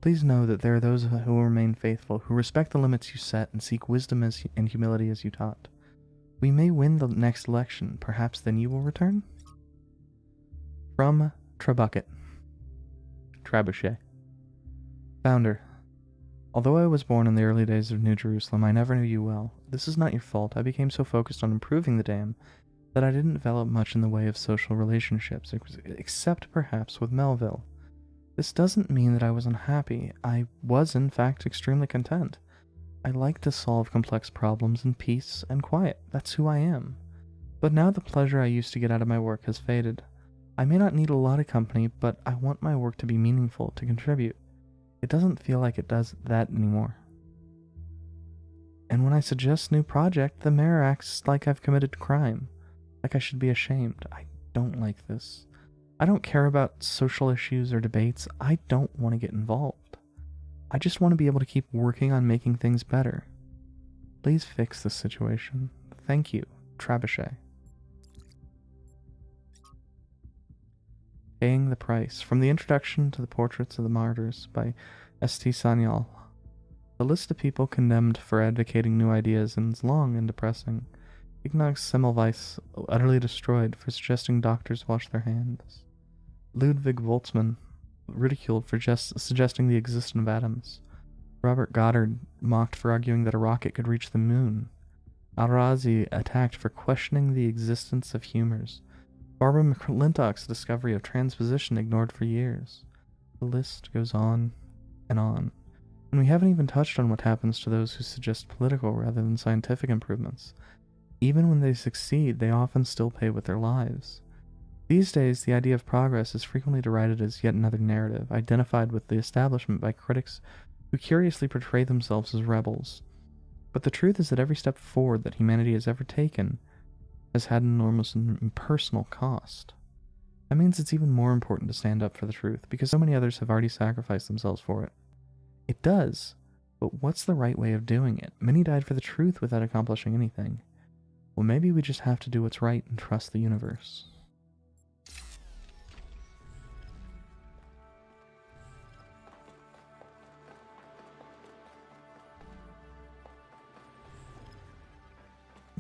please know that there are those who remain faithful, who respect the limits you set and seek wisdom and humility as you taught. We may win the next election. Perhaps then you will return? From Trebuchet. Trebuchet. Founder, although I was born in the early days of New Jerusalem, I never knew you well. This is not your fault. I became so focused on improving the dam that I didn't develop much in the way of social relationships, except perhaps with Melville. This doesn't mean that I was unhappy. I was, in fact, extremely content. I like to solve complex problems in peace and quiet. That's who I am. But now the pleasure I used to get out of my work has faded. I may not need a lot of company, but I want my work to be meaningful, to contribute. It doesn't feel like it does that anymore. And when I suggest new project, the mayor acts like I've committed crime. Like I should be ashamed. I don't like this. I don't care about social issues or debates. I don't want to get involved. I just want to be able to keep working on making things better. Please fix this situation. Thank you, Trebuchet. Paying the Price. From the introduction to the Portraits of the Martyrs by S.T. Sanyal. The list of people condemned for advocating new ideas is long and depressing. Ignaz Semmelweis utterly destroyed for suggesting doctors wash their hands. Ludwig Boltzmann ridiculed for just suggesting the existence of atoms. Robert Goddard mocked for arguing that a rocket could reach the moon. Al-Razi attacked for questioning the existence of humors. Barbara McClintock's discovery of transposition ignored for years. The list goes on and on. And we haven't even touched on what happens to those who suggest political rather than scientific improvements. Even when they succeed, they often still pay with their lives. These days, the idea of progress is frequently derided as yet another narrative, identified with the establishment by critics who curiously portray themselves as rebels. But the truth is that every step forward that humanity has ever taken has had an enormous impersonal cost. That means it's even more important to stand up for the truth, because so many others have already sacrificed themselves for it. It does, but what's the right way of doing it? Many died for the truth without accomplishing anything. Well, maybe we just have to do what's right and trust the universe.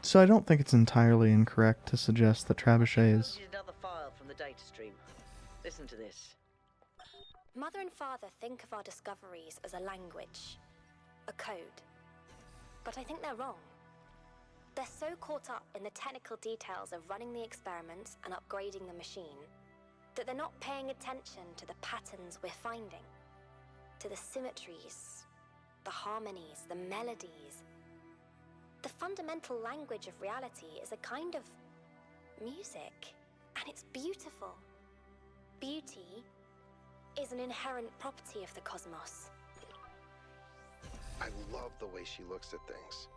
So I don't think it's entirely incorrect to suggest that trebuchets... Another file from the data stream. Listen to this. Mother and father think of our discoveries as a language, a code. But I think they're wrong. They're so caught up in the technical details of running the experiments and upgrading the machine that they're not paying attention to the patterns we're finding, to the symmetries, the harmonies, the melodies. The fundamental language of reality is a kind of music, and it's beautiful. Beauty is an inherent property of the cosmos. I love the way she looks at things.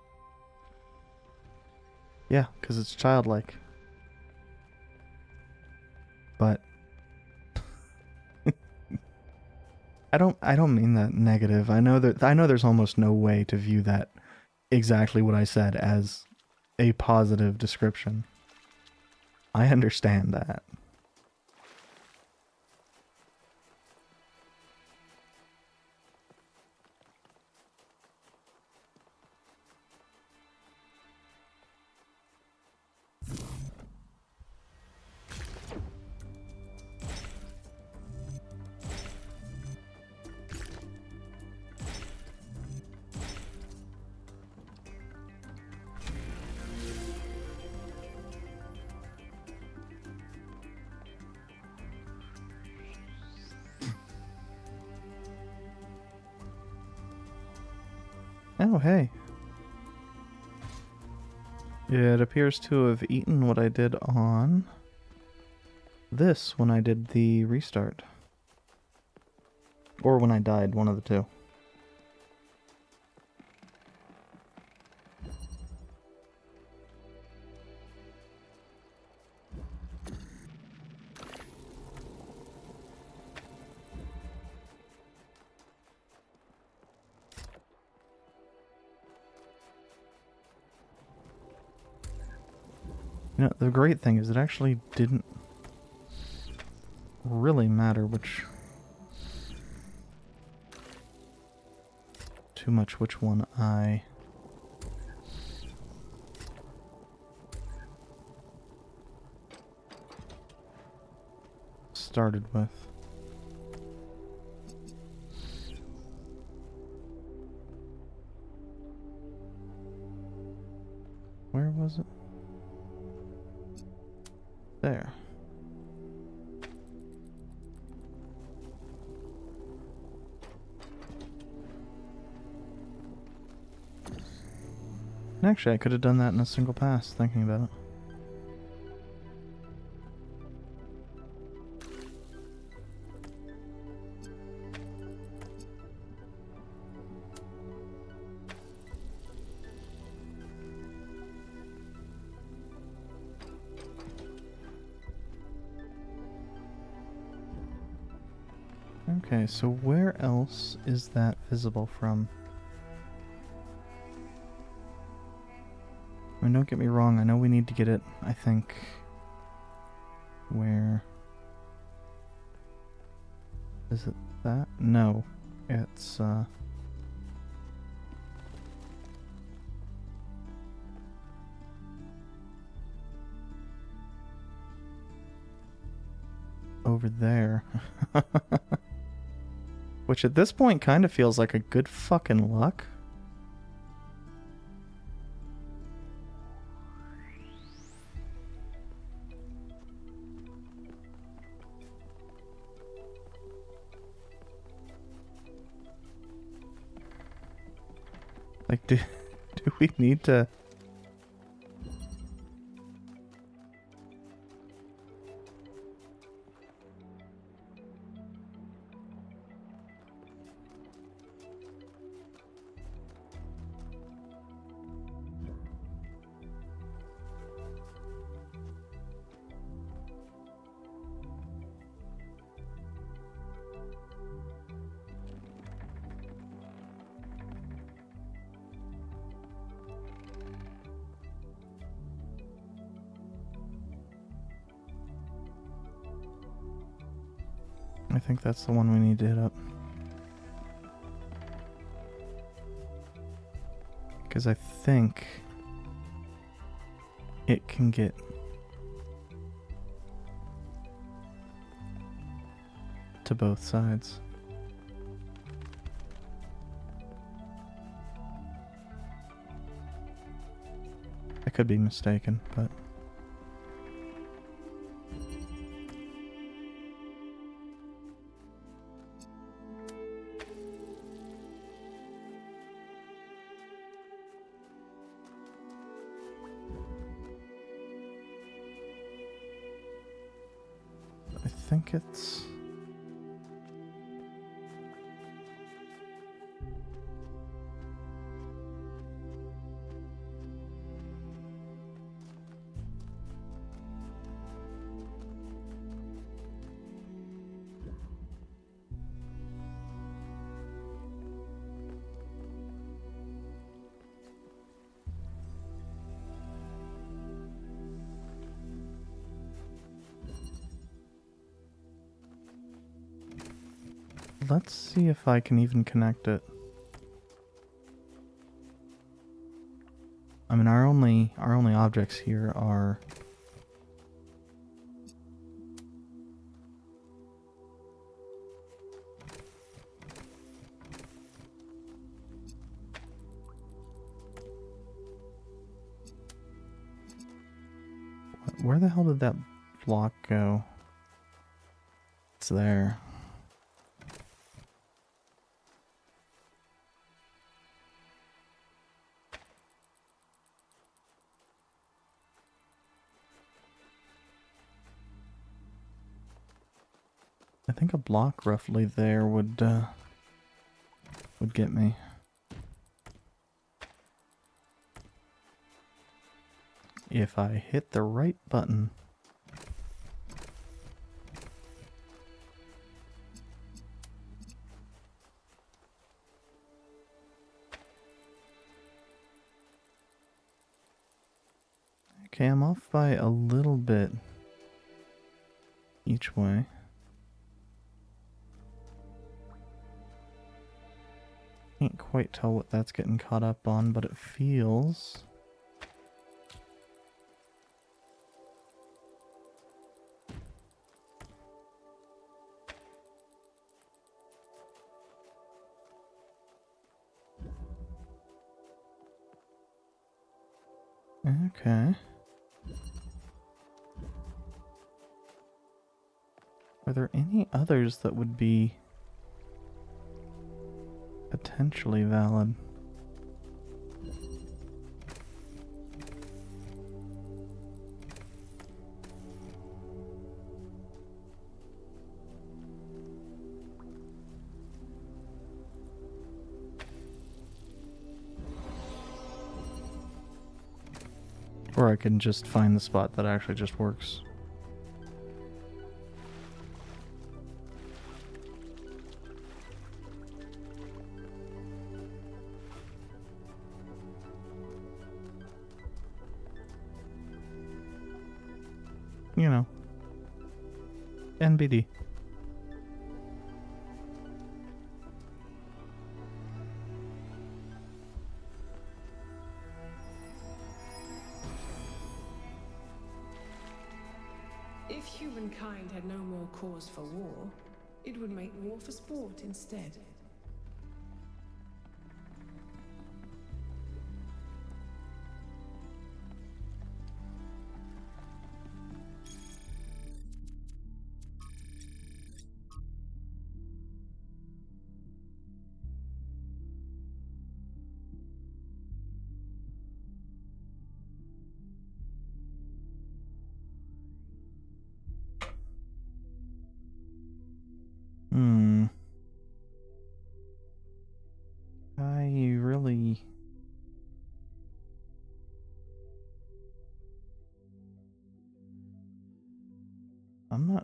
Yeah, because it's childlike. But I don't mean that negative. I know there's almost no way to view that exactly what I said as a positive description. I understand that. Oh, hey. It appears to have eaten what I did on this when I did the restart. Or when I died, one of the two. You know, the great thing is it actually didn't really matter which one I started with. Where was it? There. And actually, I could have done that in a single pass, thinking about it. Okay, so where else is that visible from? I mean, don't get me wrong, I know we need to get it, I think... Where... Is it that? No. It's, over there. Which at this point kind of feels like a good fucking luck. Like, do we need to... I think that's the one we need to hit up. Because I think it can get to both sides. I could be mistaken, but... I think it's... Let's see if I can even connect it. I mean, our only objects here are where the hell did that block go? It's there. I think a block roughly there would get me. If I hit the right button. Okay, I'm off by a little bit each way. Can't quite tell what that's getting caught up on, but it feels... Okay. Are there any others that would be potentially valid? Or I can just find the spot that actually just works. You know. NBD. If humankind had no more cause for war, it would make war for sport instead.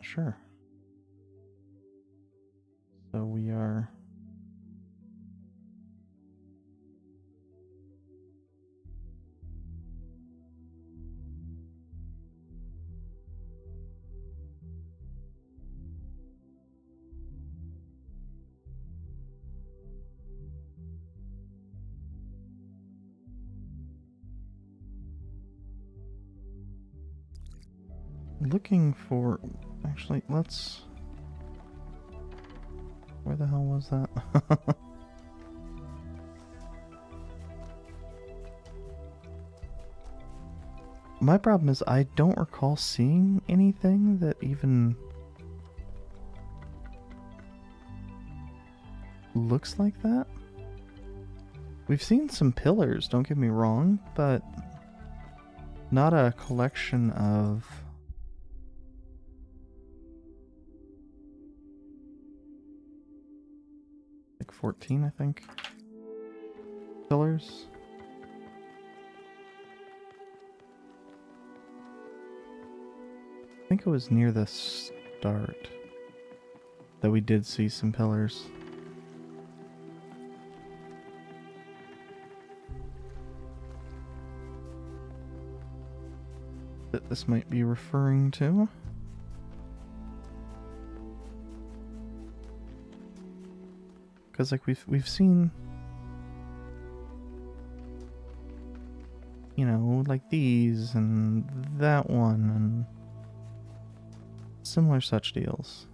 Sure. So we are... looking for... Actually, let's... Where the hell was that? My problem is I don't recall seeing anything that even looks like that. We've seen some pillars, don't get me wrong, but not a collection of... like 14, I think. Pillars. I think it was near the start that we did see some pillars. That this might be referring to. Because like we've seen, you know, like these and that one and similar such deals.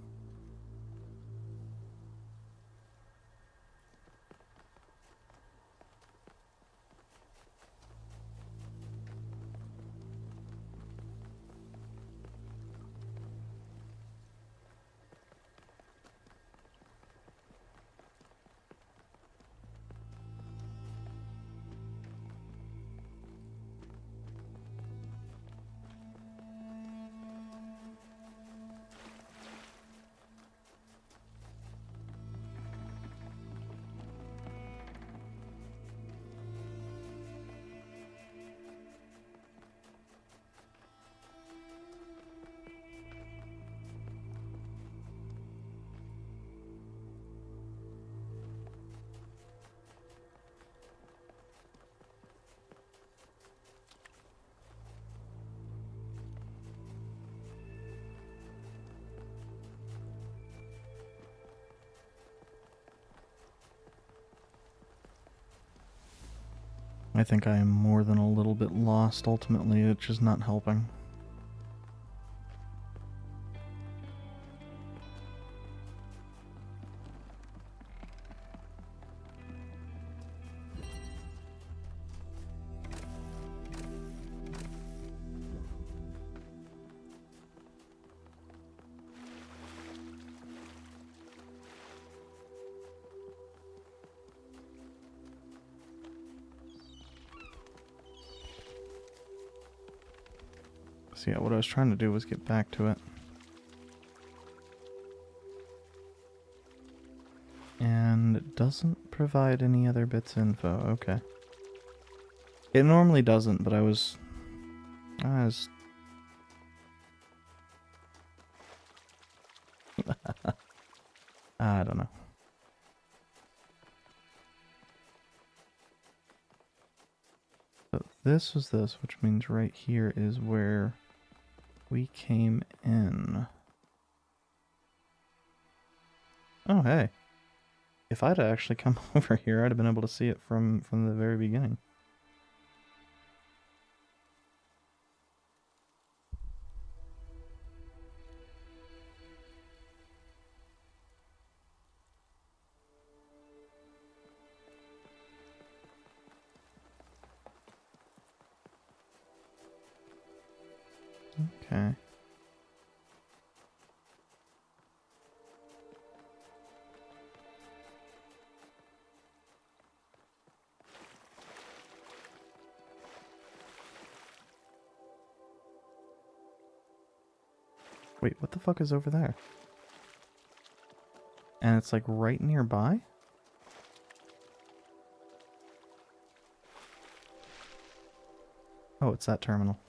I think I am more than a little bit lost ultimately, it's just not helping. So yeah, what I was trying to do was get back to it. And it doesn't provide any other bits of info. Okay. It normally doesn't, but I was I don't know. So this was this, which means right here is where we came in. Oh, hey. If I'd actually come over here, I'd have been able to see it from the very beginning. Okay. Wait, what the fuck is over there? And it's like right nearby? Oh, it's that terminal.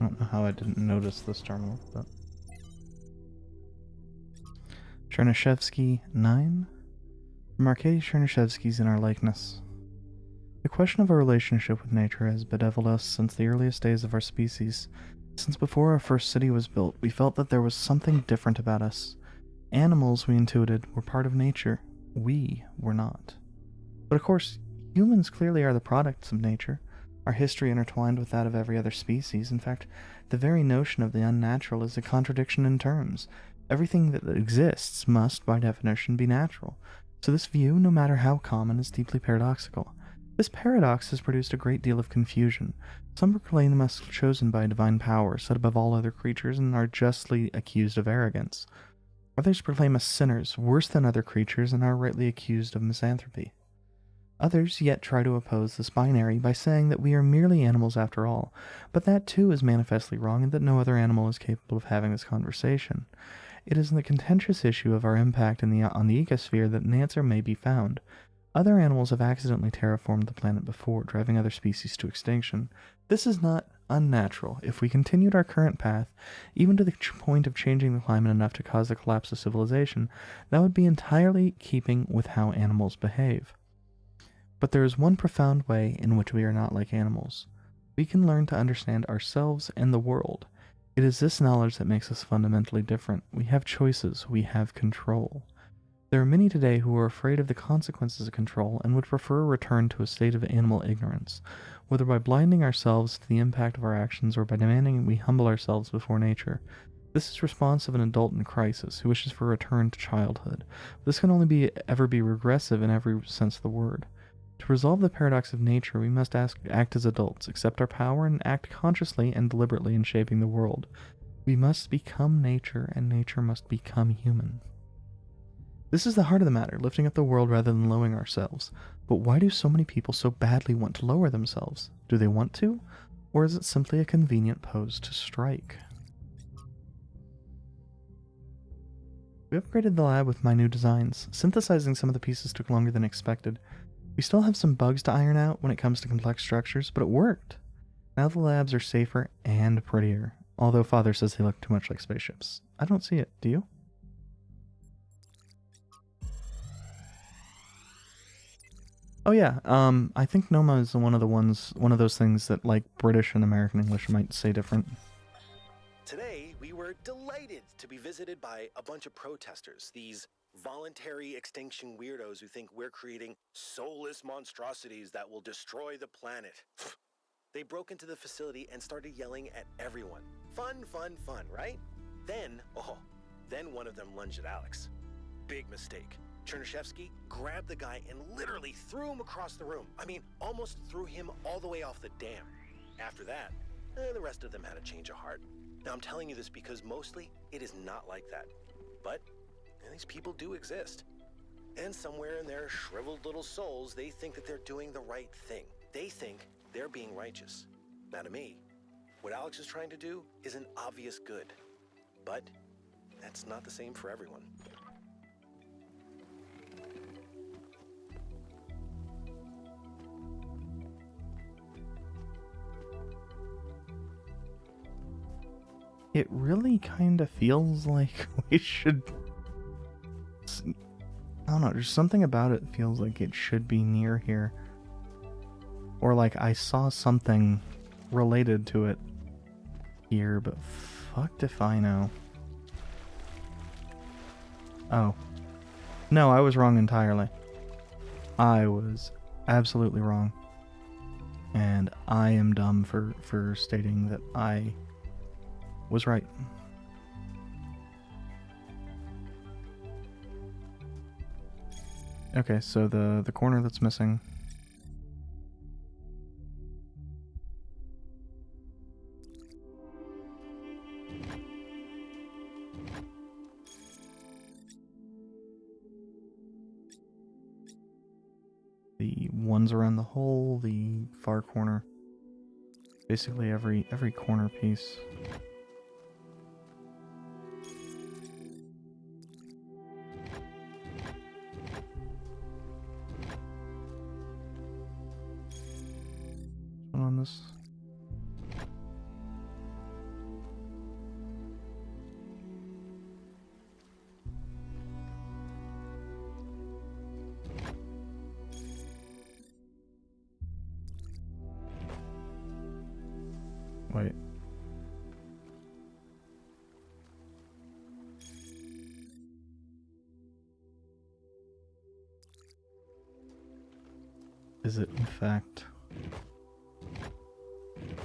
don't know how I didn't notice this terminal, but... Chernyshevsky 9? From Arkady Chernyshevsky's In Our Likeness. The question of our relationship with nature has bedeviled us since the earliest days of our species. Since before our first city was built, we felt that there was something different about us. Animals, we intuited, were part of nature. We were not. But of course, humans clearly are the products of nature, our history intertwined with that of every other species. In fact, the very notion of the unnatural is a contradiction in terms. Everything that exists must, by definition, be natural. So this view, no matter how common, is deeply paradoxical. This paradox has produced a great deal of confusion. Some proclaim us chosen by divine power, set above all other creatures, and are justly accused of arrogance. Others proclaim us sinners, worse than other creatures, and are rightly accused of misanthropy. Others yet try to oppose this binary by saying that we are merely animals after all, but that too is manifestly wrong, and that no other animal is capable of having this conversation. It is in the contentious issue of our impact on the ecosphere that an answer may be found. Other animals have accidentally terraformed the planet before, driving other species to extinction. This is not unnatural. If we continued our current path, even to the point of changing the climate enough to cause the collapse of civilization, that would be entirely keeping with how animals behave. But there is one profound way in which we are not like animals. We can learn to understand ourselves and the world. It is this knowledge that makes us fundamentally different. We have choices. We have control. There are many today who are afraid of the consequences of control and would prefer a return to a state of animal ignorance, whether by blinding ourselves to the impact of our actions or by demanding we humble ourselves before nature. This is response of an adult in crisis who wishes for a return to childhood. This can only ever be regressive in every sense of the word. To resolve the paradox of nature, we must act as adults, accept our power, and act consciously and deliberately in shaping the world. We must become nature, and nature must become human. This is the heart of the matter, lifting up the world rather than lowering ourselves. But why do so many people so badly want to lower themselves? Do they want to? Or is it simply a convenient pose to strike? We upgraded the lab with my new designs. Synthesizing some of the pieces took longer than expected. We still have some bugs to iron out when it comes to complex structures, but it worked. Now the labs are safer and prettier, although Father says they look too much like spaceships. I don't see it, do you? Oh yeah, I think Noma is one of those things that, like, British and American English might say different. Today, we were delighted to be visited by a bunch of protesters, these voluntary extinction weirdos who think we're creating soulless monstrosities that will destroy the planet. They broke into the facility and started yelling at everyone. Fun, fun, fun, right? Then one of them lunged at Alex. Big mistake. Chernyshevsky grabbed the guy and literally threw him across the room. I mean, almost threw him all the way off the dam. After that, the rest of them had a change of heart. Now, I'm telling you this because mostly it is not like that. But these people do exist. And somewhere in their shriveled little souls, they think that they're doing the right thing. They think they're being righteous. Now, to me, what Alex is trying to do is an obvious good. But that's not the same for everyone. It really kind of feels like we should... I don't know, there's something about it that feels like it should be near here. Or like I saw something related to it here, but fucked if I know. Oh. No, I was wrong entirely. I was absolutely wrong. And I am dumb for stating that I was right. Okay, so the corner that's missing. The ones around the hole, the far corner. Basically every corner piece. On this. Wait. Is it in fact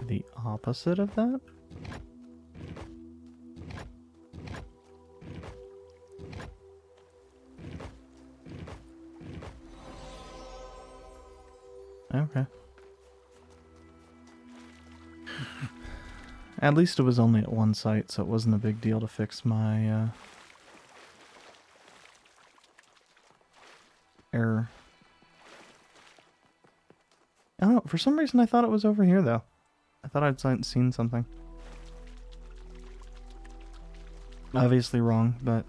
the opposite of that? Okay. At least it was only at one site, so it wasn't a big deal to fix my error. I don't know, for some reason I thought it was over here though. I thought I'd seen something. Obviously wrong, but...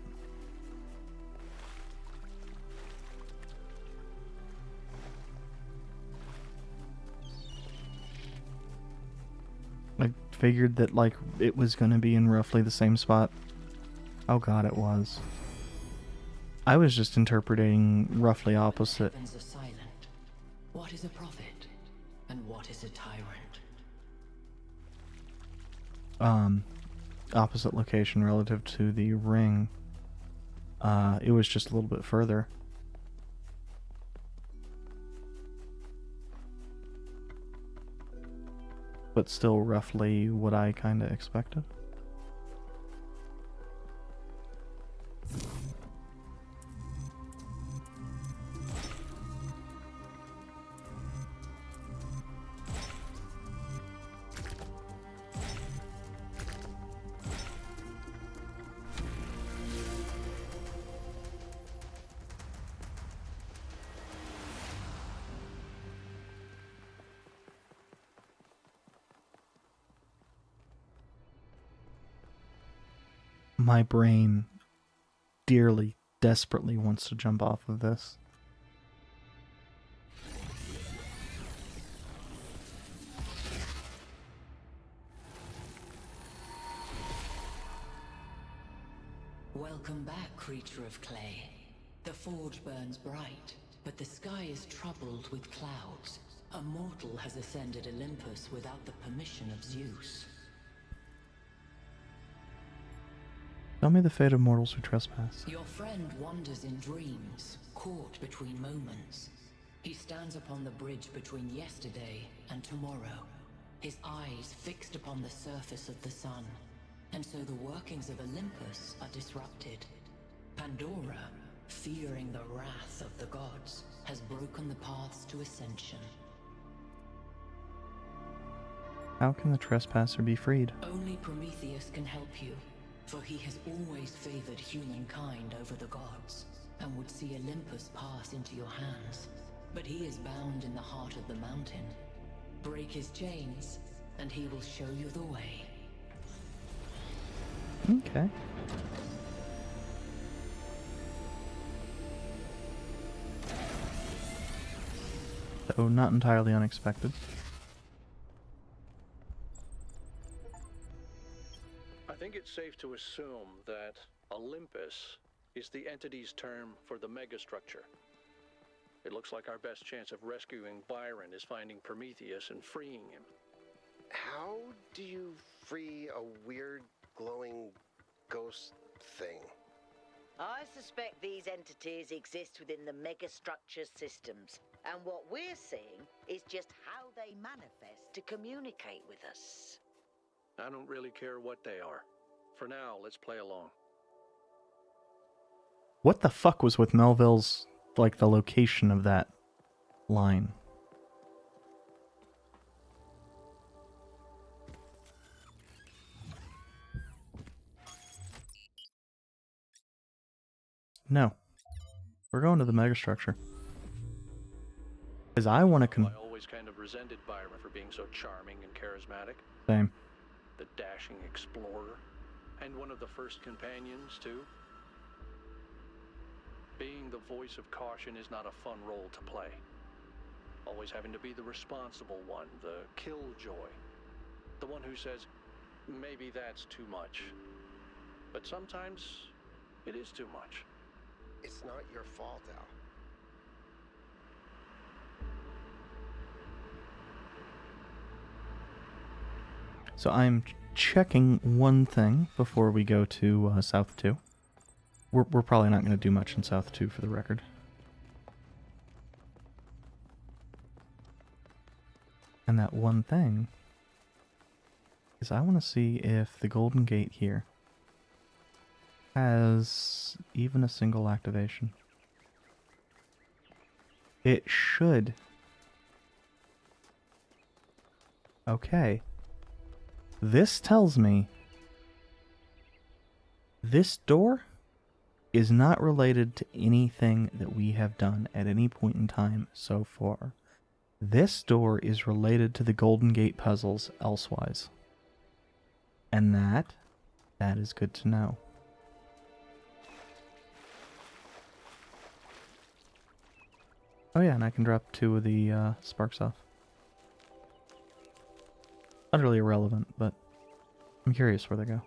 I figured that, like, it was gonna be in roughly the same spot. Oh god, it was. I was just interpreting roughly opposite. Heavens are silent. What is a prophet? And what is a tyrant? Opposite location relative to the ring. It was just a little bit further. But still roughly what I kinda expected. My brain dearly, desperately wants to jump off of this. Welcome back, creature of clay. The forge burns bright, but the sky is troubled with clouds. A mortal has ascended Olympus without the permission of Zeus. Tell me the fate of mortals who trespass. Your friend wanders in dreams, caught between moments. He stands upon the bridge between yesterday and tomorrow, his eyes fixed upon the surface of the sun. And so the workings of Olympus are disrupted. Pandora, fearing the wrath of the gods, has broken the paths to ascension. How can the trespasser be freed? Only Prometheus can help you, for he has always favored humankind over the gods, and would see Olympus pass into your hands. But he is bound in the heart of the mountain. Break his chains, and he will show you the way. Okay. So, not entirely unexpected. I think it's safe to assume that Olympus is the entity's term for the megastructure. It looks like our best chance of rescuing Byron is finding Prometheus and freeing him. How do you free a weird, glowing ghost thing? I suspect these entities exist within the megastructure systems, and what we're seeing is just how they manifest to communicate with us. I don't really care what they are. For now, let's play along. What the fuck was with Melville's, like, the location of that line? No. We're going to the megastructure. Because I want to I always kind of resented Byron for being so charming and charismatic. Same. The dashing explorer. And one of the first companions, too. Being the voice of caution is not a fun role to play. Always having to be the responsible one, the killjoy. The one who says, maybe that's too much. But sometimes it is too much. It's not your fault, Al. So I'm checking one thing before we go to South 2. We're probably not going to do much in South 2 for the record. And that one thing is I want to see if the Golden Gate here has even a single activation. It should. Okay. This tells me this door is not related to anything that we have done at any point in time so far. This door is related to the Golden Gate puzzles elsewise. And that is good to know. Oh yeah, and I can drop 2 of the sparks off. Utterly irrelevant, but I'm curious where they go.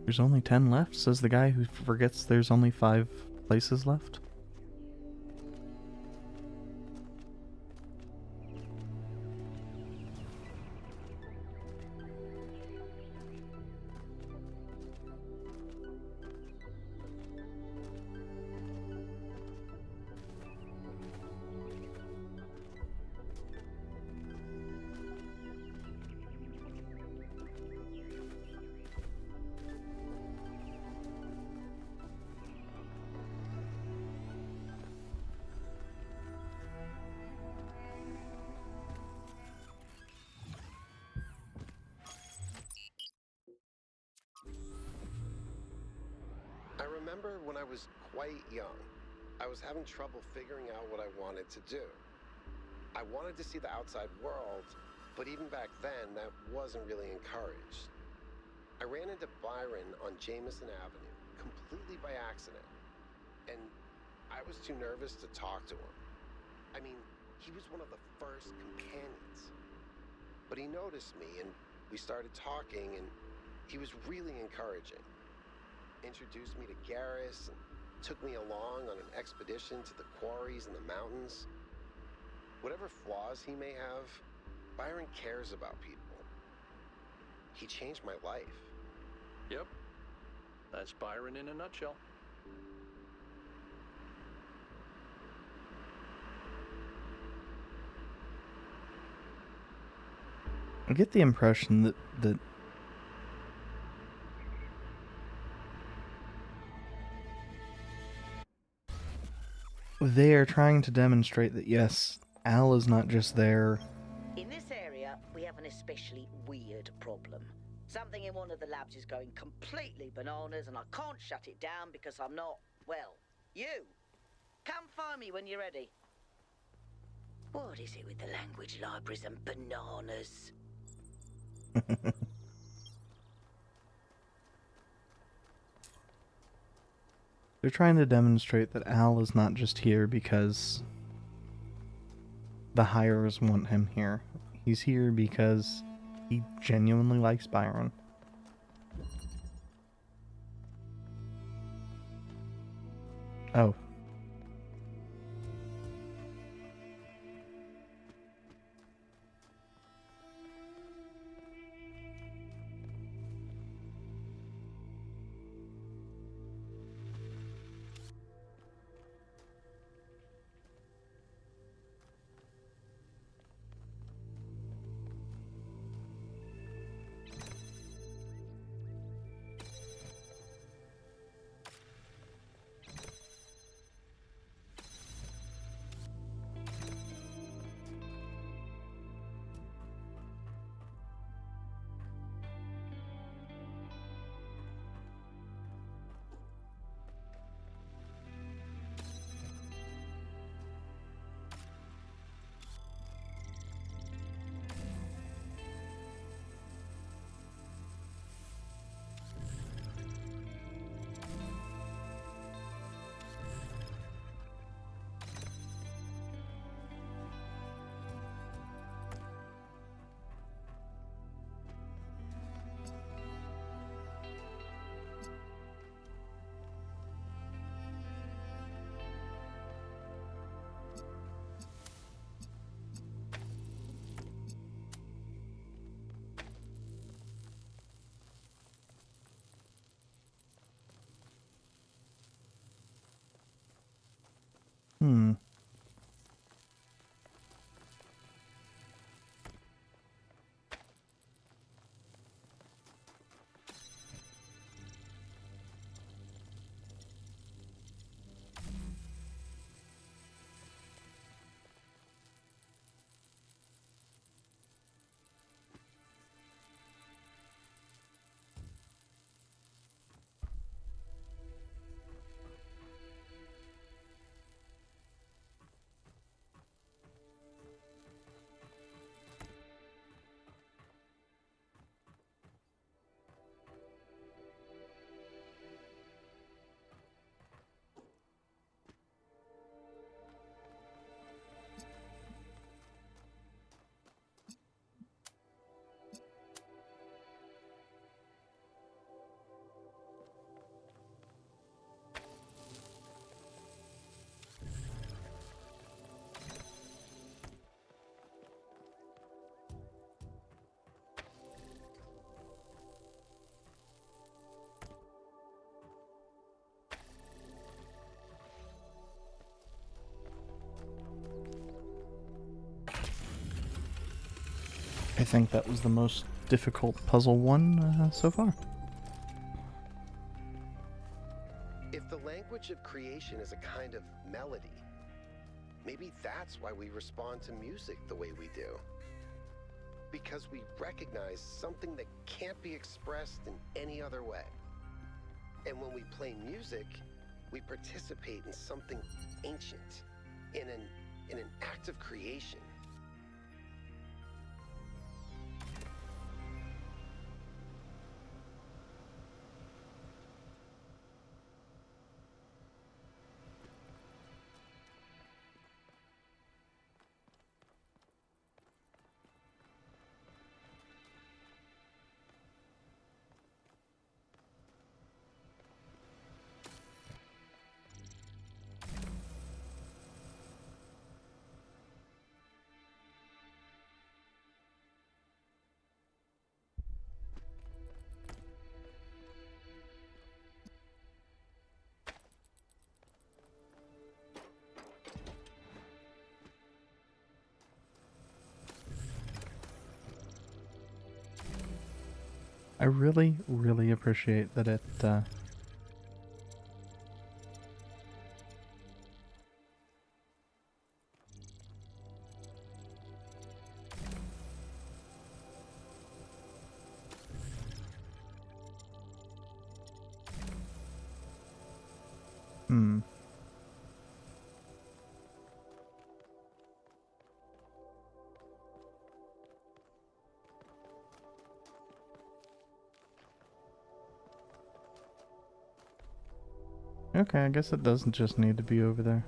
There's only 10 left, says the guy who forgets there's only 5 places left. I remember when I was quite young, I was having trouble figuring out what I wanted to do. I wanted to see the outside world, but even back then, that wasn't really encouraged. I ran into Byron on Jameson Avenue, completely by accident, and I was too nervous to talk to him. I mean, he was one of the first companions. But he noticed me, and we started talking, and he was really encouraging. Introduced me to Garrus and took me along on an expedition to the quarries in the mountains. Whatever flaws he may have, Byron cares about people. He changed my life. Yep. That's Byron in a nutshell. I get the impression that they are trying to demonstrate that, yes, Al is not just there. In this area, we have an especially weird problem. Something in one of the labs is going completely bananas, and I can't shut it down because I'm not, well, you. Come find me when you're ready. What is it with the language libraries and bananas? They're trying to demonstrate that Al is not just here because the hires want him here. He's here because he genuinely likes Byron. Oh. Hmm. I think that was the most difficult puzzle one so far. If the language of creation is a kind of melody, maybe that's why we respond to music the way we do. Because we recognize something that can't be expressed in any other way. And when we play music, we participate in something ancient, in an act of creation. I really, really appreciate that it Hmm. Okay, I guess it doesn't just need to be over there.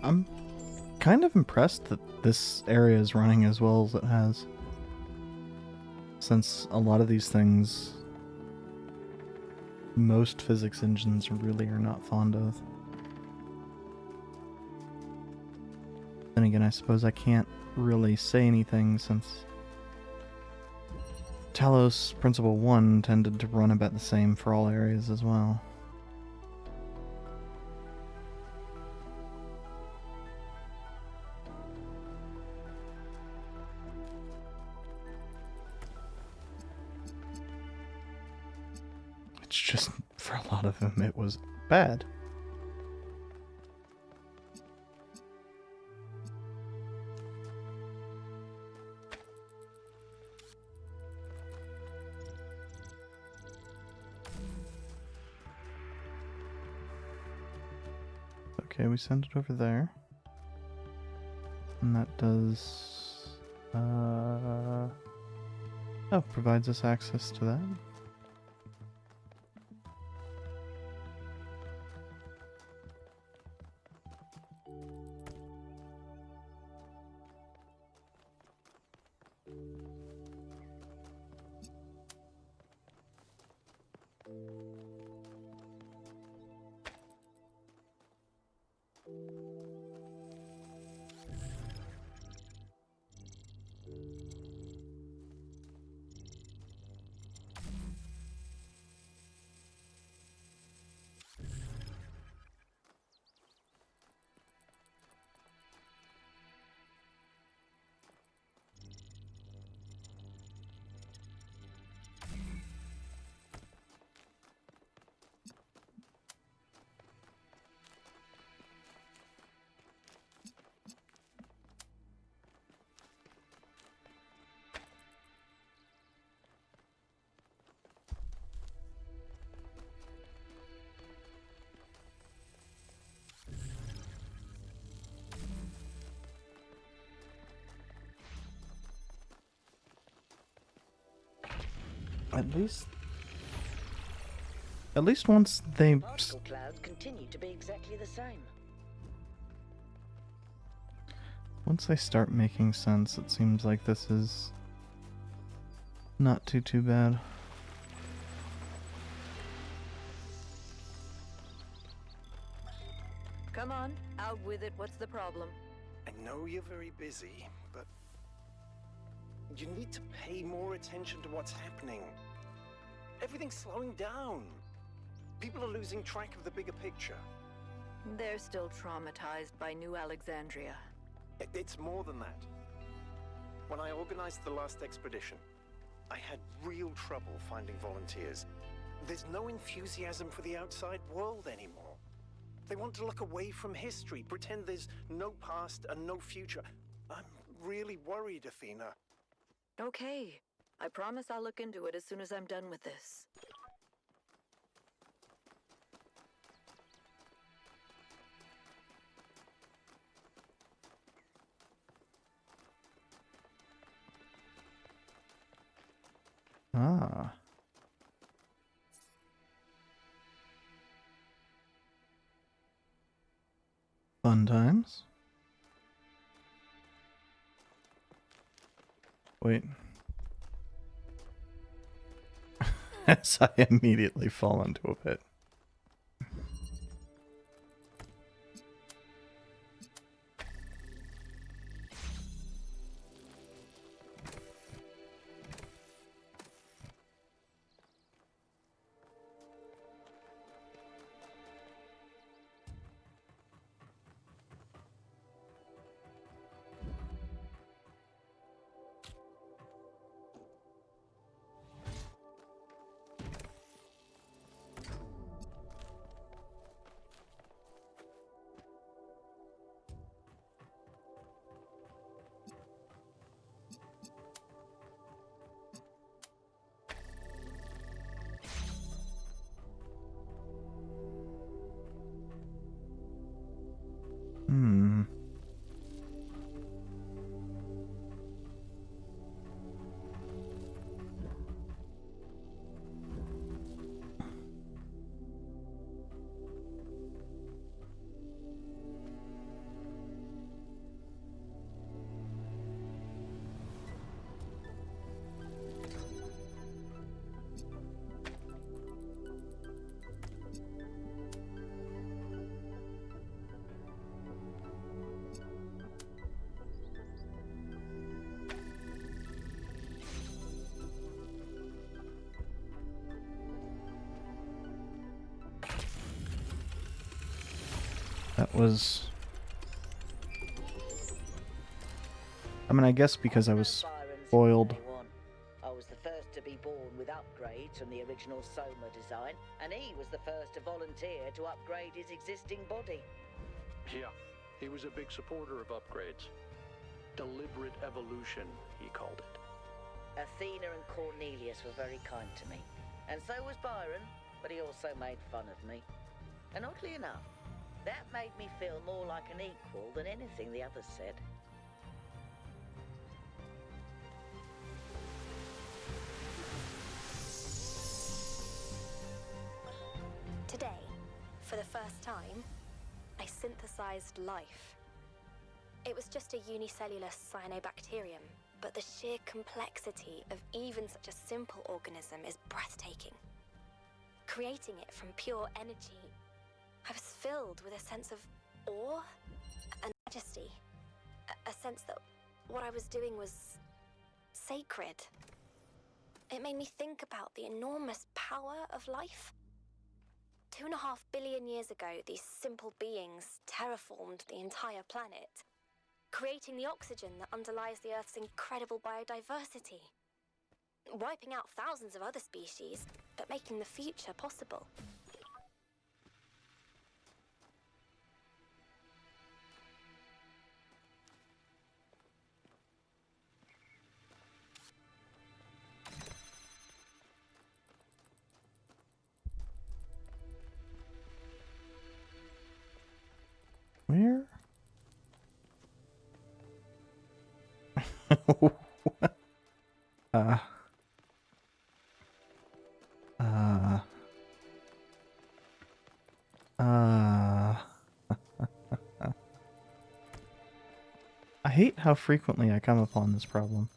I'm kind of impressed that this area is running as well as it has. Since a lot of these things, most physics engines really are not fond of. Then again, I suppose I can't really say anything since Talos Principle 1 tended to run about the same for all areas as well. It's just, for a lot of them, it was bad. Okay, we send it over there. And that does Oh, provides us access to that. At least once they Particle clouds continue to be exactly the same. once they start making sense, it seems like this is not too bad. Come on, out with it. What's the problem? I know you're very busy, but you need to pay more attention to what's happening. Everything's slowing down. People are losing track of the bigger picture. They're still traumatized by New Alexandria. It's more than that. When I organized the last expedition, I had real trouble finding volunteers. There's no enthusiasm for the outside world anymore. They want to look away from history, pretend there's no past and no future. I'm really worried, Athena. Okay. I promise I'll look into it as soon as I'm done with this. Ah. Fun times. Wait. As I immediately fall into a pit. That was... I mean, I guess because I was spoiled. I was the first to be born with upgrades from the original Soma design, and he was the first to volunteer to upgrade his existing body. Yeah, he was a big supporter of upgrades. Deliberate evolution, he called it. Athena and Cornelius were very kind to me, and so was Byron, but he also made fun of me. And oddly enough, that made me feel more like an equal than anything the others said. first time, I synthesized life. It was just a unicellular cyanobacterium, but the sheer complexity of even such a simple organism is breathtaking. Creating it from pure energy, I was filled with a sense of awe and majesty. A sense that what I was doing was sacred. It made me think about the enormous power of life. 2.5 billion years ago, these simple beings terraformed the entire planet, creating the oxygen that underlies the Earth's incredible biodiversity, wiping out thousands of other species, but making the future possible. Where? uh. Uh. Uh. I hate how frequently I come upon this problem.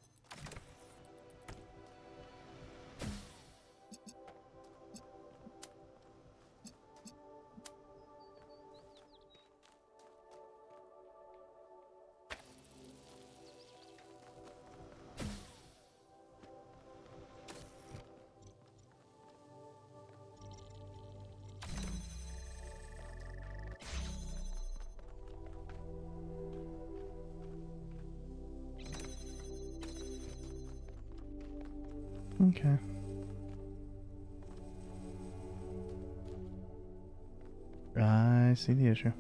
Okay. I see the issue.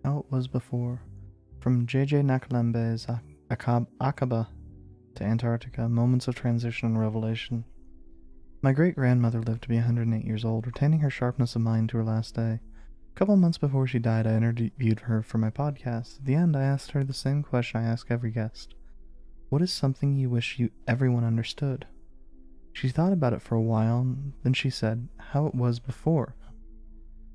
How it was before. From J.J. Nakalembe's Aqaba to Antarctica, moments of transition and revelation. My great-grandmother lived to be 108 years old, retaining her sharpness of mind to her last day. A couple months before she died, I interviewed her for my podcast. At the end, I asked her the same question I ask every guest. What is something you wish everyone understood? She thought about it for a while, then she said, how it was before.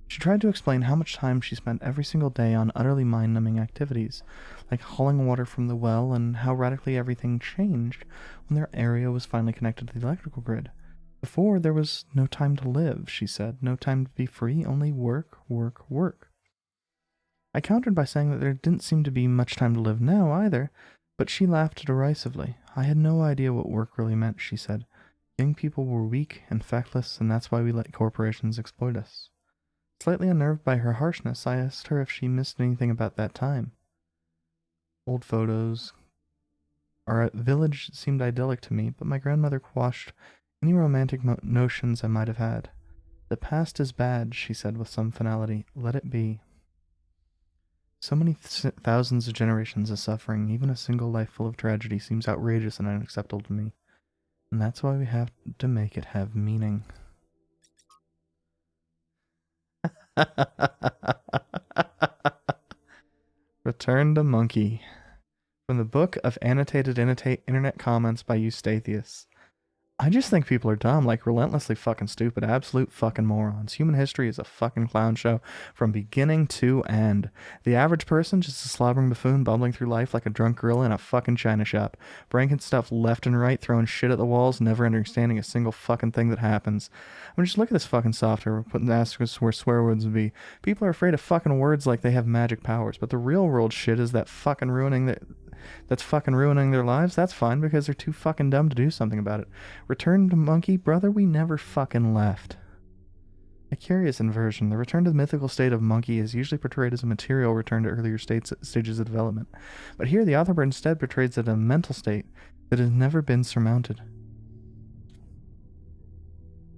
She tried to explain how much time she spent every single day on utterly mind-numbing activities, like hauling water from the well, and how radically everything changed when their area was finally connected to the electrical grid. Before, there was no time to live, she said, no time to be free, only work, work, work. I countered by saying that there didn't seem to be much time to live now, either, but she laughed derisively. I had no idea what work really meant, she said. Young people were weak and feckless, and that's why we let corporations exploit us. Slightly unnerved by her harshness, I asked her if she missed anything about that time. Old photos. Our village seemed idyllic to me, but my grandmother quashed any romantic notions I might have had. The past is bad, she said with some finality. Let it be. So many thousands of generations of suffering, even a single life full of tragedy, seems outrageous and unacceptable to me. And that's why we have to make it have meaning. Return to Monkey. From the book of annotated internet comments by Eustathius. I just think people are dumb, like relentlessly fucking stupid, absolute fucking morons. Human history is a fucking clown show from beginning to end. The average person, just a slobbering buffoon bumbling through life like a drunk gorilla in a fucking china shop, breaking stuff left and right, throwing shit at the walls, never understanding a single fucking thing that happens. I mean, just look at this fucking software. We're putting asterisks where swear words would be. People are afraid of fucking words like they have magic powers, but the real world shit is that fucking that's fucking ruining their lives. That's fine because they're too fucking dumb to do something about it. Return to Monkey, brother, we never fucking left. A curious inversion. The return to the mythical state of Monkey is usually portrayed as a material return to earlier stages of development. But here the author instead portrays it as a mental state that has never been surmounted.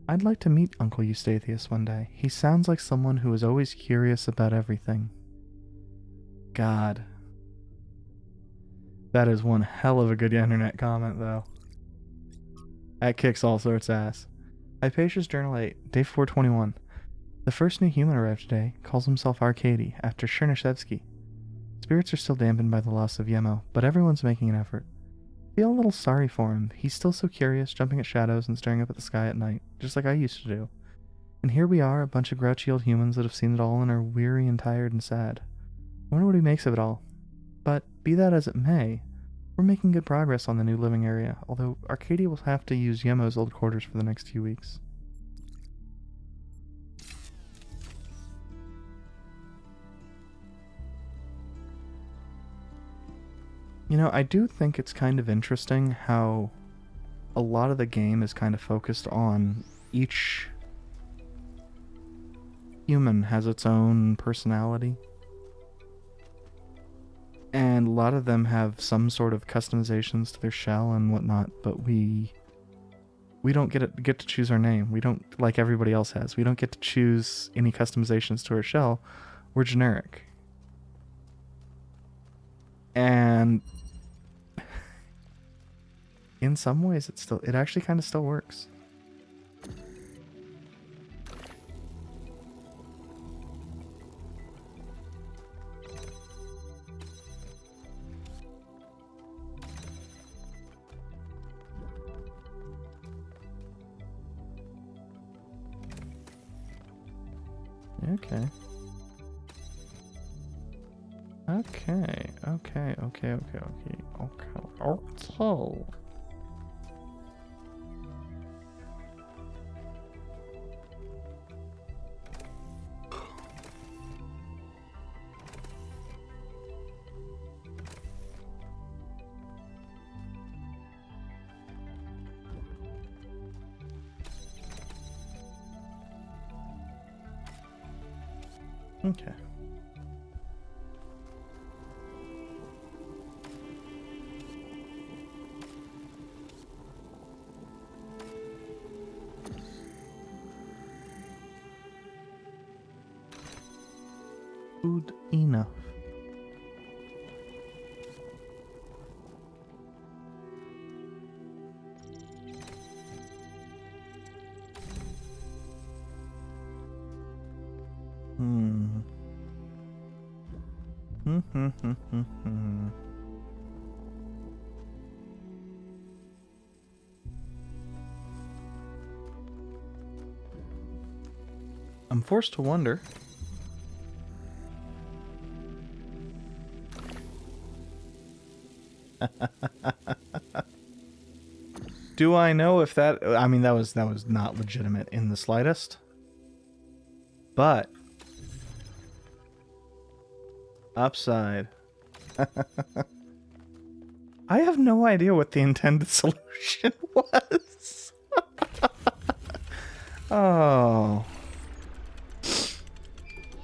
I'd like to meet Uncle Eustathius one day. He sounds like someone who is always curious about everything. God. That is one hell of a good internet comment, though. That kicks all sorts ass. Hypatia's Journal 8, Day 421. The first new human arrived today, calls himself Arkady, after Chernyshevsky. Spirits are still dampened by the loss of Yemo, but everyone's making an effort. Feel a little sorry for him. He's still so curious, jumping at shadows and staring up at the sky at night, just like I used to do. And here we are, a bunch of grouchy old humans that have seen it all and are weary and tired and sad. I wonder what he makes of it all. But, be that as it may, we're making good progress on the new living area, although Arcadia will have to use Yemo's old quarters for the next few weeks. You know, I do think it's kind of interesting how a lot of the game is kind of focused on each human has its own personality. And a lot of them have some sort of customizations to their shell and whatnot, but we don't get to choose our name. We don't, like everybody else has. We don't get to choose any customizations to our shell. We're generic. And in some ways it actually kind of still works. Okay. Okay. Food enough. I'm forced to wonder. Do I know if that... I mean, that was not legitimate in the slightest. But... upside. I have no idea what the intended solution was. Oh.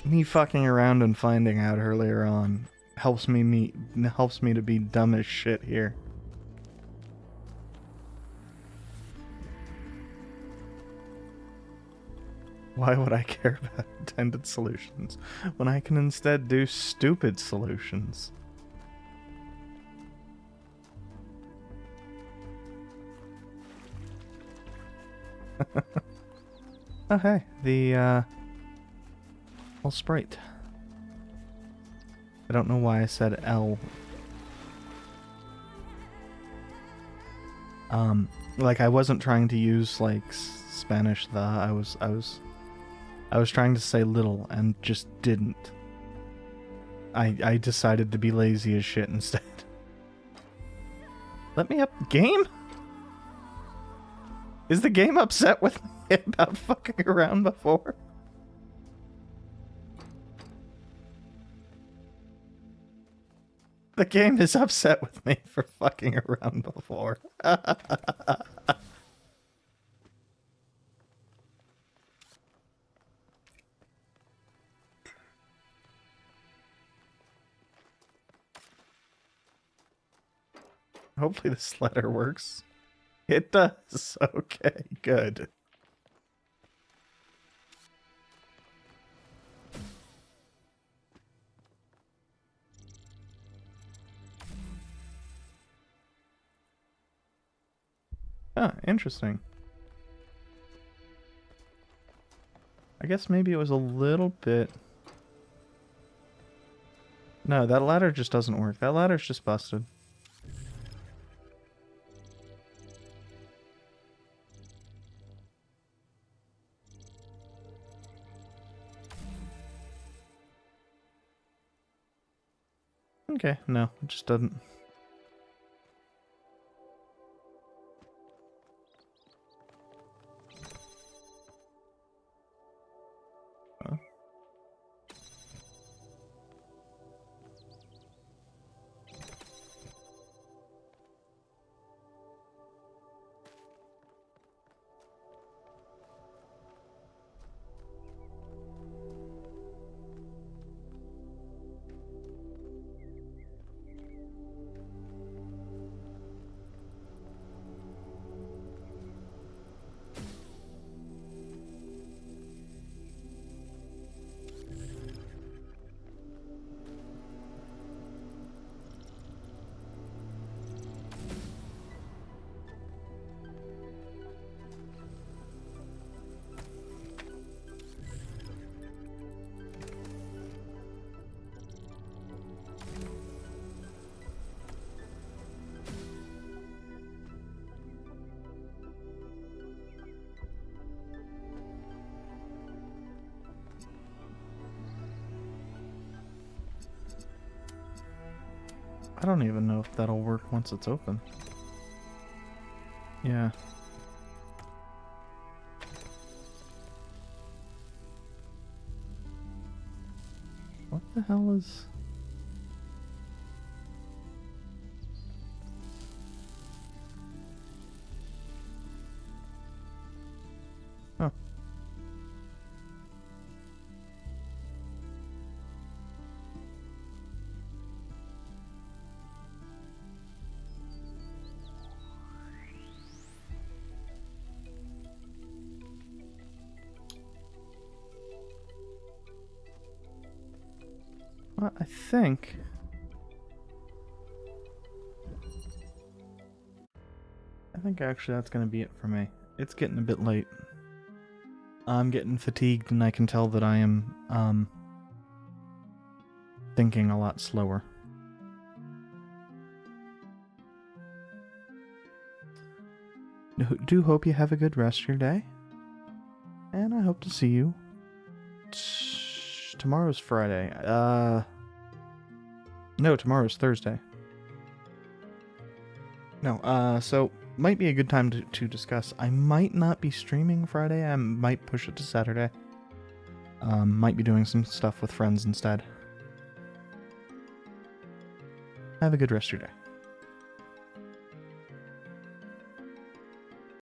Me fucking around and finding out earlier on helps me to be dumb as shit here. Why would I care about intended solutions when I can instead do stupid solutions? Oh hey, the well, Sprite. I don't know why I said L. Like I wasn't trying to use like Spanish the. I was trying to say little and just didn't. I decided to be lazy as shit instead. Let me up, game? Is the game upset with me about fucking around before? The game is upset with me for fucking around before. Hopefully this letter works. It does. Okay, good. Ah, interesting. I guess maybe it was a little bit... No, that ladder just doesn't work. That ladder's just busted. Okay, no, it just doesn't. Huh? I don't even know if that'll work once it's open. Yeah. What the hell is... Huh. Well, I think actually that's gonna be it for me. It's getting a bit late. I'm getting fatigued and I can tell that I am thinking a lot slower. Do hope you have a good rest of your day. And I hope to see you. Tomorrow's Friday. No, tomorrow's Thursday. No, so might be a good time to discuss. I might not be streaming Friday. I might push it to Saturday. Might be doing some stuff with friends instead. Have a good rest of your day.